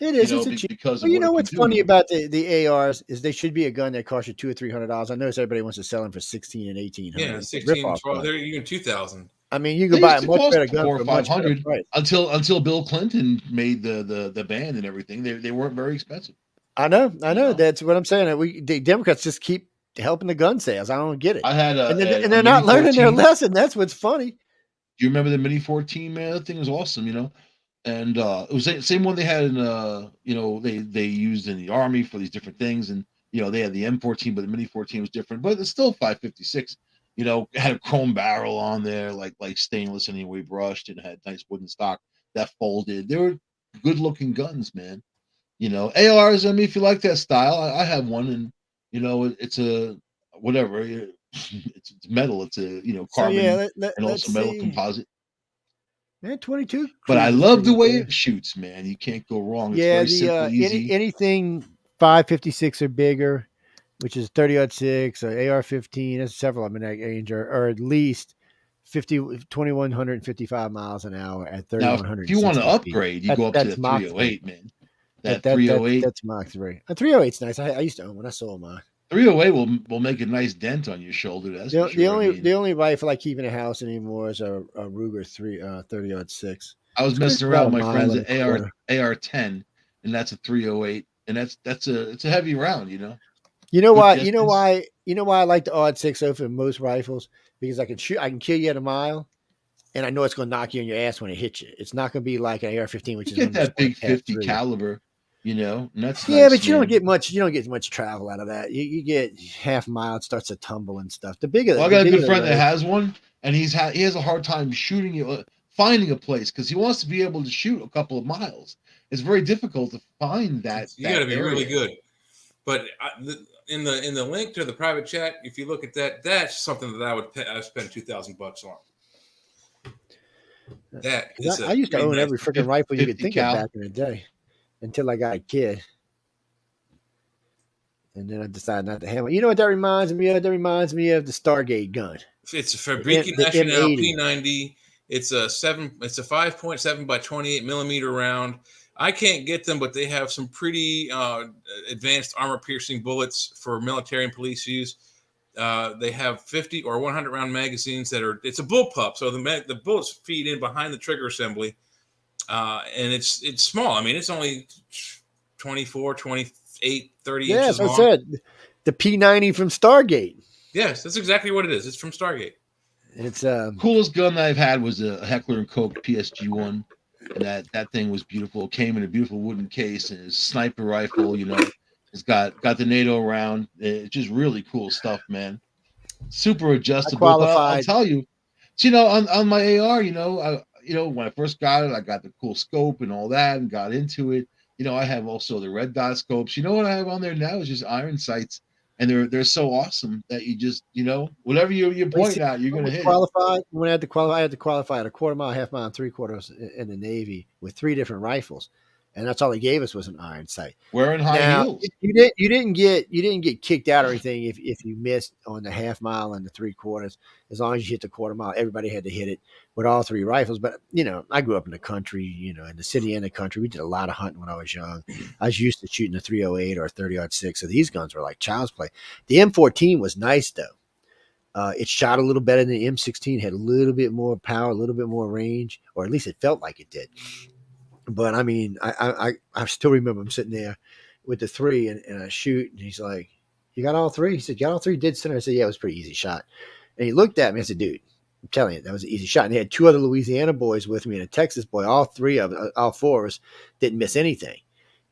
It is.
You know,
It's a cheap.
because of
Well, you
what
know
it can
what's
do.
funny about the ARs is they should be a gun that costs you $200 or $300. I notice everybody wants to sell them for 16 and 1800.
Yeah,
It's a
16,
ripoff
12,
gun.
they're even 2,000.
I mean, you
They
can buy a
used to
much
cost
better gun
400
for
or
a much better
500
price.
until Bill Clinton made the ban and everything. They weren't very expensive.
I know.
You know?
That's what I'm saying. The Democrats just keep helping the gun sales. I don't get it.
I had
And
a
they're
Mini
not learning their
14.
lesson. That's what's funny.
Do you remember the Mini 14, man? That thing was awesome, you know. And it was the same one they had in you know, they used in the army for these different things, and you know, they had the M14, but the Mini 14 was different, but it's still 5.56. You know, it had a chrome barrel on there, like stainless anyway, brushed, and had nice wooden stock that folded. They were good looking guns, man. You know, ARs. I mean, if you like that style, I have one, and you know, it's a whatever. It's metal. It's a, you know,
So
carbon
yeah,
and
let's
also metal
see.
composite.
Man, 22.
But I
cruises
love the
pretty
way
good.
it shoots, man. You can't go wrong. It's
Yeah,
very simple, easy.
anything 5.56 or bigger, which is 30-06 or AR-15. There's several of them in that range, or at least 2,155 miles an hour at
Now, if you want to
3,160 feet.
upgrade, you go up to
That's
the
Mach 3.
308, man. That 308,
That's Mach 3. A 308's nice. I used to own one. I sold mine.
308 will make a nice dent on your shoulder. That's for sure.
The only rifle I keep in the house anymore is a Ruger 30-06.
I was
It's
messing
about
around
a
with my
mile
friends
and
at
a quarter.
AR-10, and that's a 308, and it's a heavy round, you know.
You know why?
Good
You know
distance.
why? You know why I like the odd 60 for most rifles, because I can shoot. I can kill you at a mile, and I know it's going to knock you in your ass when it hits you. It's not going to be like an AR-15, which
You
is
get
going to just
that big
tap
50
through.
caliber, you know, and that's
Yeah,
nice,
but you don't
man.
get much. You don't get much travel out of that. You get half mile, it starts to tumble and stuff. The bigger,
Well, I
the
got a
bigger
good
the
friend that
load.
has one, and he has a hard time shooting it, finding a place, because he wants to be able to shoot a couple of miles. It's very difficult to find that.
You got to be really
area.
good. But in the link to the private chat, if you look at that, that's something that I would spend $2,000 on. That is
I used to own every freaking rifle you could
50
think
cal.
of back in the day, until I got a kid. And then I decided not to have it. You know what that reminds me of? That reminds me of the Stargate gun.
It's a Fabrique
the
Nationale
M80.
P90. It's a 5.7 by 28 millimeter round. I can't get them, but they have some pretty advanced armor piercing bullets for military and police use. They have 50 or 100 round magazines it's a bullpup. So the bullets feed in behind the trigger assembly. And it's small. I mean, it's only 24, 28, 30 inches long.
Yeah, that's I said. The P90 from Stargate.
Yes, that's exactly what it is. It's from Stargate.
It's
coolest gun I've had was a Heckler and Koch PSG-1. And that thing was beautiful. It came in a beautiful wooden case, and it's a sniper rifle, you know. It's got the NATO round. It's just really cool stuff, man. Super adjustable. But I'll tell you, you know, on my AR, you know, when I first got it, I got the cool scope and all that, and got into it. You know, I have also the red dot scopes. You know what I have on there now is just iron sights, and they're so awesome that you just, you know, whatever you point at, you're gonna hit
it. When I had to qualify at a quarter mile, half mile, and 3/4 in the Navy with 3 different rifles, and that's all they gave us was an iron sight.
Wearing high heels.
You didn't get kicked out or anything if you missed on the half mile and the 3/4. As long as you hit the quarter mile, everybody had to hit it with all 3 rifles. But you know, I grew up in the country, you know, in the city and the country. We did a lot of hunting when I was young. I was used to shooting a 308 or a 30-06. So these guns were like child's play. The M14 was nice though. It shot a little better than the M16. Had a little bit more power, a little bit more range, or at least it felt like it did. But I mean, I still remember him sitting there with the 3 and I shoot, and he's like, "You got all 3?" He said, "You got all 3 dead center." I said, "Yeah, it was a pretty easy shot." And he looked at me and said, "Dude, I'm telling you, that was an easy shot." And they had 2 other Louisiana boys with me and a Texas boy. All 4 of us didn't miss anything.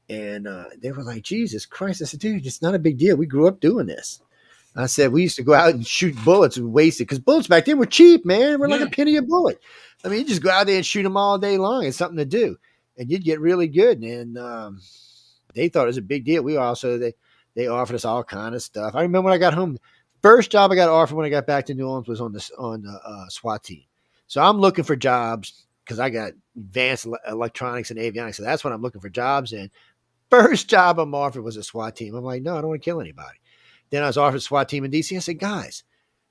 And they were like, "Jesus Christ!" I said, "Dude, it's not a big deal. We grew up doing this." I said, "We used to go out and shoot bullets and waste it, because bullets back then were cheap, man. We're like a penny a bullet. I mean, you just go out there and shoot them all day long. It's something to do, and you'd get really good." And they thought it was a big deal. We also they offered us all kind of stuff. I remember when I got home, first job I got offered when I got back to New Orleans was on the SWAT team. So I'm looking for jobs because I got advanced electronics and avionics. So that's what I'm looking for jobs in. First job I'm offered was a SWAT team. I'm like, no, I don't want to kill anybody. Then I was offered a SWAT team in DC. I said, guys,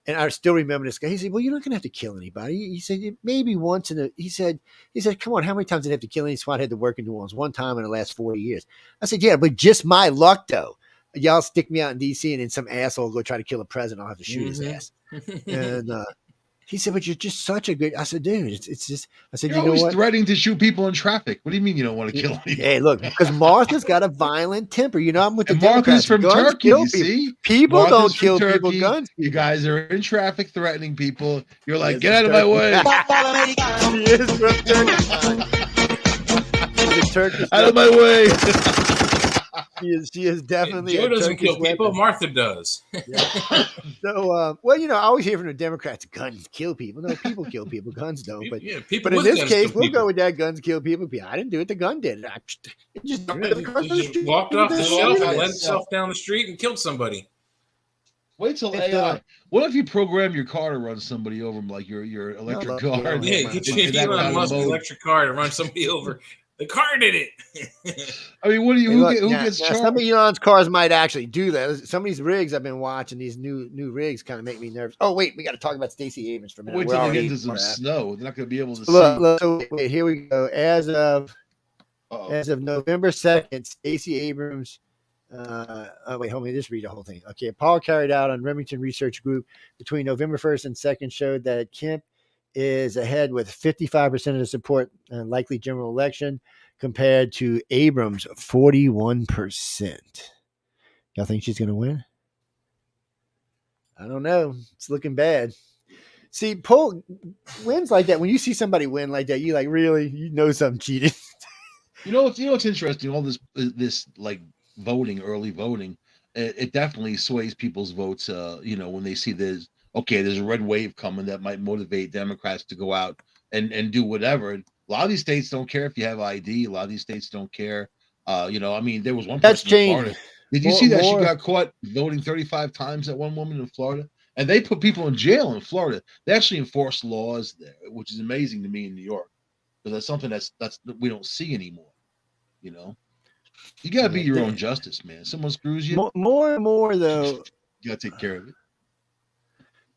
And I still remember this guy. He said, "Well, you're not going to have to kill anybody." He said, "Maybe once in a." He said, "Come on, how many times did I have to kill any SWAT head to work in New Orleans? One time in the last 40 years." I said, "Yeah, but just my luck, though. Y'all stick me out in D.C. and then some asshole will go try to kill a president. I'll have to shoot his ass." And he said, "But you're just such a good." I said, "Dude, it's just." I said,
You're
"You know
always
what?
threatening to shoot people in traffic. What do you mean you don't want to kill anybody?"
Hey, look, because Martha's got a violent temper. You know, I'm with the
And Martha's
Democrats.
from
Guns
Turkey,
kill
you
people.
see?
People
Martha's
don't
from
kill people.
Turkey.
Guns.
You guys are in traffic threatening people. You're like,
Yes,
get out of my way.
He is from Turkey. He's a Turkish.
Out of my way.
She is definitely.
Joe
a
doesn't
Turkish
kill people.
weapon.
Martha does.
Yeah. So, well, you know, I always hear from the Democrats, guns kill people. No, people kill people. Guns don't. But
people
but in
with
this
guns
case,
kill
we'll
people.
go with that. Guns kill people. I didn't do it. The gun did it. It just
walked off the shelf and let itself down the street and killed somebody.
Wait till AI. What if you program your car to run somebody over, like your electric car?
Yeah, get you Elon Musk electric car to run somebody over. The car did it.
I mean, what do you? Who gets charged?
Some of Elon's cars might actually do that. Some of these rigs I've been watching, these new rigs, kind of make me nervous. Oh wait, we got to talk about Stacey Abrams for a minute.
Wait till they get into some snow. They're not going to be able to see.
So wait, here we go. As of November 2nd, Stacey Abrams. Wait, hold me. Just read the whole thing. Okay, a poll carried out on Remington Research Group between November 1st and 2nd showed that Kemp is ahead with 55% of the support in likely general election compared to Abrams 41%. Y'all think she's going to win? I don't know. It's looking bad. See, poll wins like that. When you see somebody win like that, you like, really, you know something cheated.
You know what's interesting? All this like voting, early voting, it definitely sways people's votes. When they see there's a red wave coming that might motivate Democrats to go out and do whatever. A lot of these states don't care if you have ID. A lot of these states don't care. I mean, there was one person in Florida. Did you see that she got caught voting 35 times, that one woman in Florida? And they put people in jail in Florida. They actually enforce laws there, which is amazing to me in New York. Because that's something that's we don't see anymore. You know? You gotta be your own justice, man. Someone screws you.
More and more, though.
You gotta take care of it.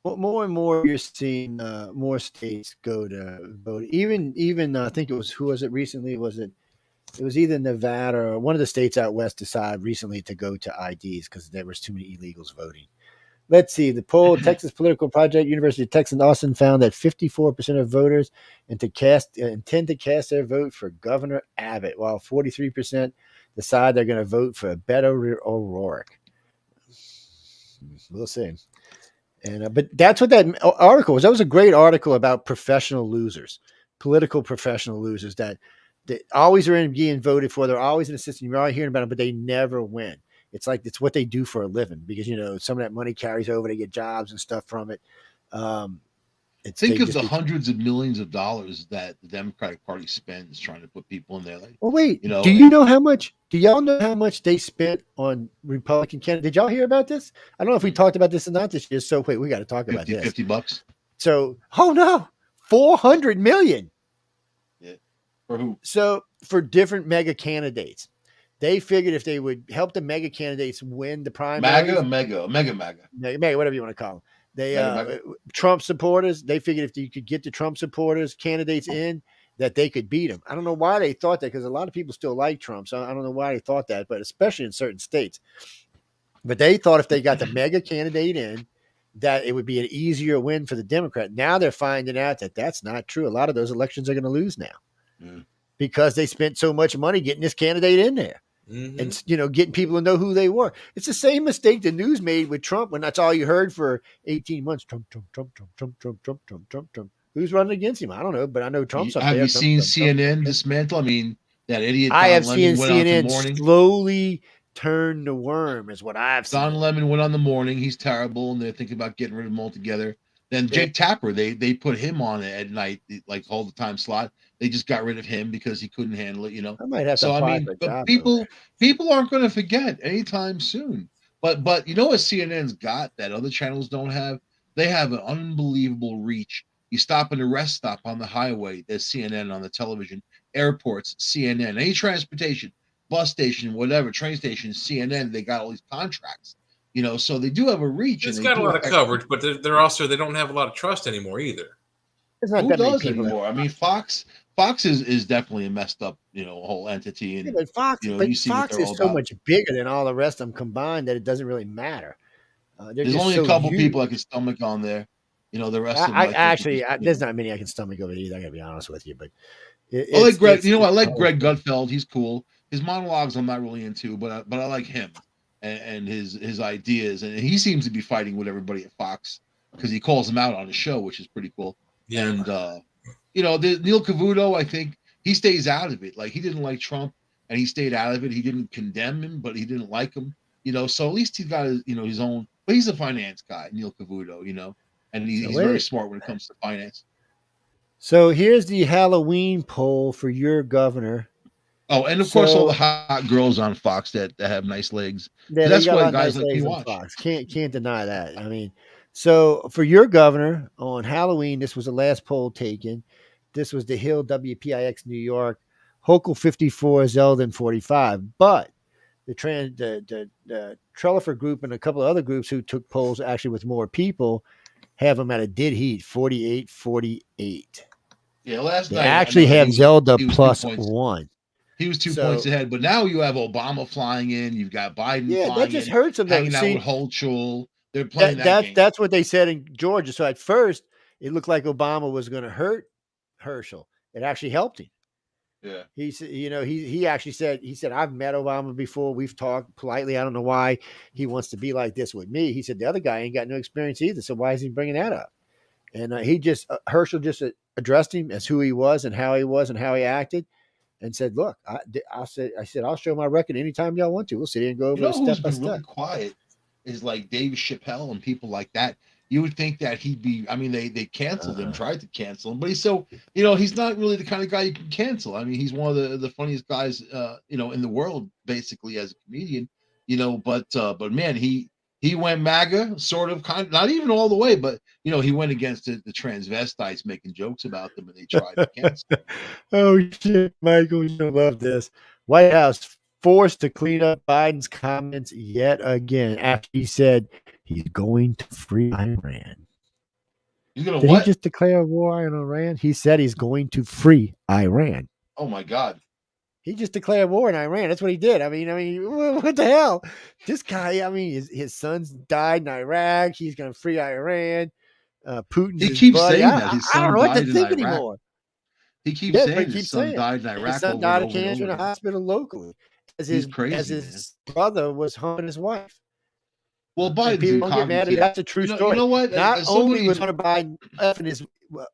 More and more, you're seeing more states go to vote. Even I think it was, who was it recently? It was either Nevada or one of the states out west decided recently to go to IDs because there was too many illegals voting. Let's see. The poll, Texas Political Project, University of Texas Austin, found that 54% of voters intend to cast their vote for Governor Abbott, while 43% decide they're going to vote for Beto O'Rourke. We'll see. And but that's what that article was. That was a great article about professional losers, political professional losers that always are being voted for. They're always in the system. You're always hearing about them, but they never win. It's like it's what they do for a living because some of that money carries over. They get jobs and stuff from it.
Think of the hundreds of millions of dollars that the Democratic Party spends trying to put people in there. Like,
well, wait. Do you know how much? Do y'all know how much they spent on Republican candidates? Did y'all hear about this? I don't know if we talked about this or not this year. So wait, we got to talk about this.
$50.
So, no, $400 million.
Yeah. For who?
So for different mega candidates, they figured if they would help the mega candidates win the primary,
mega,
whatever you want to call them. They Trump supporters, they figured if you could get the Trump supporters candidates in, that they could beat him. I don't know why they thought that, because a lot of people still like Trump. So I don't know why they thought that, but especially in certain states. But they thought if they got the mega candidate in, that it would be an easier win for the Democrat. Now they're finding out that that's not true. A lot of those elections are going to lose now because they spent so much money getting this candidate in there. And getting people to know who they were. It's the same mistake the news made with Trump when that's all you heard for 18 months. Trump. Who's running against him? I don't know, but I know Trump's up there.
Have you seen CNN dismantle? I mean, that idiot.
I have seen CNN slowly turn the worm, is what I've seen.
Don Lemon went on the morning. He's terrible, and they're thinking about getting rid of him altogether. Then Jake Tapper, they put him on at night, like all the time slot. They just got rid of him because he couldn't handle it,
I might have to apply for a job,
people aren't going to forget anytime soon. But you know what CNN's got that other channels don't have? They have an unbelievable reach. You stop at a rest stop on the highway, there's CNN on the television. Airports, CNN. Any transportation, bus station, whatever, train station, CNN. They got all these contracts. So they do have a reach.
It's
and
got a lot of coverage, but they're also, they don't have a lot of trust anymore either.
Who does anymore? I mean, Fox is definitely a messed up, whole entity. And
but Fox, Fox is so much bigger than all the rest of them combined that it doesn't really matter.
There's only a couple people I can stomach on there. The rest of them.
There's not many I can stomach over either. I gotta be honest with you, but
I like Greg. I like Greg Gutfeld. He's cool. His monologues I'm not really into, but I like him and his ideas. And he seems to be fighting with everybody at Fox because he calls them out on the show, which is pretty cool. Yeah. And Neil Cavuto, I think he stays out of it. Like, he didn't like Trump, and he stayed out of it. He didn't condemn him, but he didn't like him. So at least he's got his own. But he's a finance guy, Neil Cavuto. And he's very smart when it comes to finance.
So here's the Halloween poll for your governor.
Oh, and of course, all the hot girls on Fox that have nice legs.
Yeah,
that's why guys
nice
like you watch.
Fox. Can't deny that. I mean, so for your governor on Halloween, this was the last poll taken. This was the Hill WPIX New York, Hochul 54, Zeldin 45. But the Trellifer group and a couple of other groups who took polls actually with more people have them at a dead heat, 48-48.
Yeah, last night
they actually have Zelda plus 1.
He was 2 points ahead, but now you have Obama flying in. You've got Biden.
Yeah, that just hurts them.
Hanging out with Hochul. They're playing that game.
That's what they said in Georgia. So at first, it looked like Obama was going to hurt Herschel. It actually helped him.
Yeah.
He said, he actually said, I've met Obama before. We've talked politely. I don't know why he wants to be like this with me. He said, the other guy ain't got no experience either. So why is he bringing that up? And Herschel just addressed him as who he was and how he acted, and said, look, I said, I'll show my record anytime y'all want to. We'll sit here and go over it step by step.
Really quiet is like Dave Chappelle and people like that. You would think that he'd be, I mean, they canceled him, tried to cancel him, but he's so, he's not really the kind of guy you can cancel. I mean, he's one of the funniest guys, in the world, basically, as a comedian, but man, he went MAGA, sort of, kind of, not even all the way, but, he went against the transvestites, making jokes about them, and they tried to cancel him.
Oh, shit, Michael, you'll love this. White House forced to clean up Biden's comments yet again after he said he's going to free Iran.
He's going to
Did
what?
he just declare war on Iran? He said he's going to free Iran.
Oh, my God.
He just declared war on Iran. That's what he did. I mean, what the hell? This guy, I mean, his sons died in Iraq. He's going to free Iran. Putin's
he keeps
buddy.
saying that. His son
I don't know what to think
Iraq.
anymore.
He keeps saying his son died in Iraq.
His son died of cancer in a hospital locally. His brother was humping his wife.
Well, Biden's
people don't get mad at that's a true story.
You know what?
Not only was Hunter Biden effing his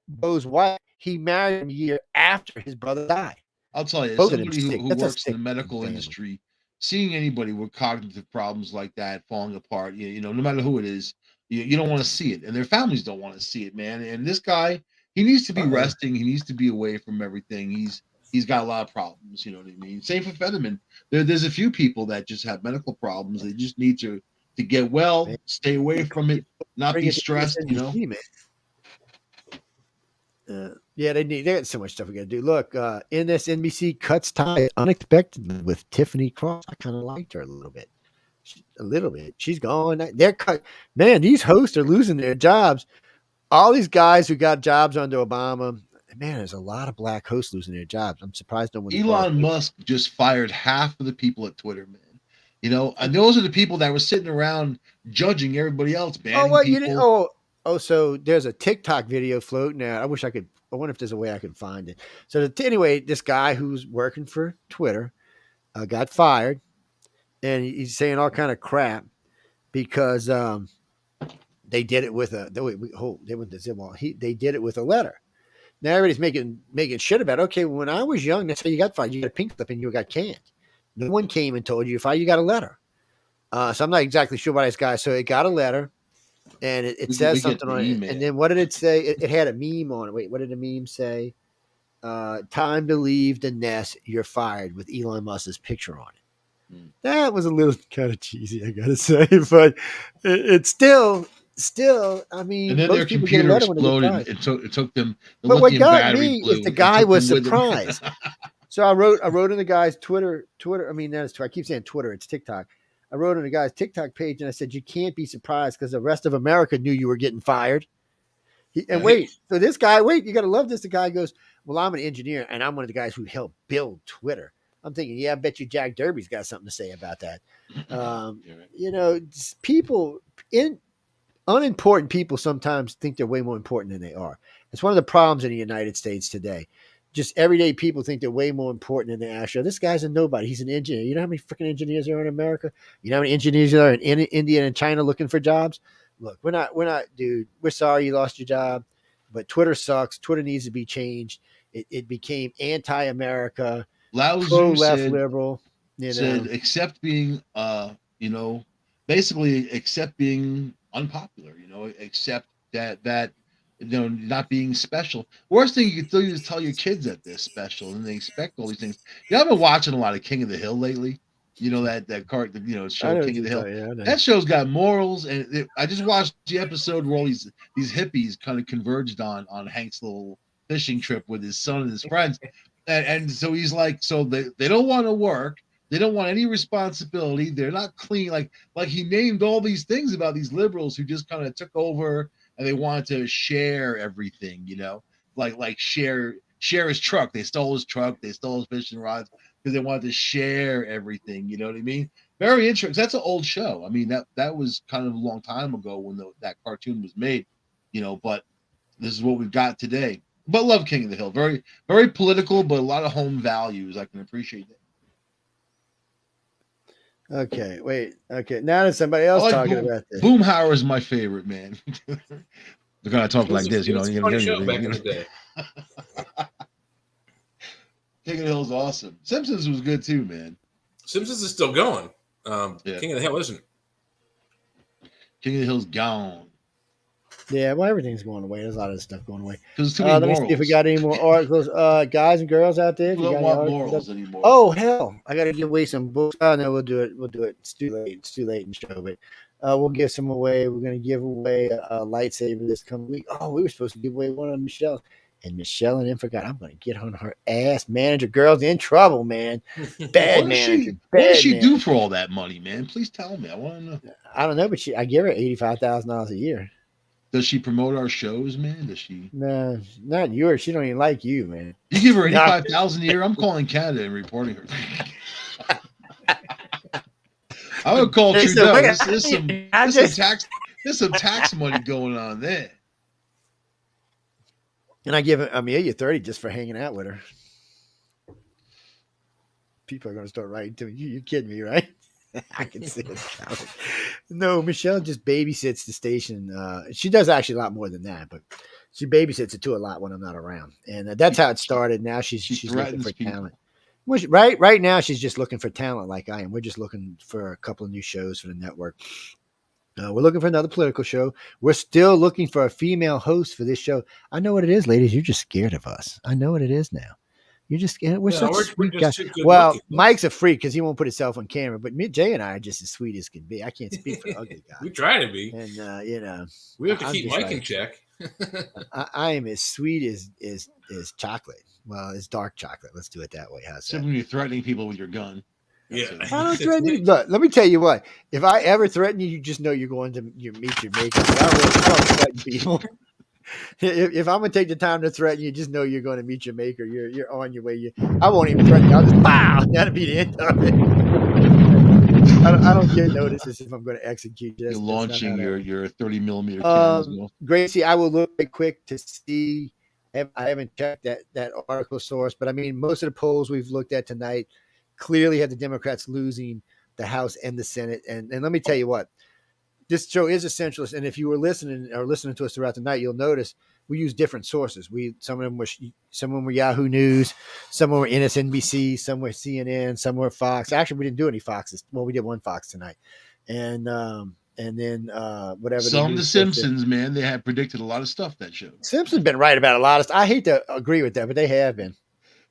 Bo's wife, he married him a year after his brother died.
I'll tell you,
Both
somebody who works in the medical industry, seeing anybody with cognitive problems like that falling apart, no matter who it is, you don't want to see it, and their families don't want to see it, man. And this guy, he needs to be resting. He needs to be away from everything. He's got a lot of problems. You know what I mean? Same for Fetterman. There's a few people that just have medical problems. They just need to get well, stay away from it, not be stressed.
Yeah, they got so much stuff we got to do. Look, NBC cuts ties unexpectedly with Tiffany Cross. I kind of liked her a little bit. She's gone. They're cut. Man, these hosts are losing their jobs. All these guys who got jobs under Obama. Man, there's a lot of black hosts losing their jobs. I'm surprised no one.
Elon Musk just fired half of the people at Twitter, man. And those are the people that were sitting around judging everybody else, banning people.
You didn't. So there's a TikTok video floating out. I wonder if there's a way I can find it. So anyway, this guy who's working for Twitter got fired, and he's saying all kind of crap because they did it with a. They did it with a letter. Now everybody's making shit about it. Okay, when I was young, that's how you got fired. You got a pink slip and you got canned. No one came and told you you're fired. You got a letter. So I'm not exactly sure why this guy. So it got a letter. And it says something on it. And then what did it say? It had a meme on it. Wait, what did the meme say? Time to leave the nest. You're fired, with Elon Musk's picture on it. That was a little kind of cheesy, I gotta say, but it's still. I mean,
and then their computer exploded. It took them.
But what got me is the guy was surprised. So I wrote in the guy's Twitter. I mean, I keep saying Twitter. It's TikTok. I wrote on a guy's TikTok page and I said, you can't be surprised because the rest of America knew you were getting fired. So this guy, you got to love this. The guy goes, well, I'm an engineer and I'm one of the guys who helped build Twitter. I'm thinking, yeah, I bet you Jack Derby's got something to say about that. People unimportant people sometimes think they're way more important than they are. It's one of the problems in the United States today. Just everyday people think they're way more important than they actually are. This guy's a nobody. He's an engineer. You know how many freaking engineers there are in America? You know how many engineers there are in India and China looking for jobs? Look, we're not, dude. We're sorry you lost your job, but Twitter sucks. Twitter needs to be changed. It became anti-America, pro-left liberal.
Said, except being, basically except being unpopular, except that not being special. Worst thing you can do is tell your kids that they're special and they expect all these things. I've been watching a lot of King of the Hill lately. That card, show King of the Hill. That show's got morals, and I just watched the episode where all these hippies kind of converged on Hank's little fishing trip with his son and his friends, and so he's like, so they don't want to work. They don't want any responsibility. They're not clean. Like he named all these things about these liberals who just kind of took over and they wanted to share everything, like share his truck. They stole his truck. They stole his fishing rods because they wanted to share everything. You know what I mean? Very interesting. That's an old show. I mean, that was kind of a long time ago when that cartoon was made, but this is what we've got today. But love King of the Hill. Very, very political, but a lot of home values. I can appreciate that.
Okay, wait. Okay, now there's somebody else talking about this.
Boomhauer is my favorite, man. They're gonna talk like this,
Funny show back in the day.
King of the Hill is awesome. Simpsons was good too, man.
Simpsons is still going. King of the Hill isn't.
King of the Hill's gone.
Yeah, well, everything's going away. There's a lot of stuff going away.
Let
me see if we got any more articles. Guys and girls out there.
We don't want morals anymore.
Oh, hell. I got to give away some books. Oh, no, we'll do it. It's too late. It's too late in the show, but we'll give some away. We're going to give away a lightsaber this coming week. Oh, we were supposed to give away one on Michelle. And Michelle and then forgot. I'm going to get on her ass. Manager girl's in trouble, man. Bad manager.
What does she do for all that money, man? Please tell me. I want to know.
I don't know, but I give her $85,000 a year.
Does she promote our shows, man? Does she?
No, not yours. She don't even like you, man.
You give her $85,000 a year. I'm calling Canada and reporting her. I would call Trudeau. There's some tax money going on there.
And I give Amelia $30 just for hanging out with her. People are going to start writing to me. You're kidding me, right? I can see it. No, Michelle just babysits the station. She does actually a lot more than that, but she babysits it too a lot when I'm not around. And that's how it started. Now she's looking for talent. Right now, she's just looking for talent like I am. We're just looking for a couple of new shows for the network. We're looking for another political show. We're still looking for a female host for this show. I know what it is, ladies. You're just scared of us. I know what it is now. You're just we're sweet guys. Well, looking. Mike's a freak because he won't put himself on camera. But Jay and I are just as sweet as can be. I can't speak for ugly guys.
We try to be,
and
we have to keep Mike in check.
I am as sweet as chocolate. Well, it's dark chocolate. Let's do it that way. How's that?
When you're threatening people with your gun.
Yeah,
I don't threaten you. Look, let me tell you what. If I ever threaten you, you just know you're going to meet your maker. I don't threaten people. If I'm gonna take the time to threaten you, just know you're going to meet your maker. You're on your way. I won't even threaten you. I'll just pow. That'll be the end of it. I don't get notices if I'm going to execute you.
You're launching your 30 millimeter cannons.
Gracie, I will look quick to see. I haven't checked that article source, but I mean, most of the polls we've looked at tonight clearly have the Democrats losing the House and the Senate. And let me tell you what. This show is a centralist, and if you were listening to us throughout the night, you'll notice we use different sources. Some of them were Yahoo News, some were MSNBC, some were CNN, some were Fox. Actually, we didn't do any Foxes. Well, we did one Fox tonight, and then whatever.
Some of the Simpsons, man, they have predicted a lot of stuff that show.
Simpsons been right about a lot of stuff. I hate to agree with that, but they have been.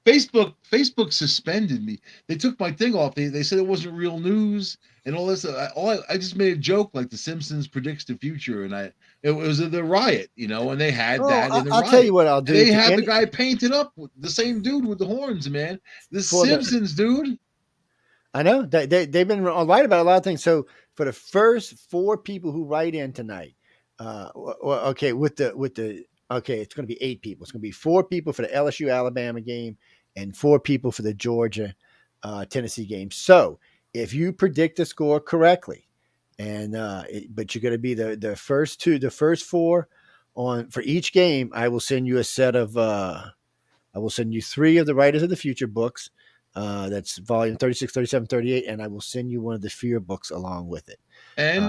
Facebook suspended me. They took my thing off. They said it wasn't real news and all this. I just made a joke like the Simpsons predicts the future, and it was the riot, and they had that. In the
I'll
riot.
tell you what I'll do.
They had the guy painted up with the same dude with the horns, man. The Simpsons dude.
I know they've been right about a lot of things. So for the first 4 people who write in tonight, okay, it's going to be 8 people. It's going to be 4 people for the LSU Alabama game and 4 people for the Georgia Tennessee game. So if you predict the score correctly, and but you're going to be the first 4 on for each game, I will send you a set of I will send you 3 of the Writers of the Future books. That's volume 36, 37, 38, and I will send you one of the Fear books along with it.
And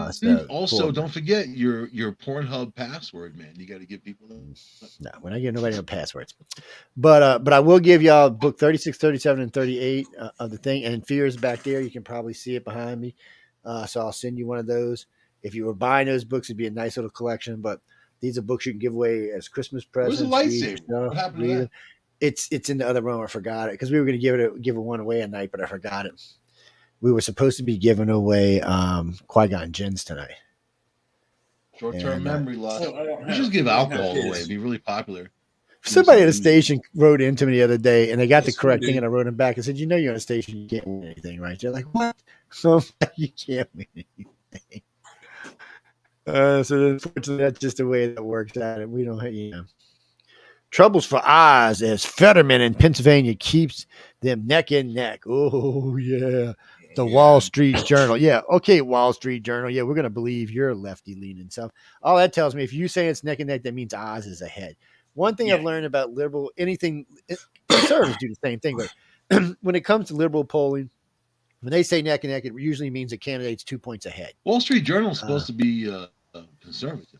also, don't forget your Pornhub password, man. You got to give people that.
No, we're not giving nobody no passwords. But I will give y'all book 36, 37, and 38 of the thing. And Fear is back there. You can probably see it behind me. So I'll send you one of those. If you were buying those books, it'd be a nice little collection. But these are books you can give away as Christmas presents.
Where's the lightsaber? What happened to that?
It's in the other room. I forgot it because we were going to give one away at night, but I forgot it. We were supposed to be giving away Qui-Gon Jinns tonight.
Short-term memory loss. We should give alcohol away. It'd be really popular.
Somebody at the station wrote into me the other day, and they got the correct thing, and I wrote them back and said, you're on a station, you can't win anything, right? They're like, what? So you can't win anything. So unfortunately, that's just the way that works out. And we don't, Troubles for Oz as Fetterman in Pennsylvania keeps them neck and neck. Oh, yeah. The Wall Street Journal. Yeah. Okay, Wall Street Journal. Yeah, we're going to believe you're lefty leaning stuff. All that tells me, if you say it's neck and neck, that means Oz is ahead. One thing I've learned about liberal, conservatives do the same thing, but when it comes to liberal polling, when they say neck and neck, it usually means the candidate's 2 points ahead.
Wall Street Journal is supposed to be conservative.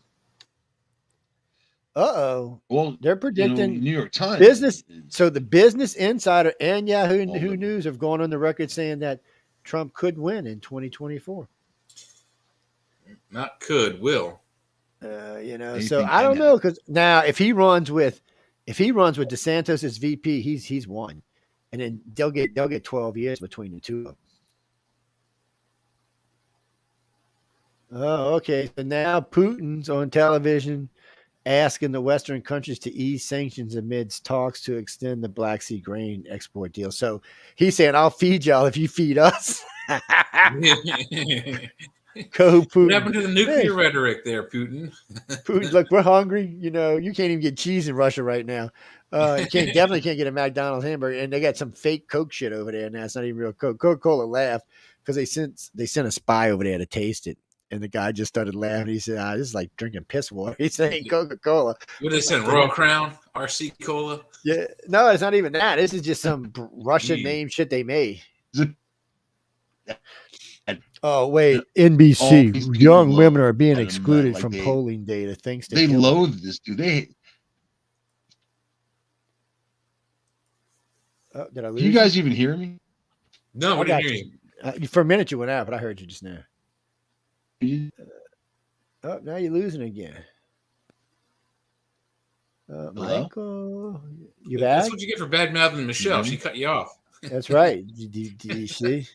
Well,
they're predicting
New York Times
business. So the Business Insider and Yahoo News have gone on the record saying that Trump could win in 2024.
Not could, will.
So I don't know, because now if he runs with DeSantis as VP, he's won, and then they'll get 12 years between the two of them. Oh, okay. So now Putin's on television asking the Western countries to ease sanctions amidst talks to extend the Black Sea grain export deal. So he's saying, I'll feed y'all if you feed us. Go, Putin.
What happened to the nuclear rhetoric there, Putin?
Putin, look, we're hungry. You can't even get cheese in Russia right now. You definitely can't get a McDonald's hamburger. And they got some fake Coke shit over there now. It's not even real Coke. Coca-Cola laughed because they sent a spy over there to taste it. And the guy just started laughing. He said, this is like drinking piss water. He's saying Coca-Cola.
What is this, Royal Crown? RC Cola?
Yeah. No, it's not even that. This is just some Russian name shit they made. Oh, wait. NBC. Young women are being excluded from polling data thanks to
They loathe this dude.
Did I lose
you guys even hear me?
No, we didn't hear you.
For a minute you went out, but I heard you just now. Now you're losing again. Michael, you back?
That's what you get for bad mouthing Michelle. She cut you off.
That's right. Did you see?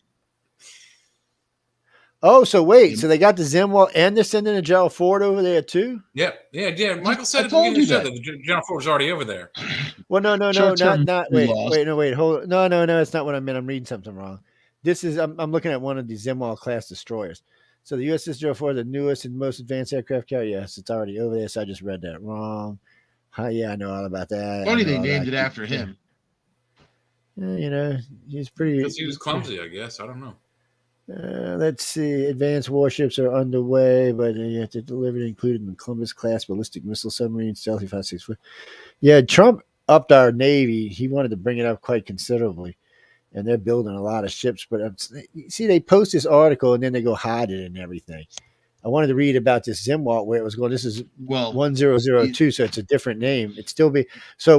Oh, so wait. So they got the Zimwalt and they're sending the Gerald Ford over there too?
Yeah. Michael said at the beginning of the show that the Gerald Ford was already over there.
Well, no, not. Wait. Hold. No. It's not what I meant. I'm reading something wrong. This is. I'm looking at one of the Zimwalt class destroyers. So the USS Gerald Ford, the newest and most advanced aircraft carrier. Yes, it's already over there. So I just read that wrong. Yeah, I know all about that.
Funny they named it after him.
He's pretty.
Because he was clumsy, I guess. I don't know.
Let's see. Advanced warships are underway, but you have to deliver it, included in the Columbus-class ballistic missile submarine, stealthy 5.6 foot. Yeah, Trump upped our Navy. He wanted to bring it up quite considerably, and they're building a lot of ships. But see, they post this article, and then they go hide it and everything. I wanted to read about this Zimwalt where it was going. This is 1002, so it's a different name. It's still be so.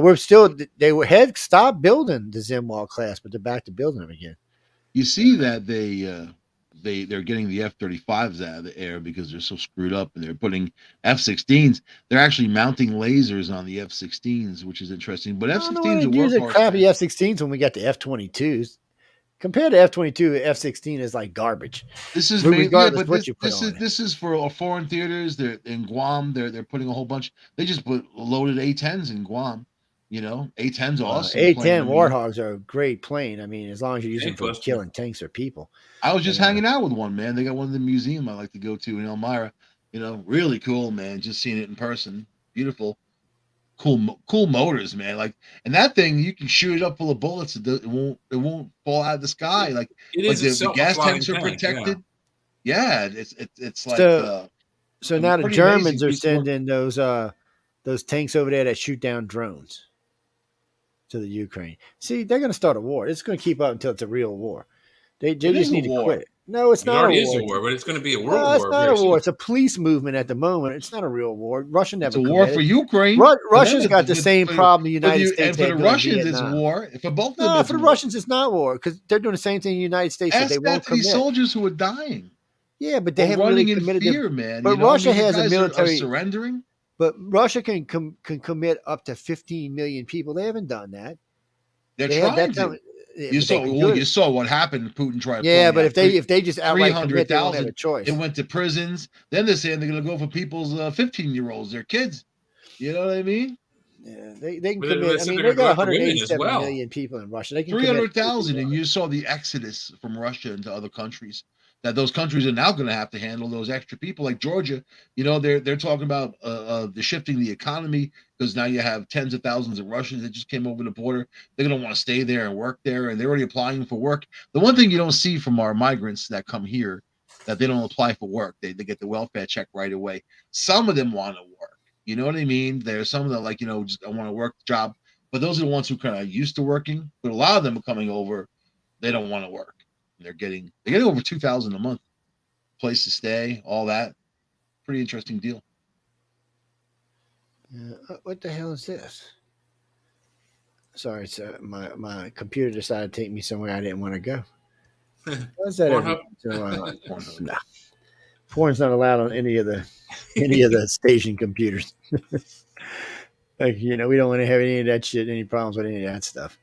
They had stopped building the Zimwalt class, but they're back to building them again.
You see that they're getting the F-35s out of the air because they're so screwed up, and they're putting F-16s. They're actually mounting lasers on the F-16s, which is interesting. But F-16s
use a crappy F-16s when we got the F-22s. Compared to F-22, F-16 is like garbage.
This is this is for foreign theaters. They're in Guam. They're putting a whole bunch. They just put loaded A-10s in Guam. You know, A-10's awesome.
A-10 Warthogs are a great plane. I mean, as long as you're using for
Gangbusters.
killing tanks or people.
I was just hanging out with one, man. They got one in the museum I like to go to in Elmira. You know, really cool, man. Just seeing it in person. Beautiful. Cool motors, man. Like, and that thing, you can shoot it up full of bullets. It won't fall out of the sky. Like, the gas tanks are protected. Yeah, it's like
so now the Germans are sending those tanks over there that shoot down drones to the Ukraine. See, they're going to start a war. It's going to keep up until it's a real war. They just need to quit. No, it's not a war.
It is a war, but it's going to be a world war.
It's not a war. It's a police movement at the moment. It's not a real war. Russia never.
It's a war for Ukraine.
Russia's got the same problem the United States.
And for the Russians, it's war. For both of them,
no, for the Russians, it's not war because they're doing the same thing in the United States.
Ask
they won't commit.
These soldiers who are dying.
Yeah, but they haven't really committed.
Fear, man.
But Russia has a military
surrendering.
But Russia can commit up to 15 million people. They haven't done that.
They're trying to. You saw what happened. Putin tried.
Yeah, but if they just outright commit, they don't have a choice.
It went to prisons. Then they're saying they're going to go for people's 15-year-olds, their kids. You know what I mean?
Yeah, they can commit. I mean, they got 187 million people in Russia. They can
300,000, and you saw the exodus from Russia into other countries. That those countries are now going to have to handle those extra people, like Georgia. You know, they're talking about the shifting the economy because now you have tens of thousands of Russians that just came over the border. They're going to want to stay there and work there, and they're already applying for work. The one thing you don't see from our migrants that come here, that they don't apply for work. They get the welfare check right away. Some of them want to work. You know what I mean? There's some of them like, just I want to work the job, but those are the ones who kind of used to working. But a lot of them are coming over. They don't want to work. They're getting over $2,000 a month, place to stay, all that. Pretty interesting deal.
What the hell is this? Sorry, sir. My computer decided to take me somewhere I didn't want to go. What's that? Nah. Porn's not allowed on any of the station computers. Like, we don't want to have any of that shit, any problems with any of that stuff.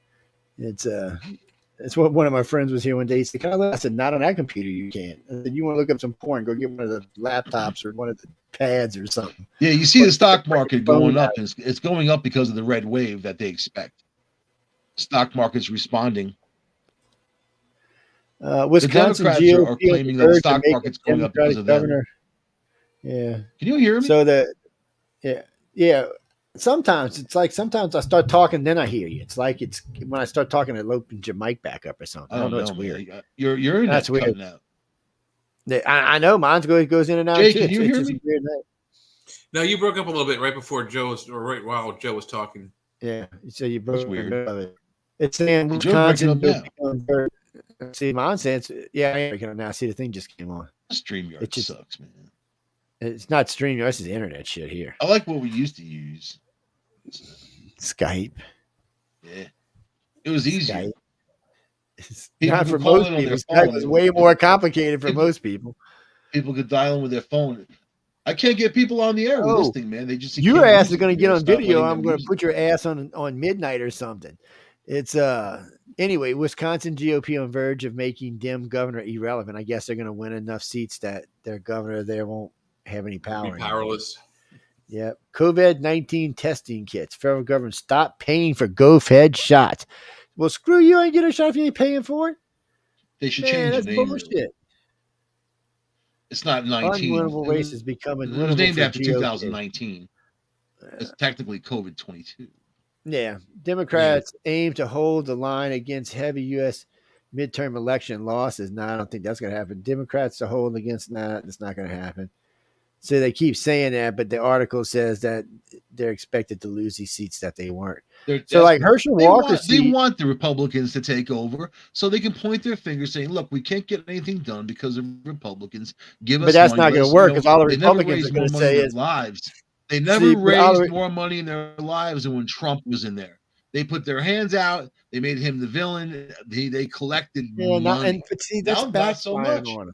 It's what one of my friends was here one day. He said, I said, not on that computer, you can't. I said, you want to look up some porn, go get one of the laptops or one of the pads or something.
Yeah, you see the stock market going up. It's going up because of the red wave that they expect. Stock market's responding.
Wisconsin
the Democrats are claiming that the stock market's going up because of them.
Yeah.
Can you hear me?
So yeah. Sometimes I start talking, then I hear you. It's like it's when I start talking, it opens your mic back up or something. I don't know. It's weird.
Your
that's weird. Out. I know mine's goes in and out.
Jay, can you hear me?
No, you broke up a little bit right before right while Joe was talking.
Yeah, so you broke.
That's weird.
It's saying Wisconsin. See, mine says, yeah, I am breaking up now. See, the thing just came on.
StreamYard sucks, man.
It's not StreamYard. This is internet shit here.
I like what we used to use.
Skype.
Yeah. It was easier.
Not for most people. Skype is way more complicated for most people.
People could dial in with their phone. I can't get people on the air with this thing, man.
Your ass is going to get on video. I'm going to put your ass on midnight or something. It's anyway, Wisconsin GOP on verge of making Dem governor irrelevant. I guess they're going to win enough seats that their governor there won't have any power.
Be powerless.
Yeah. COVID-19 testing kits. Federal government stop paying for GoFed shots. Well, screw you. I ain't getting a shot if you ain't paying for it.
They should change the name.
Bullshit.
It's not 19.
Unwinnable race is becoming winnable.
It was named after 2019. It's technically COVID-22.
Yeah. Democrats aim to hold the line against heavy U.S. midterm election losses. No, I don't think that's going to happen. Democrats to hold against that. It's not going to happen. So they keep saying that, but the article says that they're expected to lose these seats that they weren't. So like Herschel Walker,
they want the Republicans to take over so they can point their finger saying, look, we can't get anything done because of Republicans. Give us
But that's
money.
not going to work because all the Republicans are going to say is
lives. They never raised more money in their lives than when Trump was in there. They put their hands out. They made him the villain. They collected money.
But see, that's backfiring on him.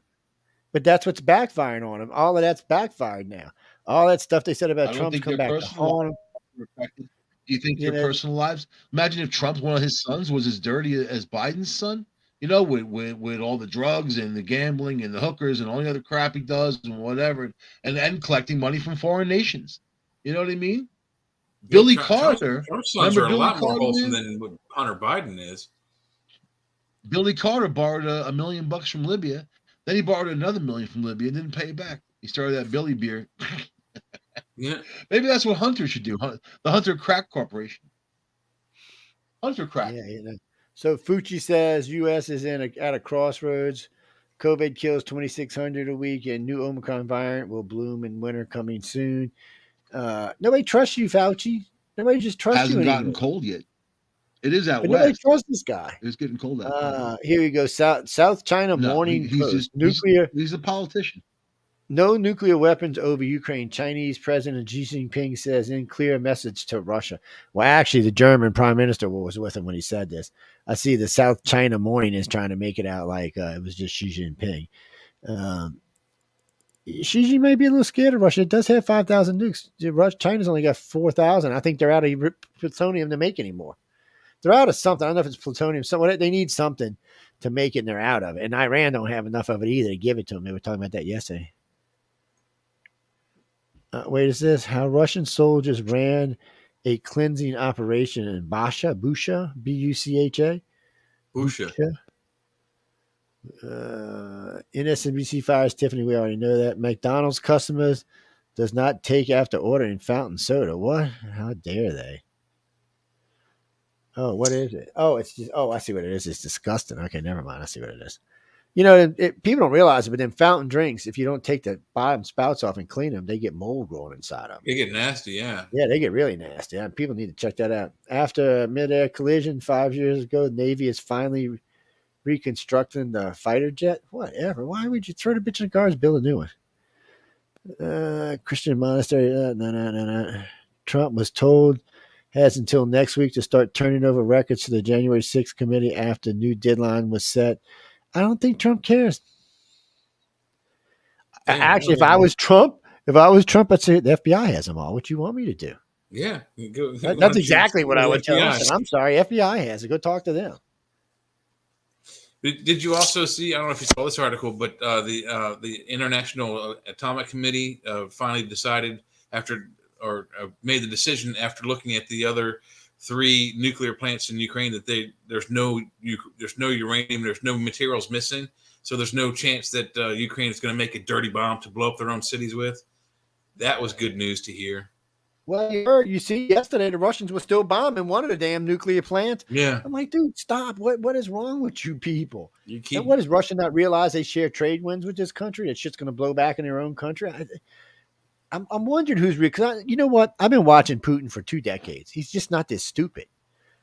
But that's what's backfiring on him. All of that's backfired now. All that stuff they said about Trump's come back to haunt him.
Do you think their personal lives? Imagine if Trump's one of his sons was as dirty as Biden's son. With all the drugs and the gambling and the hookers and all the other crap he does and whatever, and collecting money from foreign nations. You know what I mean? Billy Carter.
Trump's sons are a lot more wholesome than what Hunter Biden is.
Billy Carter borrowed $1 million from Libya. Then he borrowed another $1 million from Libya and didn't pay it back. He started that Billy beer.
Yeah.
Maybe that's what Hunter should do. The Hunter Crack Corporation. Hunter Crack.
Yeah, you know. So Fucci says U.S. is at a crossroads. COVID kills 2,600 a week, and new Omicron variant will bloom in winter coming soon. Nobody trusts you, Fauci. Nobody just trusts you anymore.
Hasn't gotten cold yet. It is out
but
west.
Nobody trusts this guy.
It's getting cold out.
Here you go. South China Morning Post.
He's a politician.
No nuclear weapons over Ukraine. Chinese President Xi Jinping says in clear message to Russia. Well, actually, the German Prime Minister was with him when he said this. I see the South China Morning is trying to make it out like it was just Xi Jinping. Xi might be a little scared of Russia. It does have 5,000 nukes. China's only got 4,000. I think they're out of plutonium to make anymore. They're out of something. I don't know if it's plutonium. They need something to make it, and they're out of it. And Iran don't have enough of it either to give it to them. They were talking about that yesterday. Wait, is this how Russian soldiers ran a cleansing operation in Busha, B-U-C-H-A?
Busha.
NSNBC fires Tiffany. We already know that. McDonald's customers does not take after ordering fountain soda. What? How dare they? Oh, what is it? Oh, it's just. Oh, I see what it is. It's disgusting. Okay, never mind. I see what it is. You know, people don't realize it, but then fountain drinks, if you don't take the bottom spouts off and clean them, they get mold growing inside of them.
They get nasty, yeah.
Yeah, they get really nasty. And people need to check that out. After a mid-air collision 5 years ago, the Navy is finally reconstructing the fighter jet. Whatever. Why would you throw the bitch in the garbage, build a new one? Christian monastery. No. Trump was told has until next week to start turning over records to the January 6th committee after new deadline was set. I don't think Trump cares. Actually, if I was Trump, I'd say the FBI has them all. What you want me to do?
Yeah.
That's exactly what I would tell him. I'm sorry, FBI has it. Go talk to them.
Did you also see, I don't know if you saw this article, but the International Atomic Committee finally decided made the decision after looking at the other 3 nuclear plants in Ukraine that there's no uranium, there's no materials missing, so there's no chance that Ukraine is going to make a dirty bomb to blow up their own cities with. That was good news to hear.
Well, you see, yesterday the Russians were still bombing one of the damn nuclear plants.
Yeah,
I'm like, dude, stop! What is wrong with you people? What does Russia not realize they share trade winds with this country? That shit's going to blow back in their own country. I'm wondering who's real, because you know what? I've been watching Putin for 2 decades. He's just not this stupid.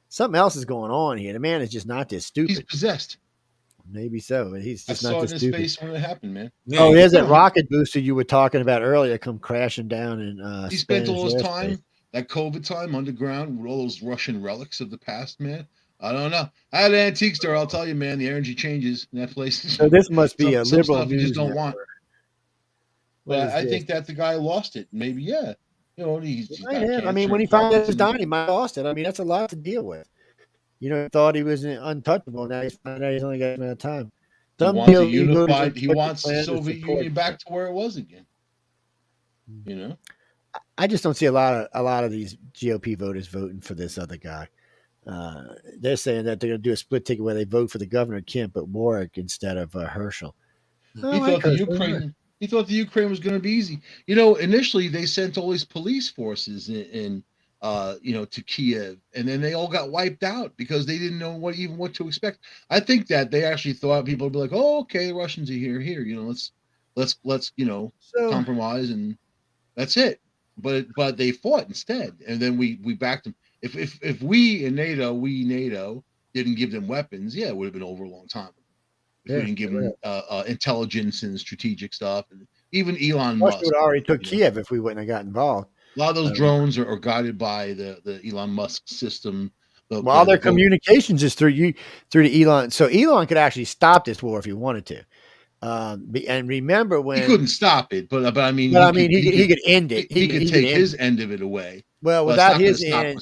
Something else is going on here. The man is just not this stupid.
He's possessed.
Maybe so, but he's just not this stupid. I saw
in his face when it happened, man.
Yeah,
oh, there's that rocket booster you were talking about earlier come crashing down in
he spent all his time, that COVID time, underground with all those Russian relics of the past, man. I don't know. I had an antique store. I'll tell you, man, the energy changes in that place.
So this must be a liberal
stuff
news
you just don't
network.
want. But I think that the guy lost it. Maybe, yeah. You know, he's
I mean, when he found out he was dying, he might have lost it. I mean, that's a lot to deal with. You know, thought he was untouchable. Now he's found out he's only got a amount of time.
He wants the Soviet Union back to where it was again. You know,
I just don't see a lot of these GOP voters voting for this other guy. They're saying that they're going to do a split ticket where they vote for the governor Kemp, but Warwick instead of Herschel.
He thought the Ukraine was going to be easy. You know, initially they sent all these police forces in to Kiev, and then they all got wiped out because they didn't know what to expect. I think that they actually thought people would be like, "Oh, okay, the Russians are here. You know, let's compromise, and that's it." But they fought instead, and then we backed them. If we in NATO didn't give them weapons, yeah, it would have been over a long time. If we didn't give them intelligence and strategic stuff, and even Elon Musk
would already took Kiev if we wouldn't have got involved.
A lot of those drones are guided by the Elon Musk system.
All their communications is through the Elon. So Elon could actually stop this war if he wanted to. And remember when
he couldn't stop it, but I mean,
he could end it.
He could take his end of it away.
Well, without his end,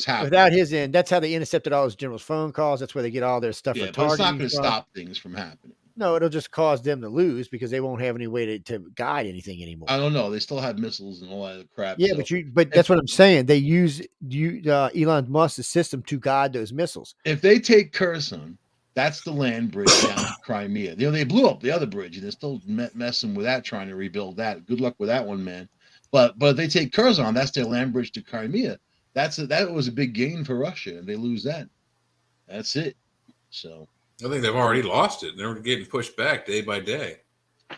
that's how they intercepted all his generals' phone calls. That's where they get all their stuff.
Yeah, but it's not going to stop things from happening.
No, it'll just cause them to lose because they won't have any way to guide anything anymore.
I don't know. They still have missiles and all that crap.
Yeah,
so.
but that's what I'm saying. They use Elon Musk's system to guide those missiles.
If they take Kherson, that's the land bridge down to Crimea. They blew up the other bridge, and they're still messing with that, trying to rebuild that. Good luck with that one, man. But if they take Kherson, that's their land bridge to Crimea. That was a big gain for Russia, and they lose that. That's it. So
I think they've already lost it. They're getting pushed back day by day.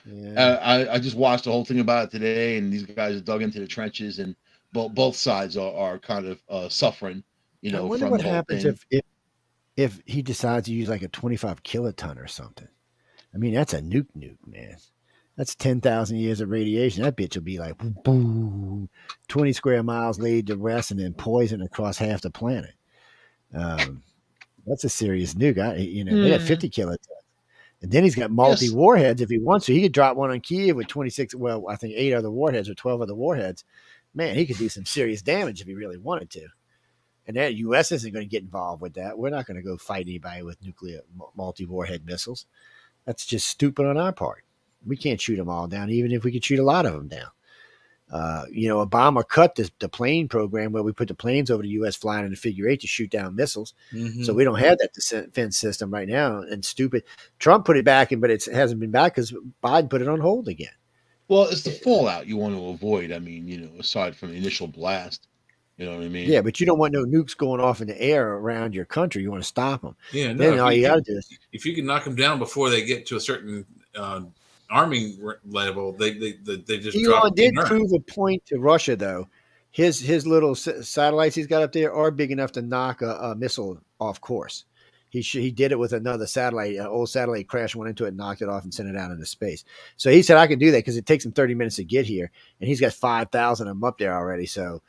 Yeah.
I just watched the whole thing about it today, and these guys are dug into the trenches, and both sides are kind of suffering. You know,
I wonder
from
what
the whole
happens
thing.
if he decides to use like a 25 kiloton or something. I mean, that's a nuke, man. That's 10,000 years of radiation. That bitch will be like boom, 20 square miles laid to rest and then poison across half the planet. That's a serious nuke. They got 50 kilotons. And then he's got multi warheads if he wants to. He could drop one on Kiev with 26, well, I think 8 other warheads or 12 other warheads. Man, he could do some serious damage if he really wanted to. And the U.S. isn't going to get involved with that. We're not going to go fight anybody with nuclear multi-warhead missiles. That's just stupid on our part. We can't shoot them all down, even if we could shoot a lot of them down. Obama cut the plane program where we put the planes over the U.S. flying in the figure 8 to shoot down missiles. Mm-hmm. So we don't have that defense system right now. And stupid. Trump put it back in, but it hasn't been back because Biden put it on hold again.
Well, it's the fallout you want to avoid. I mean, aside from the initial blast. You know what I mean?
Yeah, but you don't want no nukes going off in the air around your country. You want to stop them.
Yeah, no.
Then all you got to do is,
if you can knock them down before they get to a certain arming level, they just drop.
Elon did prove a point to Russia, though. His little satellites he's got up there are big enough to knock a missile off course. He did it with another satellite. An old satellite crashed, went into it, knocked it off, and sent it out into space. So he said, I can do that because it takes him 30 minutes to get here, and he's got 5,000 of them up there already. So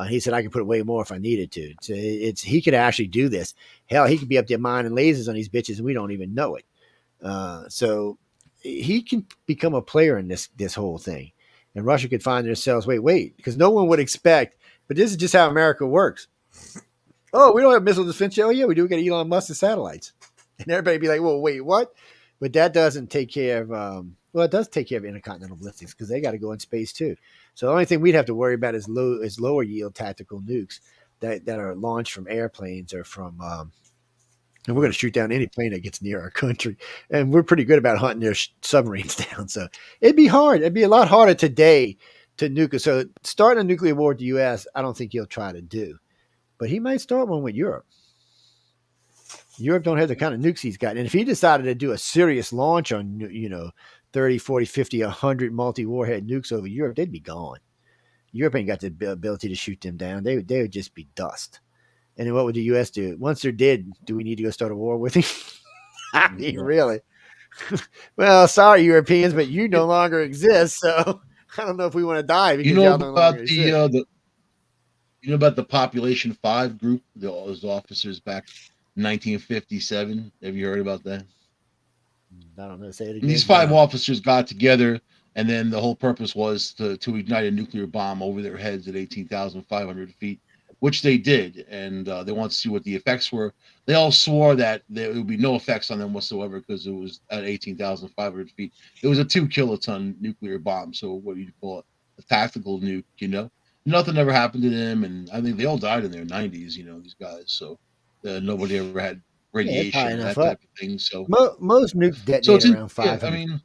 he said I could put way more if I needed to. So he could actually do this. Hell, he could be up there mining lasers on these bitches, and we don't even know it. So he can become a player in this whole thing, and Russia could find themselves wait, because no one would expect. But this is just how America works. Oh, we don't have missile defense yet. Oh, yeah, we do. We got Elon Musk's satellites. And everybody be like, well, wait, what? But that doesn't take care of, it does take care of intercontinental ballistics because they got to go in space too. So the only thing we'd have to worry about is lower yield tactical nukes that are launched from airplanes or from, and we're going to shoot down any plane that gets near our country. And we're pretty good about hunting their submarines down. So it'd be hard. It'd be a lot harder today to nuke. So starting a nuclear war with the U.S., I don't think he'll try to do. But he might start one with Europe. Europe don't have the kind of nukes he's got. And if he decided to do a serious launch on, 30, 40, 50, 100 multi-warhead nukes over Europe, they'd be gone. Europe ain't got the ability to shoot them down. They would just be dust. And then what would the U.S. do? Once they're dead, do we need to go start a war with him? I mean, really? Well, sorry, Europeans, but you no longer exist. So I don't know if we want to die because y'all no longer exist.
You know about the Population 5 group, those officers back in 1957? Have you heard about that?
I don't know. Say it again.
These 5 officers got together, and then the whole purpose was to ignite a nuclear bomb over their heads at 18,500 feet, which they did. And they wanted to see what the effects were. They all swore that there would be no effects on them whatsoever because it was at 18,500 feet. It was a 2 kiloton nuclear bomb. So what do you call it? A tactical nuke, Nothing ever happened to them, and I think they all died in their 90s, these guys. So nobody ever had radiation and that type of thing. So
most nukes detonate around 500.
Yeah, I mean,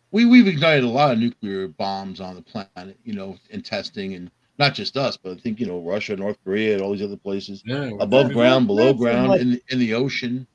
we've ignited a lot of nuclear bombs on the planet, in testing, and not just us, but I think Russia, North Korea, and all these other places, above ground, below ground, in the ocean.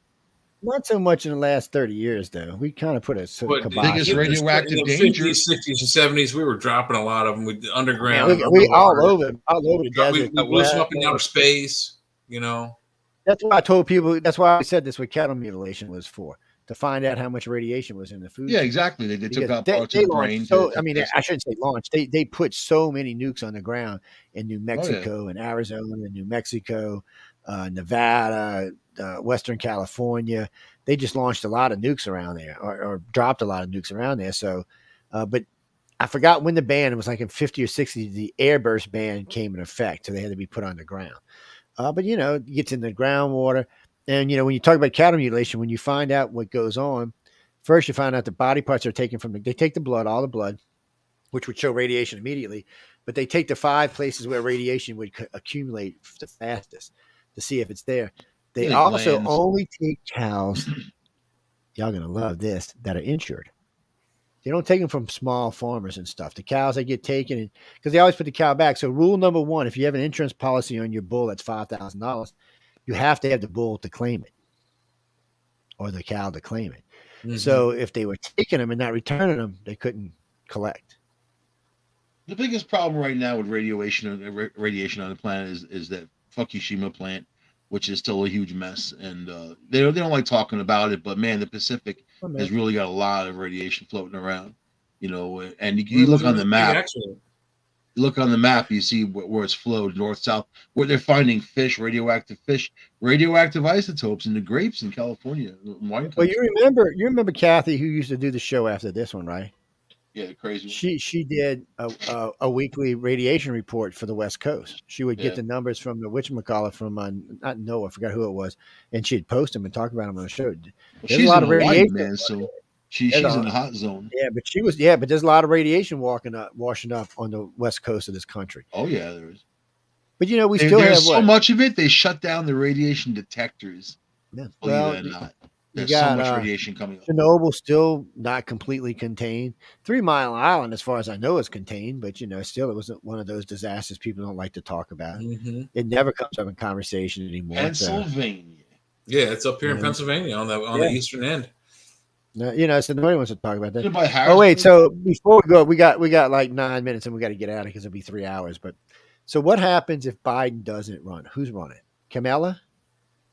Not so much in the last 30 years, though. We kind of put a
the biggest radioactive danger.
50s, 60s, and 70s, we were dropping a lot of them with underground.
We all over the desert.
We blew some up in outer space,
That's why I told people. That's why I said this. What cattle mutilation was for, to find out how much radiation was in the food.
Yeah, exactly. They took out parts of the brain.
So I shouldn't say launch. They put so many nukes on the ground in New Mexico and Arizona and New Mexico, Nevada. Western California, they just launched a lot of nukes around there or dropped a lot of nukes around there. So, but I forgot when the ban, it was like in 50 or 60, the airburst ban came in effect. So they had to be put on the ground. But it gets in the groundwater. And, when you talk about cattle mutilation, when you find out what goes on, First, you find out the body parts are taken from they take the blood, all the blood, which would show radiation immediately, but they take the 5 places where radiation would accumulate the fastest to see if it's there. They also only take cows, y'all going to love this, that are insured. They don't take them from small farmers and stuff. The cows that get taken, because they always put the cow back. So rule number 1, if you have an insurance policy on your bull that's $5,000, you have to have the bull to claim it or the cow to claim it. Mm-hmm. So if they were taking them and not returning them, they couldn't collect.
The biggest problem right now with radiation on the planet is that Fukushima plant, which is still a huge mess, and they don't like talking about it. But man, the Pacific has really got a lot of radiation floating around, And you look on the map. You look on the map, you see where it's flowed north south, where they're finding radioactive isotopes in the grapes in California.
Well, you remember Kathy, who used to do the show after this one, right?
Yeah, crazy.
She did a weekly radiation report for the West Coast. She would get the numbers from the whatchamacallit from not Noah, I forgot who it was, and she'd post them and talk about them on the show.
She's a lot of radiation, man. So she's in the hot zone.
Yeah, but there's a lot of radiation washing up on the West Coast of this country.
Oh yeah, there is.
But we still have
so much of it. They shut down the radiation detectors.
Yeah.
Believe it or not. There's so much radiation coming up.
Chernobyl still not completely contained. 3 Mile Island, as far as I know, is contained, but still it wasn't one of those disasters people don't like to talk about. Mm-hmm. It never comes up in conversation anymore.
Pennsylvania.
Yeah, it's up here in Pennsylvania on the eastern end.
No, so nobody wants to talk about that. Oh wait, so before we go, we got like 9 minutes, and we got to get out of it because it'll be 3 hours. But so what happens if Biden doesn't run? Who's running? Kamala,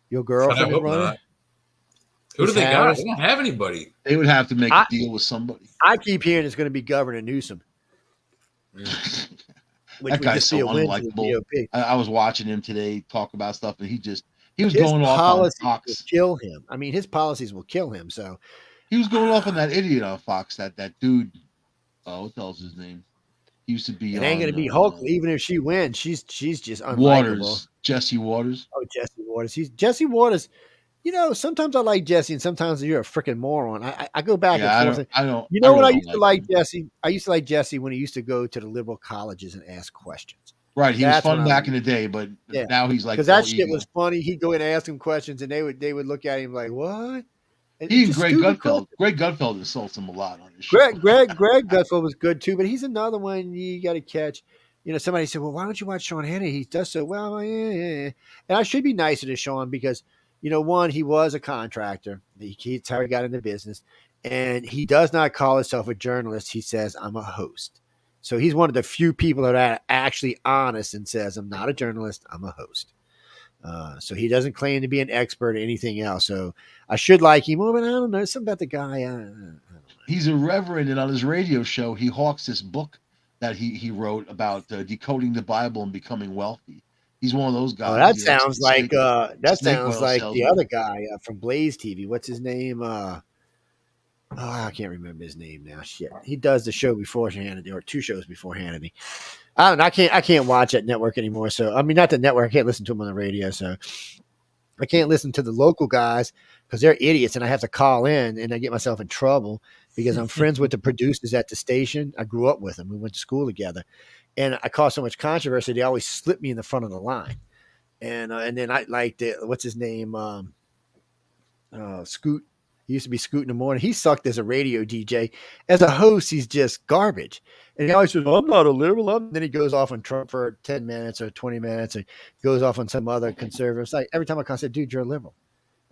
your girlfriend is running.
Who do they got? They don't have anybody.
They would have to make a deal with somebody.
I keep hearing it's going to be Governor Newsom.
That guy's so unlikable. I was watching him today talk about stuff, and he was going off on Fox.
Will kill him. I mean, his policies will kill him. So
he was going off on that idiot on Fox. That dude. What the hell's his name? He used to be.
It ain't going to be Hulk. Even if she wins, she's just unlikable.
Waters. Jesse Waters.
Oh, Jesse Waters. Jesse Waters. Sometimes I like Jesse, and sometimes you're a freaking moron. I go back and forth.
I don't.
I used to like Jesse? I used to like Jesse when he used to go to the liberal colleges and ask questions.
Right, he was fun back in the day, but now he's like
because that shit was funny. He'd go in and ask him questions, and they would look at him like, "What?"
And Greg Gutfeld. Greg Gutfeld insults him a lot on his show.
Greg Gutfeld was good too, but he's another one you got to catch. Somebody said, "Well, why don't you watch Sean Hannity? He does so well." Yeah. And I should be nicer to Sean because. One, he was a contractor. That's how he got into business. And he does not call himself a journalist. He says, I'm a host. So he's one of the few people that are actually honest and says, I'm not a journalist. I'm a host. So he doesn't claim to be an expert or anything else. So I should like him. But I don't know. Something about the guy. I don't know.
He's a reverend. And on his radio show, he hawks this book that he wrote about decoding the Bible and becoming wealthy. He's one of those guys.
Oh, that sounds like the other guy from Blaze TV. What's his name? I can't remember his name now. Shit, he does the show before Hannity, or 2 shows before Hannity. I don't know. I can't watch that network anymore. So I mean, not the network. I can't listen to him on the radio. So I can't listen to the local guys because they're idiots, and I have to call in, and I get myself in trouble because I'm friends with the producers at the station. I grew up with them. We went to school together. And I caused so much controversy, they always slip me in the front of the line. And then I liked it. What's his name? Scoot. He used to be Scoot in the morning. He sucked as a radio DJ. As a host, he's just garbage. And he always says, I'm not a liberal. Then he goes off on Trump for 10 minutes or 20 minutes and goes off on some other conservative. It's like every time I call, I said, dude, you're a liberal.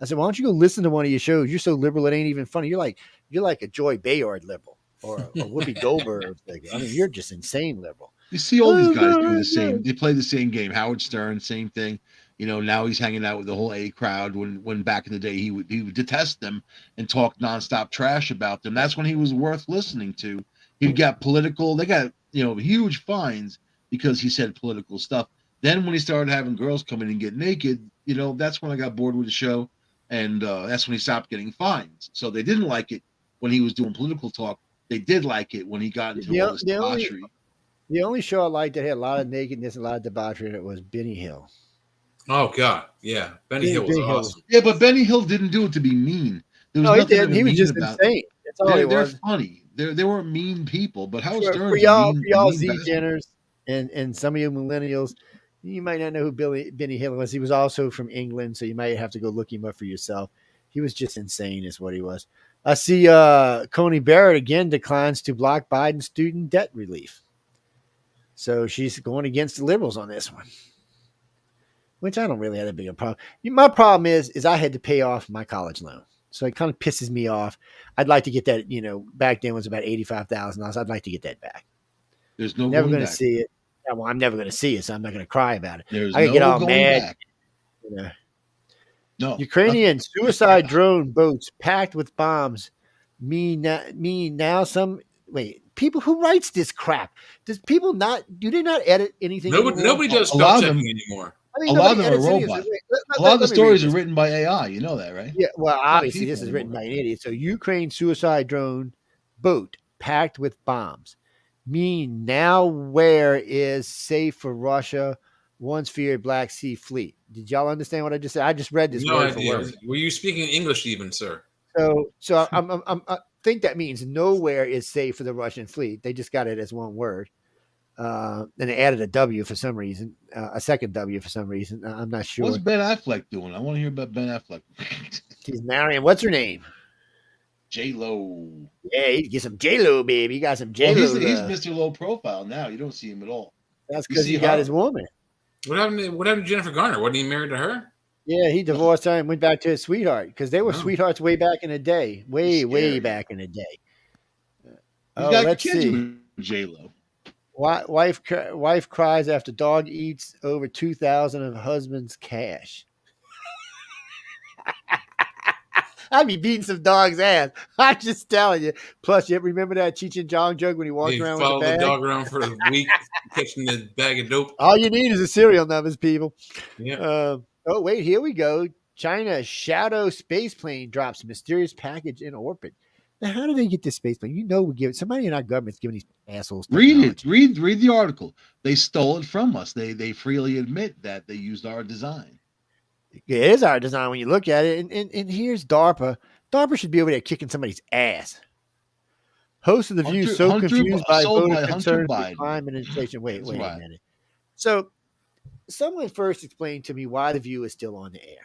I said, why don't you go listen to one of your shows? You're so liberal, it ain't even funny. You're like a Joy Bayard liberal or a Whoopi Goldberg. I mean, you're just insane liberal.
You see all these guys do the same. They play the same game. Howard Stern, same thing. Now he's hanging out with the whole A crowd. When back in the day he would detest them and talk nonstop trash about them. That's when he was worth listening to. He got political. They got huge fines because he said political stuff. Then when he started having girls come in and get naked, that's when I got bored with the show, and that's when he stopped getting fines. So they didn't like it when he was doing political talk. They did like it when he got into all this debauchery.
The only show I liked that had a lot of nakedness and a lot of debauchery in it was Benny Hill.
Oh, God. Yeah. Benny Hill was awesome.
Yeah, but Benny Hill didn't do it to be mean. There was
No, he
nothing
didn't.
ever
He was
mean
just
about.
insane. That's all he
They're
was.
funny. They weren't mean people, but Howard
For
Stern's
y'all,
a mean
Z
bastard.
Jenners and some of you millennials, you might not know who Benny Hill was. He was also from England, so you might have to go look him up for yourself. He was just insane, is what he was. I see Coney Barrett again declines to block Biden student debt relief. So she's going against the liberals on this one, which I don't really have a big problem. My problem is I had to pay off my college loan. So it kind of pisses me off. I'd like to get that, back then it was about $85,000. I'd like to get that back.
There's no
Never
going
going to
back.
see it. Yeah, well, I'm never going to see it, so I'm not going to cry about it.
There's
I can
no
get all
going
mad.
back. No.
Ukrainian suicide drone boats packed with bombs mean now some people who writes this crap. Do they not edit anything?
Nobody does spell checking anymore.
I mean,
a lot of them are robots. A lot of the stories are written by AI. You know that, right?
Yeah. Well, obviously, this is written by an idiot. So, Ukraine suicide drone boat packed with bombs. Now where is safe for Russia? Once feared Black Sea fleet. Did y'all understand what I just said? I just read this word for word.
Were you speaking English even, sir?
So I think that means nowhere is safe for the Russian fleet. They just got it as one word. And they added a W for some reason, a second W for some reason. I'm not sure.
What's Ben Affleck doing? I want to hear about Ben Affleck.
He's marrying. What's her name?
J-Lo.
Yeah, he get some J-Lo, baby. He got some J-Lo.
Well, he's Mr. Low Profile now. You don't see him at all.
That's because he got his woman.
What happened to Jennifer Garner? Wasn't he married to her?
Yeah, he divorced her and went back to his sweetheart because they were sweethearts way back in the day. Way back in the day.
Let's see. J-Lo.
Wife cries after dog eats over 2,000 of husband's cash. I'd be beating some dog's ass. I'm just telling you. Plus, you remember that Cheech and Chong joke when he walked around with the bag?
Followed the dog around for a week, catching the bag of dope.
All you need is the serial numbers, people.
Yeah.
Wait, here we go. China shadow space plane drops mysterious package in orbit. Now, how did they get this space plane? We give somebody in our government's giving these assholes.
Read it. Read the article. They stole it from us. They freely admit that they used our design.
It is our design when you look at it. And here's DARPA. DARPA should be over there kicking somebody's ass. Host of the View confused by voter concerns with climate and inflation. Wait a minute. So someone first explained to me why the View is still on the air.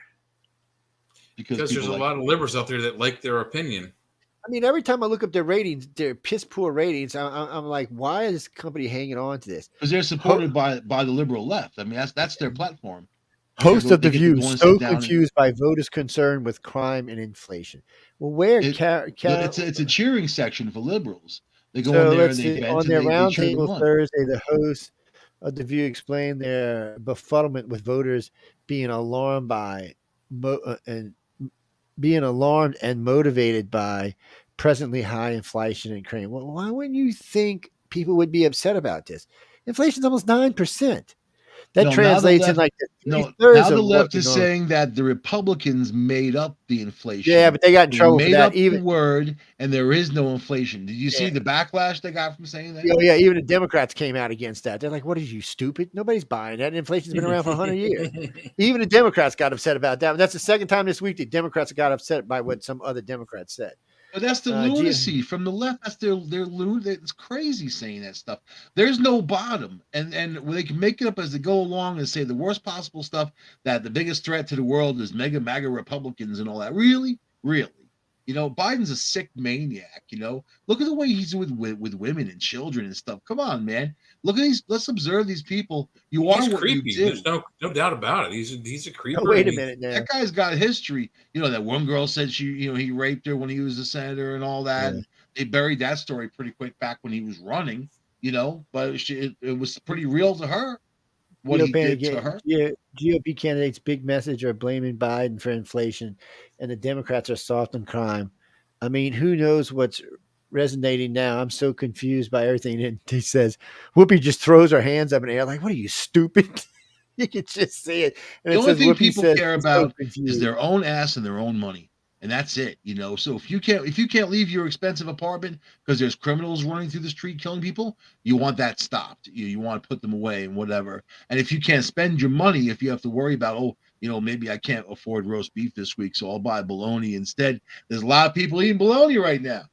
Because there's a lot of liberals out there that like their opinion.
I mean, every time I look up their ratings, their piss poor ratings, I'm like, why is this company hanging on to this?
Because they're supported by the liberal left. I mean, that's their platform.
Host of the View so confused by voters' concern with crime and inflation. Well,
it's a cheering section for liberals. They go in there and they
on their roundtable Thursday. The host of the View explained their befuddlement with voters being alarmed and motivated by presently high inflation in Ukraine. Well, why wouldn't you think people would be upset about this? Inflation's almost 9%. That translates in like
now the left is saying that the Republicans made up the inflation.
Yeah, but they got in trouble for that.
Made up the word, and there is no inflation. Did you see the backlash they got from saying that?
Yeah, even the Democrats came out against that. They're like, "What are you, stupid? Nobody's buying that. Inflation's been around for 100 years." Even the Democrats got upset about that. That's the second time this week the Democrats got upset by what some other Democrats said.
But that's the lunacy from the left. That's their lunacy. It's crazy saying that stuff. There's no bottom, and they can make it up as they go along and say the worst possible stuff. That the biggest threat to the world is MAGA Republicans and all that. Really. Biden's a sick maniac. Look at the way he's with women and children and stuff. Come on, man. Look at these. Let's observe these people. You are what
creepy.
you do.
There's no doubt about it. He's a creeper.
Oh, wait a minute now.
That guy's got history. That one girl said he raped her when he was a senator and all that. Yeah. They buried that story pretty quick back when he was running. But it was pretty real to her. What he did to her.
GOP candidates' big message are blaming Biden for inflation, and the Democrats are soft on crime. I mean, who knows what's resonating now? I'm so confused by everything. And he says, Whoopi just throws her hands up in the air like, what are you, stupid? You can just see it. And
the only thing people care about is their own ass and their own money. And that's it, So if you can't leave your expensive apartment because there's criminals running through the street killing people, you want that stopped. You want to put them away and whatever. And if you can't spend your money, if you have to worry about maybe I can't afford roast beef this week, so I'll buy bologna instead. There's a lot of people eating bologna right now.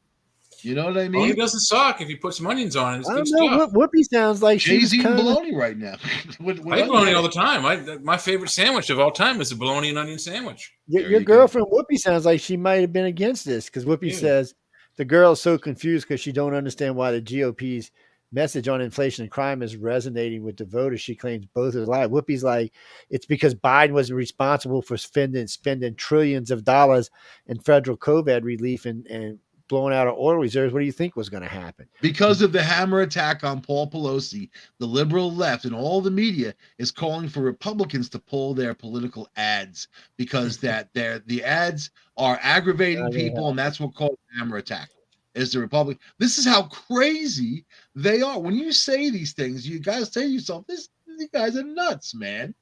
You know what I mean?
Bologna doesn't suck if you put some onions on it. It's
I
good
don't know.
stuff.
Whoopi sounds like
Jay's
she's
eating
kind of.
bologna right now.
I eat bologna all the time. My favorite sandwich of all time is a bologna and onion sandwich.
Your girlfriend Whoopi sounds like she might have been against this because Whoopi says the girl is so confused because she don't understand why the GOP's message on inflation and crime is resonating with the voters. She claims both are live. Whoopi's like, it's because Biden was responsible for spending trillions of dollars in federal COVID relief and blowing out our oil reserves. What do you think was going to happen?
Because of the hammer attack on Paul Pelosi, the liberal left and all the media is calling for Republicans to pull their political ads because the ads are aggravating people, and that's what called the hammer attack. Is the Republic? This is how crazy they are. When you say these things, you guys say to yourself, "These guys are nuts, man."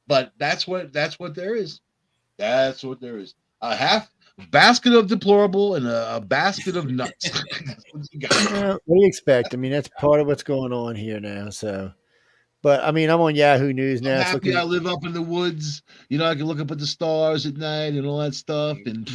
But that's what there is. That's what there is. A half basket of deplorable and a basket of nuts. That's what you got.
What do you expect? I mean, that's part of what's going on here now. So, but I mean, I'm on Yahoo News now.
I'm happy I live up in the woods. I can look up at the stars at night and all that stuff and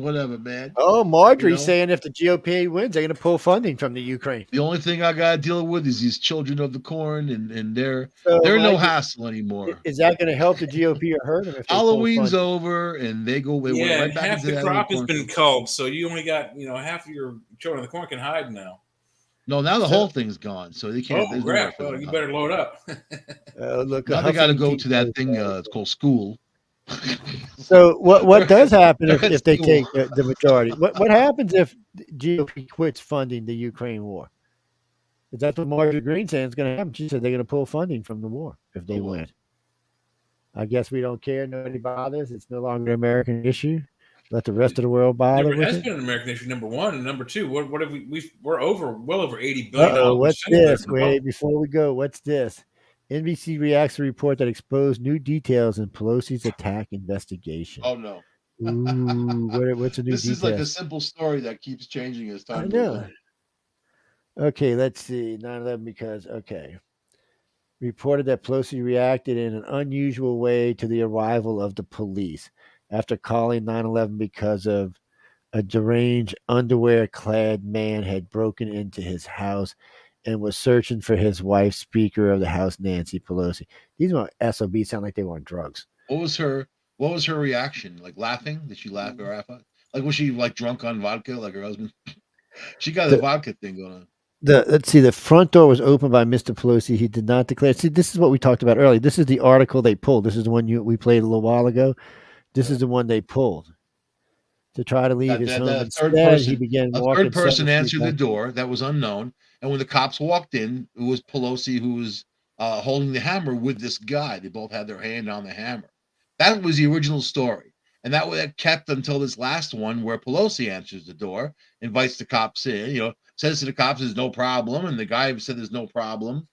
whatever, man.
Oh, Marjorie's saying if the GOP wins, they're going to pull funding from the Ukraine.
The only thing I got to deal with is these children of the corn, and they're no hassle anymore.
Is that going to help the GOP or hurt them? If
Halloween's over and they go right back
half
into
the crop has been culled, so you only got half of your children of the corn can hide now.
No, now the whole thing's gone, so they can't.
Oh, crap! Oh, you better load up.
Look,
now they got to go to that thing. It's called school.
So what does happen if they take the majority? What happens if GOP quits funding the Ukraine war? Because that's what Marjorie Greene said is going to happen. She said they're going to pull funding from the war if they win. I guess we don't care. Nobody bothers. It's no longer an American issue. Let the rest of the world bother with it. It has
been an American issue, number one. And number two, what have we're well over $80 billion.
What's this? Wait, before we go, what's this? NBC reacts to a report that exposed new details in Pelosi's attack investigation.
Oh, no.
Ooh, what's a new detail?
This is like a simple story that keeps changing as time goes on.
Okay, let's see. 9/11 because, reported that Pelosi reacted in an unusual way to the arrival of the police after calling 9/11 because of a deranged underwear-clad man had broken into his house and was searching for his wife, Speaker of the House, Nancy Pelosi. These SOBs sound like they were on drugs.
What was her reaction? Like laughing? Did she laugh or laugh? Like was she like drunk on vodka like her husband? She got the vodka thing going on.
Let's see. The front door was opened by Mr. Pelosi. He did not declare. See, this is what we talked about earlier. This is the article they pulled. This is the one we played a little while ago. This is the one they pulled to try to leave his home. Instead, he began walking.
A third person answered the door that was unknown, and when the cops walked in, it was Pelosi who was holding the hammer with this guy. They both had their hand on the hammer. That was the original story, and that kept until this last one where Pelosi answers the door, invites the cops in. Says to the cops, "There's no problem," and the guy said, "There's no problem,"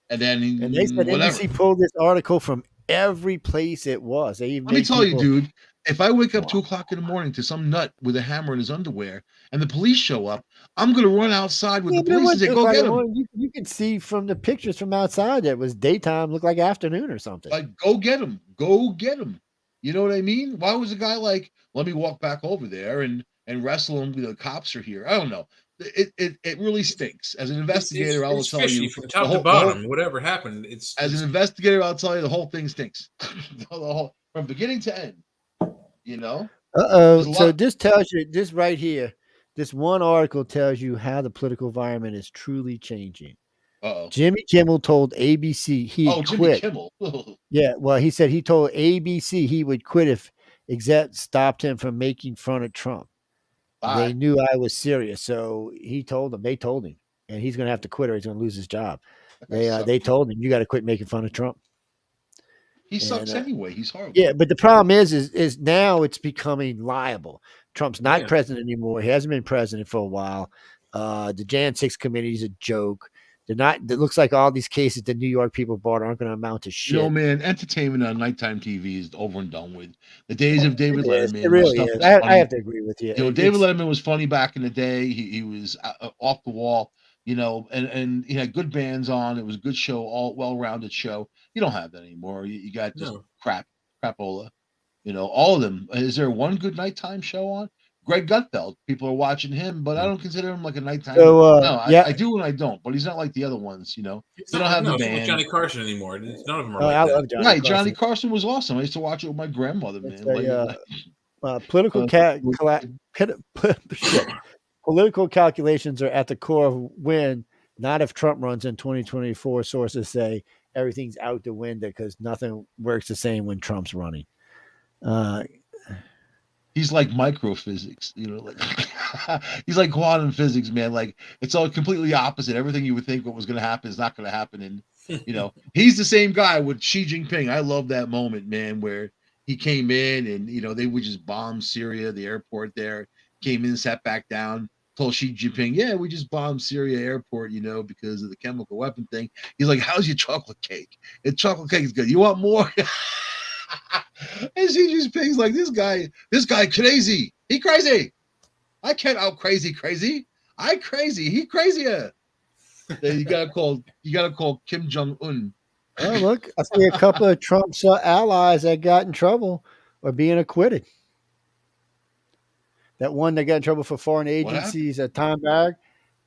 and then
they said NBC pulled this article from every place it was. Let
me tell you, dude. If I wake up 2:00 in the morning to some nut with a hammer in his underwear and the police show up, I'm going to run outside with the police and say, "Go get him."
You can see from the pictures from outside that it was daytime, looked like afternoon or something.
Like, go get him. Go get him. You know what I mean? Why was the guy like, let me walk back over there and wrestle him? The cops are here. I don't know. It really stinks. As an investigator, I will tell you
from top to bottom, whatever happened.
As an investigator, I'll tell you the whole thing stinks. From beginning to end.
So this tells you, this right here, this one article tells you how the political environment is truly changing. Jimmy Kimmel told ABC he quit.
Jimmy Kimmel.
Yeah, well, he said he told ABC he would quit if execs stopped him from making fun of Trump. They knew I was serious, so they told him, and he's going to have to quit or he's going to lose his job. They told him, you got to quit making fun of Trump.
He sucks anyway. He's horrible.
Yeah, but the problem is now it's becoming liable. Trump's not president anymore. He hasn't been president for a while. The Jan 6 committee is a joke. They're not. It looks like all these cases that New York people bought aren't going to amount to shit.
Man, entertainment on nighttime TV is over and done with. The days of David Letterman.
It really is. I have to agree with you.
David Letterman was funny back in the day. He was off the wall. And he had good bands on. It was a good show, all well-rounded show. You don't have that anymore. You got just crap. crapola. All of them. Is there one good nighttime show on? Greg Gutfeld. People are watching him, but I don't consider him like a nighttime.
So,
no,
yeah.
I do and I don't. But he's not like the other ones. They don't have the band.
Like Johnny Carson anymore. None of them are
I
like
love
that.
Johnny
Right,
Carson.
Johnny Carson was awesome. I used to watch it with my grandmother, man.
Political political calculations are at the core of when, not if Trump runs in 2024. Sources say everything's out the window because nothing works the same when Trump's running.
He's like microphysics, he's like quantum physics, man. Like it's all completely opposite. Everything you would think what was going to happen is not going to happen. And he's the same guy with Xi Jinping. I love that moment, man, where he came in and they would just bomb Syria, the airport there. Came in, sat back down, told Xi Jinping, "Yeah, we just bombed Syria airport, because of the chemical weapon thing." He's like, "How's your chocolate cake? And chocolate cake is good. You want more?" And Xi Jinping's like, this guy crazy. He crazy. I can't out crazy. I crazy. He crazier. Then you gotta call Kim Jong-un.
Oh, look, I see a couple of Trump's allies that got in trouble are being acquitted. That one that got in trouble for foreign agencies at Tom Barrack,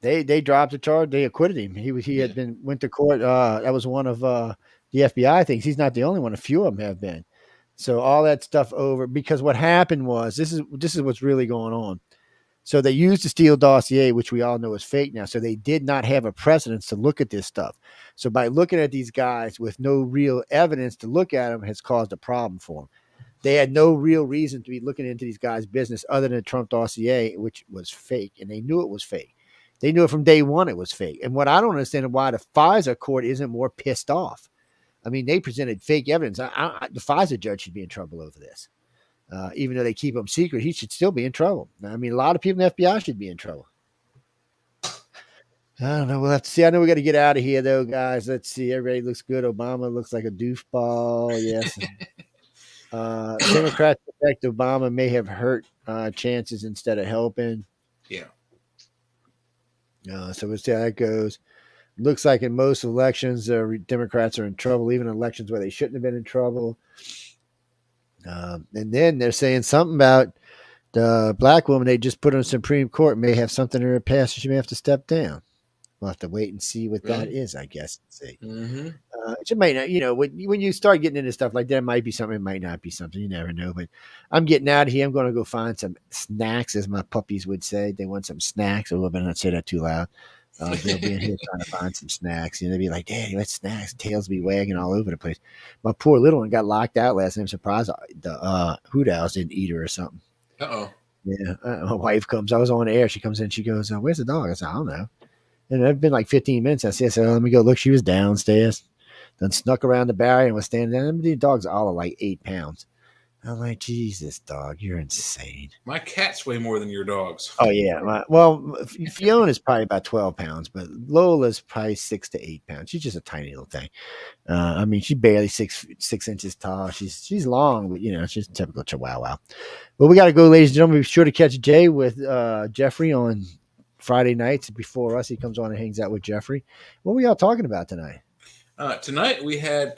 they dropped the charge. They acquitted him. He had went to court. That was one of the FBI things. He's not the only one. A few of them have been. So all that stuff over, because what happened was, this is what's really going on. So they used the Steele dossier, which we all know is fake now. So they did not have a precedence to look at this stuff. So by looking at these guys with no real evidence to look at them has caused a problem for them. They had no real reason to be looking into these guys' business other than the Trump dossier, which was fake. And they knew it was fake. They knew it from day one it was fake. And what I don't understand is why the FISA court isn't more pissed off. I mean, they presented fake evidence. The FISA judge should be in trouble over this. Even though they keep him secret, he should still be in trouble. I mean, a lot of people in the FBI should be in trouble. I don't know. We'll have to see. I know we got to get out of here, though, guys. Let's see. Everybody looks good. Obama looks like a doofball. Yes. Democrats suspect Obama may have hurt chances instead of helping.
Yeah.
So we'll see how that goes. Looks like in most elections, Democrats are in trouble, even elections where they shouldn't have been in trouble. And then they're saying something about the black woman they just put on the Supreme Court may have something in her past, so she may have to step down. We'll have to wait and see what that is, I guess. See.
Mm-hmm.
It might not, when you start getting into stuff like that, it might be something, it might not be something. You never know. But I'm getting out of here. I'm going to go find some snacks, as my puppies would say. They want some snacks. I better not say that too loud. They'll be in here trying to find some snacks. They'll be like, "Daddy, what snacks?" Tails be wagging all over the place. My poor little one got locked out last night. I'm surprised the hoot owls didn't eat her or something.
Uh-oh.
Yeah. My wife comes. I was on air. She comes in. She goes, "Where's the dog?" I said, "I don't know." And it's been like 15 minutes. I said, "Let me go look." She was downstairs. Then snuck around the barrier and was standing there. The dogs all are like 8 pounds. I'm like, Jesus, dog, you're insane.
My cats weigh more than your dogs.
Oh, yeah. Fiona's probably about 12 pounds, but Lola's probably 6 to 8 pounds. She's just a tiny little thing. I mean, she's barely 6 inches tall. She's long, but, she's a typical Chihuahua. But we got to go, ladies and gentlemen. Be sure to catch Jay with Jeffrey on Friday nights before us. He comes on and hangs out with Jeffrey. What were y'all talking about tonight?
Tonight we had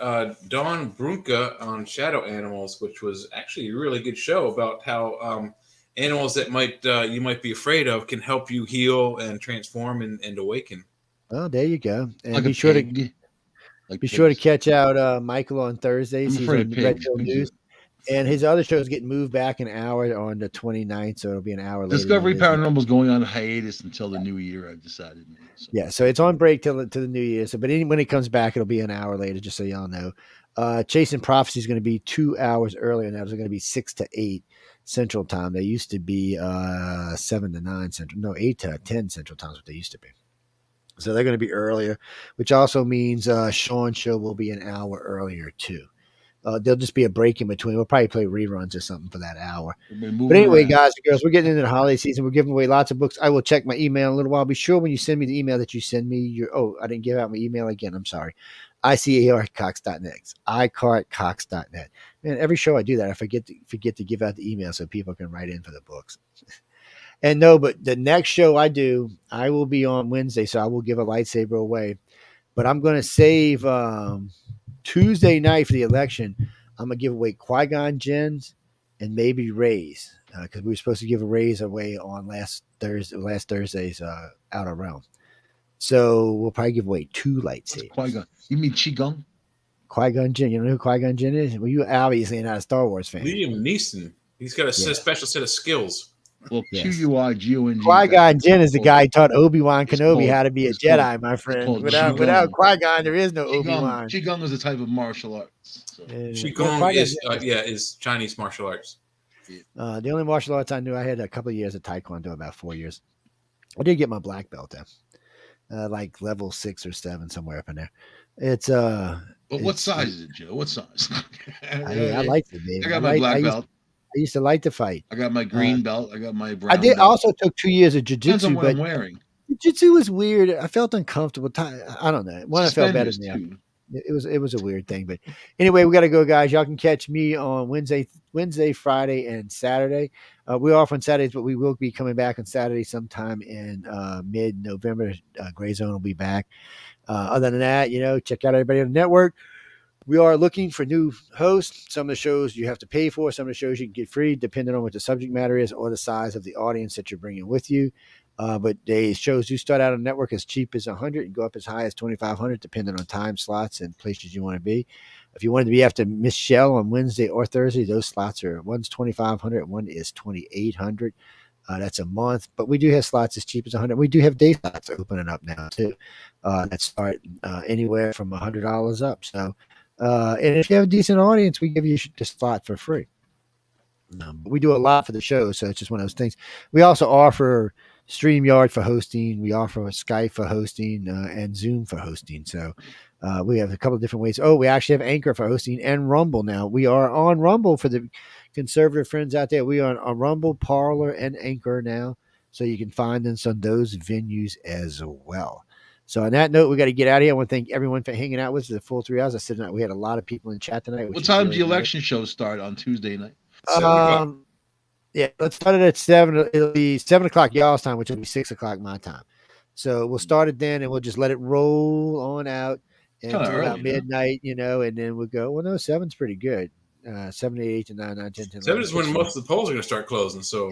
Dawn Brunke on Shadow Animals, which was actually a really good show about how animals that you might be afraid of can help you heal and transform and awaken.
Oh, there you go. And
Like
be sure to catch out Michael on Thursdays. He's on Red Pill News. And his other show is getting moved back an hour on the 29th, so it'll be an hour later.
Discovery Paranormal is going on hiatus until the new year, I've decided. So.
Yeah, so it's on break till the new year. So, but when it comes back, it'll be an hour later, just so y'all know. Chasing Prophecy is going to be 2 hours earlier. Now it's going to be 6 to 8 Central Time. They used to be 7 to 9 Central. No, 8 to 10 Central Time is what they used to be. So they're going to be earlier, which also means Sean's show will be an hour earlier too. There'll just be a break in between. We'll probably play reruns or something for that hour. But anyway, guys and girls, we're getting into the holiday season. We're giving away lots of books. I will check my email in a little while. Be sure when you send me the email that you send me I didn't give out my email again. I'm sorry. ICARcox.net. iCartCox.net. Man, every show I do that, I forget to give out the email so people can write in for the books. And no, but the next show I do, I will be on Wednesday, so I will give a lightsaber away. But I'm going to save Tuesday night for the election. I'm gonna give away Qui-Gon Jinns and maybe Rays because we were supposed to give a Rays away on last Thursday's Outer Realm. So we'll probably give away 2 lightsabers.
Qui-Gon. You mean Qigong?
Qui-Gon Jinn. You know who Qui-Gon Jinn is? Well, you obviously not a Star Wars fan.
Liam Neeson. He's got a special set of skills.
Well, Q-U-I-G-O-N-G.
Qui-Gon Jinn is the guy who taught Obi-Wan Kenobi how to be a Jedi, my friend. Without Qui-Gon, there is no Obi-Wan.
Qigong is a type of martial arts. So.
Qigong is Chinese martial arts.
The only martial arts I knew, I had a couple of years of Taekwondo, about 4 years. I did get my black belt though, like level 6 or 7, somewhere up in there. It's
But what size is it, Joe? What size?
I like it, baby.
I got my black belt.
I used to like to fight.
I got my green belt. I got my brown.
I did.
Belt.
Also took 2 years of
Depends on
jiu-jitsu,
what I'm wearing.
Jiu-jitsu was weird. I felt uncomfortable. I don't know. One, I felt better than the other. It was a weird thing, but anyway, we got to go, guys. Y'all can catch me on Wednesday, Friday, and Saturday. We're off on Saturdays, but we will be coming back on Saturday sometime in mid-November. Gray Zone will be back. Other than that, check out everybody on the network. We are looking for new hosts. Some of the shows you have to pay for. Some of the shows you can get free, depending on what the subject matter is or the size of the audience that you're bringing with you. But the shows do start out on the network as cheap as $100 and go up as high as $2,500, depending on time slots and places you want to be. If you wanted to be after Miss Shell on Wednesday or Thursday, those slots are one's $2,500 and one is $2,800. That's a month, but we do have slots as cheap as $100. We do have day slots opening up now too. That start anywhere from $100 up. So, and if you have a decent audience, we give you the slot for free. But we do a lot for the show, so it's just one of those things. We also offer StreamYard for hosting. We offer Skype for hosting and Zoom for hosting. So we have a couple of different ways. Oh, we actually have Anchor for hosting and Rumble now. We are on Rumble for the conservative friends out there. We are on Rumble, Parler, and Anchor now. So you can find us on those venues as well. So on that note, we got to get out of here. I want to thank everyone for hanging out with us the full 3 hours. I said we had a lot of people in chat tonight.
What time does the election show start on Tuesday night?
Yeah, let's start it at 7. It'll be 7 o'clock y'all's time, which will be 6 o'clock my time. So we'll start it then, and we'll just let it roll on out until about midnight, and then we'll go. Well, no, 7's pretty good. 7, 8, 8 to 9, 9, 10, 10.
7 is when most of the polls are going to start closing. So,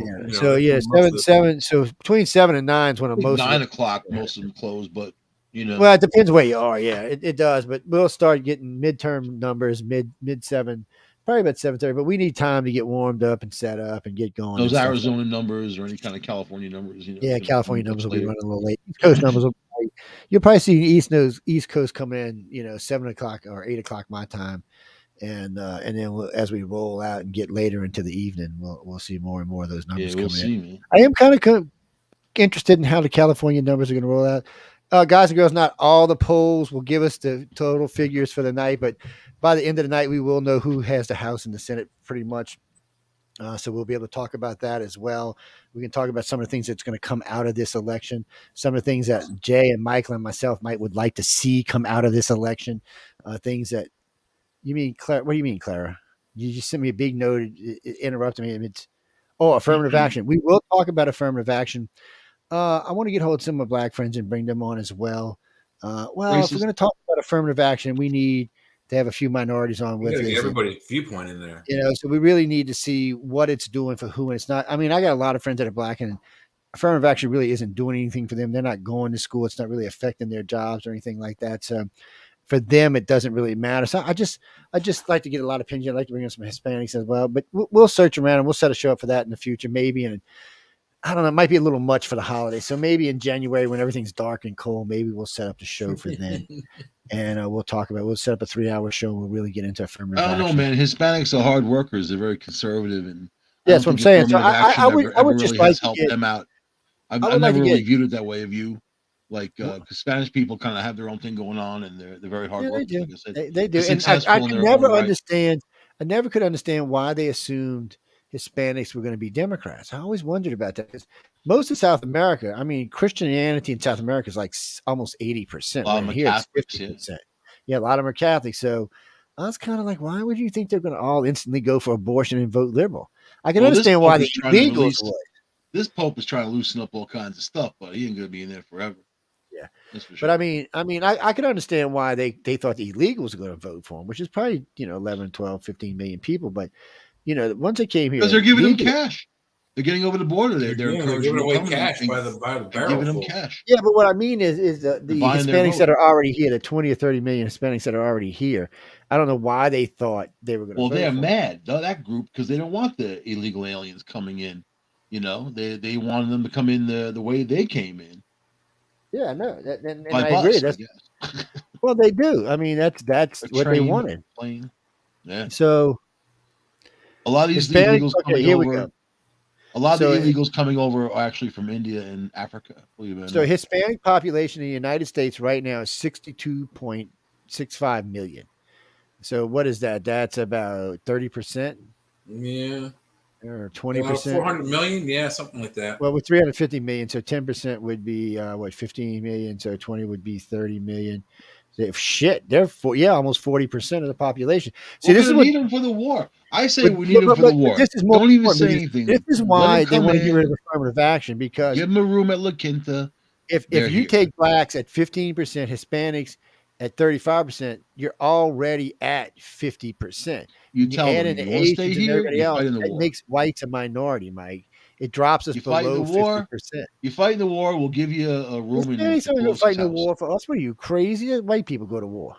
seven. So between 7 and 9 is when most
9 o'clock most of them close, but
well, it depends where you are. Yeah, it does. But we'll start getting midterm numbers mid 7, probably about 7:30. But we need time to get warmed up and set up and get going.
Those Arizona numbers or any kind of California numbers,
Yeah, California numbers will be running a little late. East Coast numbers will be late. You'll probably see East Coast coming in, 7 o'clock or 8 o'clock my time. And then as we roll out and get later into the evening, we'll see more and more of those numbers coming in. Man. I am kind of interested in how the California numbers are going to roll out. Guys and girls, not all the polls will give us the total figures for the night, but by the end of the night, we will know who has the House and the Senate pretty much. So we'll be able to talk about that as well. We can talk about some of the things that's going to come out of this election, some of the things that Jay and Michael and myself would like to see come out of this election, things that you mean, Clara. What do you mean, Clara? You just sent me a big note, interrupting me. It's affirmative action. We will talk about affirmative action. I want to get hold of some of my black friends and bring them on as well. If we're going to talk about affirmative action, we need to have a few minorities on with us.
Everybody's viewpoint in there.
So we really need to see what it's doing for who and it's not. I mean, I got a lot of friends that are black, and affirmative action really isn't doing anything for them. They're not going to school. It's not really affecting their jobs or anything like that. So for them, it doesn't really matter. So I just like to get a lot of opinions. I'd like to bring in some Hispanics as well, but we'll search around and we'll set a show up for that in the future, maybe. And I don't know, it might be a little much for the holidays. So maybe in January when everything's dark and cold, maybe we'll set up the show for then. And we'll set up a 3-hour show. We'll really get into affirmative action.
I don't know, man. Hispanics are hard workers. They're very conservative. And
that's what I'm saying. So I would just like to
help them out. I've never really viewed it that way of you. Like, because Spanish people kind of have their own thing going on, and they're very hard workers.
They do. And I could never understand. I never could understand why they assumed Hispanics were going to be Democrats. I always wondered about that. Because most of South America, I mean, Christianity in South America is like almost 80%. Here it's 50%. Yeah, a lot of them are Catholic. So I was kind of like, why would you think they're going to all instantly go for abortion and vote liberal? I can understand why the illegals would.
This Pope is trying to loosen up all kinds of stuff, but he ain't going to be in there forever.
Yeah.
That's for
But
sure.
I mean, I can understand why they thought the illegals were going to vote for him, which is probably, 11, 12, 15 million people. But, once they came here,
because they're giving them
legal,
cash. They're getting over the border. They're
They're
encouraging
giving
them
away
coming
cash
and
by the barrel.
giving them
Full.
cash.
yeah, but what I mean is the
buying their
Hispanics
vote.
that are already here, the 20 or 30 million Hispanics that are already here. I don't know why they thought they were going to
Well,
vote
they're
for him.
mad, that group, because they don't want the illegal aliens coming in. They wanted them to come in the way they came in.
Yeah, no, and
By
I
bus,
agree.
I
That's
guess.
well, they do. I mean, that's
A
what they
train,
wanted.
plane. Yeah.
So
A lot of these
Hispanics.
illegals
Okay,
coming
here we
over.
go.
A lot of
So,
the illegals coming over are actually from India and Africa. Believe it or
so
not.
Hispanic population in the United States right now is 62.65 million. So what is that? That's about 30%.
Yeah.
Or 20%.
400 million, yeah, something like that.
Well, with 350 million, so 10% would be 15 million. So 20 would be 30 million. So shit, they're almost 40% of the population. See,
We're
this is
gonna
what
need them for the war. I say we need them
but
for the war.
this is more
Don't even
important
say
because
anything.
this is
Let
why
them
they
come
want to get rid of
in.
affirmative action, because
Give them a room at La Quinta.
if
They're
you
here.
take blacks at 15%, Hispanics at 35%, you're already at 50%.
You
And you
tell
add
them
in
you
the
want to stay
Asians and
here.
everybody
You
else,
fight in the
that
war.
makes whites a minority, Mike. It drops us
You fight in the
below
war.
50%.
You fight in the war. We'll give you a room in
Hispanics
Mr.
aren't going to fight
Pelosi's
no
house.
war for us. What are you, crazy? White people go to war.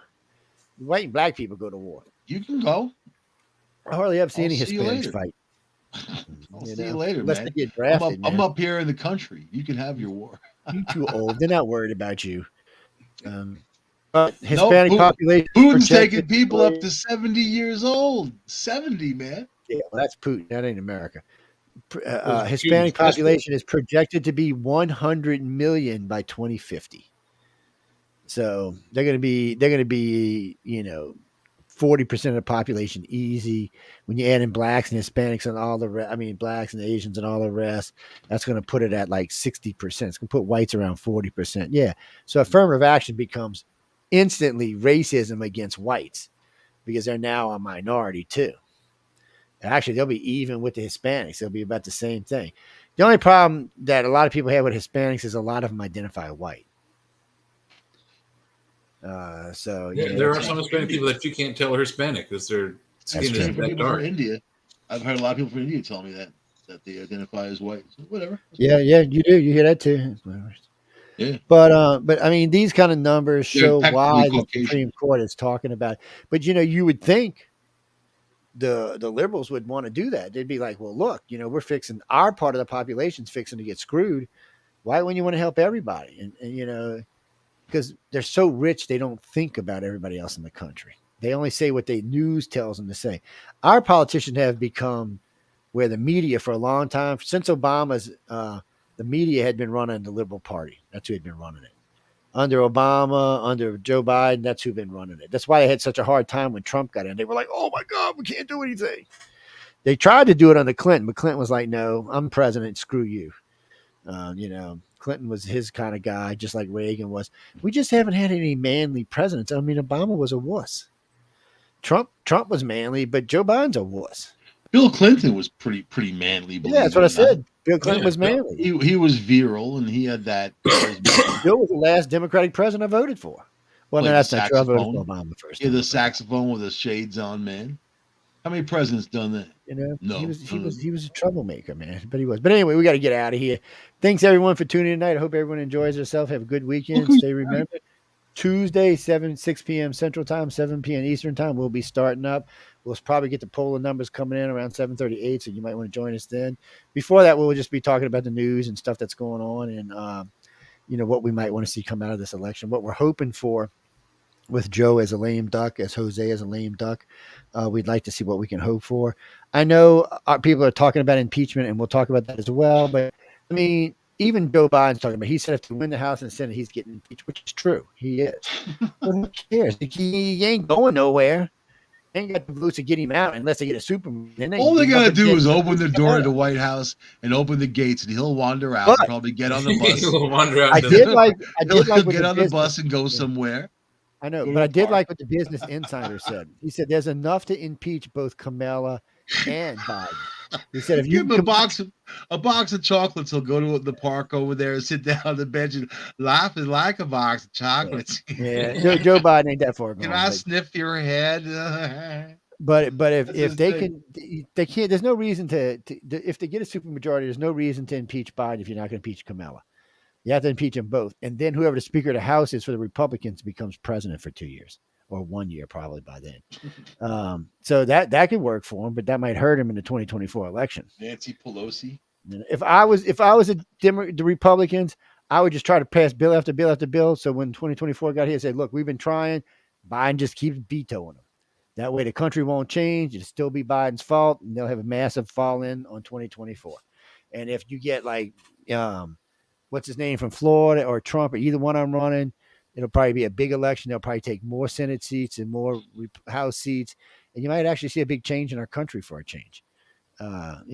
White and black people go to war.
You can go.
I hardly ever see
I'll
any
see you
Hispanics
later.
fight.
I'll see you later,
Unless
man.
they get drafted,
I'm
man.
up here in the country. You can have your war.
You too old. They're not worried about you. But Hispanic
No,
population.
Putin's
projected
taking people up to 70 years old. 70, man.
Yeah, well, that's Putin. That ain't America.
Putin's
Hispanic
passport.
population is projected to be 100 million by 2050. So they're going to be 40% of the population easy. When you add in blacks and Hispanics and all the blacks and Asians and all the rest, that's going to put it at like 60%. It's going to put whites around 40%. Yeah. So affirmative action becomes instantly racism against whites because they're now a minority too. Actually, they'll be even with the Hispanics. They'll be about the same thing. The only problem that a lot of people have with Hispanics is a lot of them identify white.
There are some Hispanic people that you can't tell are Hispanic because their skin is that
People
dark.
from India. I've heard a lot of people from India tell me that they identify as white. So whatever.
Yeah, you do. You hear that too.
Yeah.
But I mean, these kind of numbers show why the Supreme Court is talking about it. But you would think the liberals would want to do that. They'd be like, well, look, we're fixing our part of the population's fixing to get screwed. Why wouldn't you want to help everybody? And because they're so rich, they don't think about everybody else in the country. They only say what the news tells them to say. Our politicians have become where the media for a long time, since Obama's, the media had been running the Liberal Party. That's who had been running it. Under Obama, under Joe Biden, that's who'd been running it. That's why they had such a hard time when Trump got in. They were like, oh my God, we can't do anything. They tried to do it under Clinton, but Clinton was like, no, I'm president, screw you. Clinton was his kind of guy, just like Reagan was. We just haven't had any manly presidents. I mean, Obama was a wuss. Trump was manly, but Joe Biden's a wuss.
Bill Clinton was pretty manly.
Yeah, that's what I said. Bill Clinton was manly.
He was virile, and he had that.
Bill was the last Democratic president I voted for. Well, no, that's not true. I voted for Obama first.
Yeah, the saxophone with the shades on, man. How many presidents done that?
No, he was a troublemaker, man. But he was. But anyway, we got to get out of here. Thanks everyone for tuning in tonight. I hope everyone enjoys themselves. Have a good weekend. Stay remembered. Tuesday, 6 p.m. Central Time, 7 p.m. Eastern Time. We'll be starting up. We'll probably get the poll of numbers coming in around 7:38, so you might want to join us then. Before that, we'll just be talking about the news and stuff that's going on and, what we might want to see come out of this election. What we're hoping for with Joe as a lame duck, as Jose as a lame duck, we'd like to see what we can hope for. I know people are talking about impeachment, and we'll talk about that as well. But, I mean, even Joe Biden's talking about, he said if to win the House and the Senate, he's getting impeached, which is true. He is. But who cares? He ain't going nowhere. They ain't got the votes to get him out unless they get a Superman.
All they got to do is open the door to the White House and open the gates, and he'll wander out and probably get on the bus.
He'll wander out.
He'll get on the bus and go somewhere.
I know, but I did like what the Business Insider said. He said there's enough to impeach both Kamala and Biden. He said, if
give
you
him a box of chocolates, he'll go to the park over there and sit down on the bench and laugh and like a box of chocolates.
Yeah, Joe Biden ain't that far gone.
Can I sniff your head?
But if they can, they can't. There's no reason to if they get a supermajority, there's no reason to impeach Biden if you're not going to impeach Kamala. You have to impeach them both, and then whoever the Speaker of the House is for the Republicans becomes president for 2 years or 1 year probably by then. So that could work for him, but that might hurt him in the 2024 election.
Nancy Pelosi.
If I was the Republicans, I would just try to pass bill after bill after bill. So when 2024 got here, say, look, we've been trying. Biden just keeps vetoing them. That way the country won't change. It'll still be Biden's fault, and they'll have a massive fall in on 2024. And if you get like, what's his name from Florida or Trump or either one I'm running, it'll probably be a big election. They'll probably take more Senate seats and more House seats. And you might actually see a big change in our country for a change.
Well,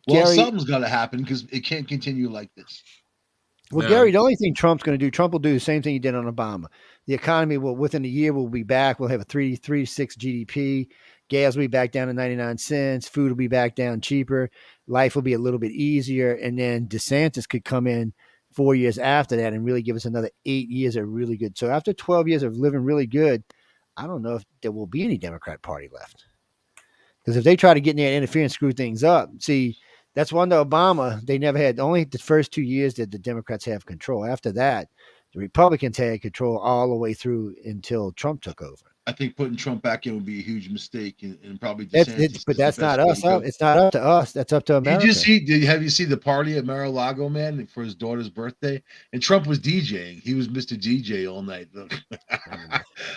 Gary,
something's got to happen because it can't continue like this.
Well, Gary, the only thing Trump's going to do, Trump will do the same thing he did on Obama. The economy will, within a year, will be back. We'll have a 3.6 GDP. Gas will be back down to 99 cents. Food will be back down cheaper. Life will be a little bit easier. And then DeSantis could come in 4 years after that and really give us another 8 years of really good. So after 12 years of living really good, I don't know if there will be any Democrat Party left. Because if they try to get in there and interfere and screw things up, see, that's one to Obama. They never had, only the first 2 years did the Democrats have control. After that, the Republicans had control all the way through until Trump took over.
I think putting Trump back in would be a huge mistake, and probably
but that's not us. It's not up to us. That's up to America.
Have you seen the party at Mar-a-Lago, man, for his daughter's birthday? And Trump was DJing. He was Mr. DJ all night.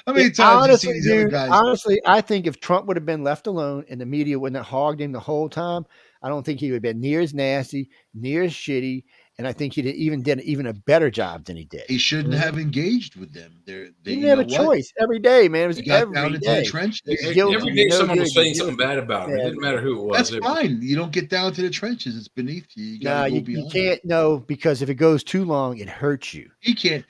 How many times you see these other guys?
Honestly, I think if Trump would have been left alone and the media wouldn't have hogged him the whole time, I don't think he would have been near as nasty, near as shitty, and I think he did even a better job than he did.
He shouldn't have engaged with them. They
didn't have a choice every day, man. It was every day.
Every day someone was saying something bad about him. It didn't matter who it was.
That's fine. You don't get down to the trenches. It's beneath you.
You can't know, because if it goes too long, it hurts you.
He can't.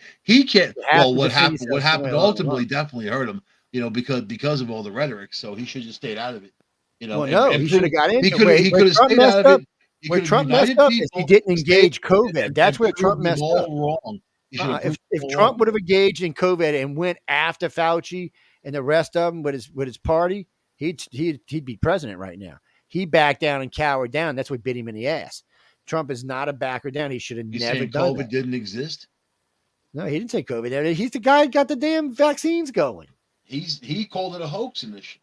Well, what happened ultimately dedefinitely hurt him, because of all the rhetoric. So he should have stayed out of it.
He should have got into
it. He could have stayed out of it.
Where Trump messed up is he didn't engage COVID. That's where Trump messed up.
Wrong.
If Trump would have engaged in COVID and went after Fauci and the rest of them with his party, he'd be president right now. He backed down and cowered down. That's what bit him in the ass. Trump is not a backer down. He should have never done that.
COVID didn't exist?
No, he didn't say COVID. He's the guy who got the damn vaccines going.
He called it a hoax initially.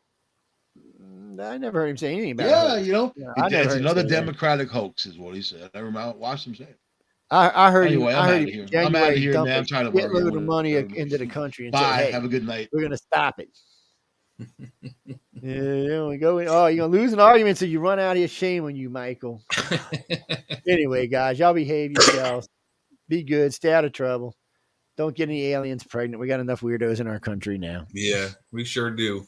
I never heard him say anything about it.
It's another Democratic hoax, is what he said. I watched him say it.
I heard
anyway,
him.
I'm out of here, man. I'm trying to
get a load of money into the country and
bye.
say, hey,
have a good night.
We're going to stop it. We go. Oh, you're going to lose an argument, so you run out of here. Shame on you, Michael. Anyway, guys, y'all behave yourselves. Be good. Stay out of trouble. Don't get any aliens pregnant. We got enough weirdos in our country now.
Yeah, we sure do.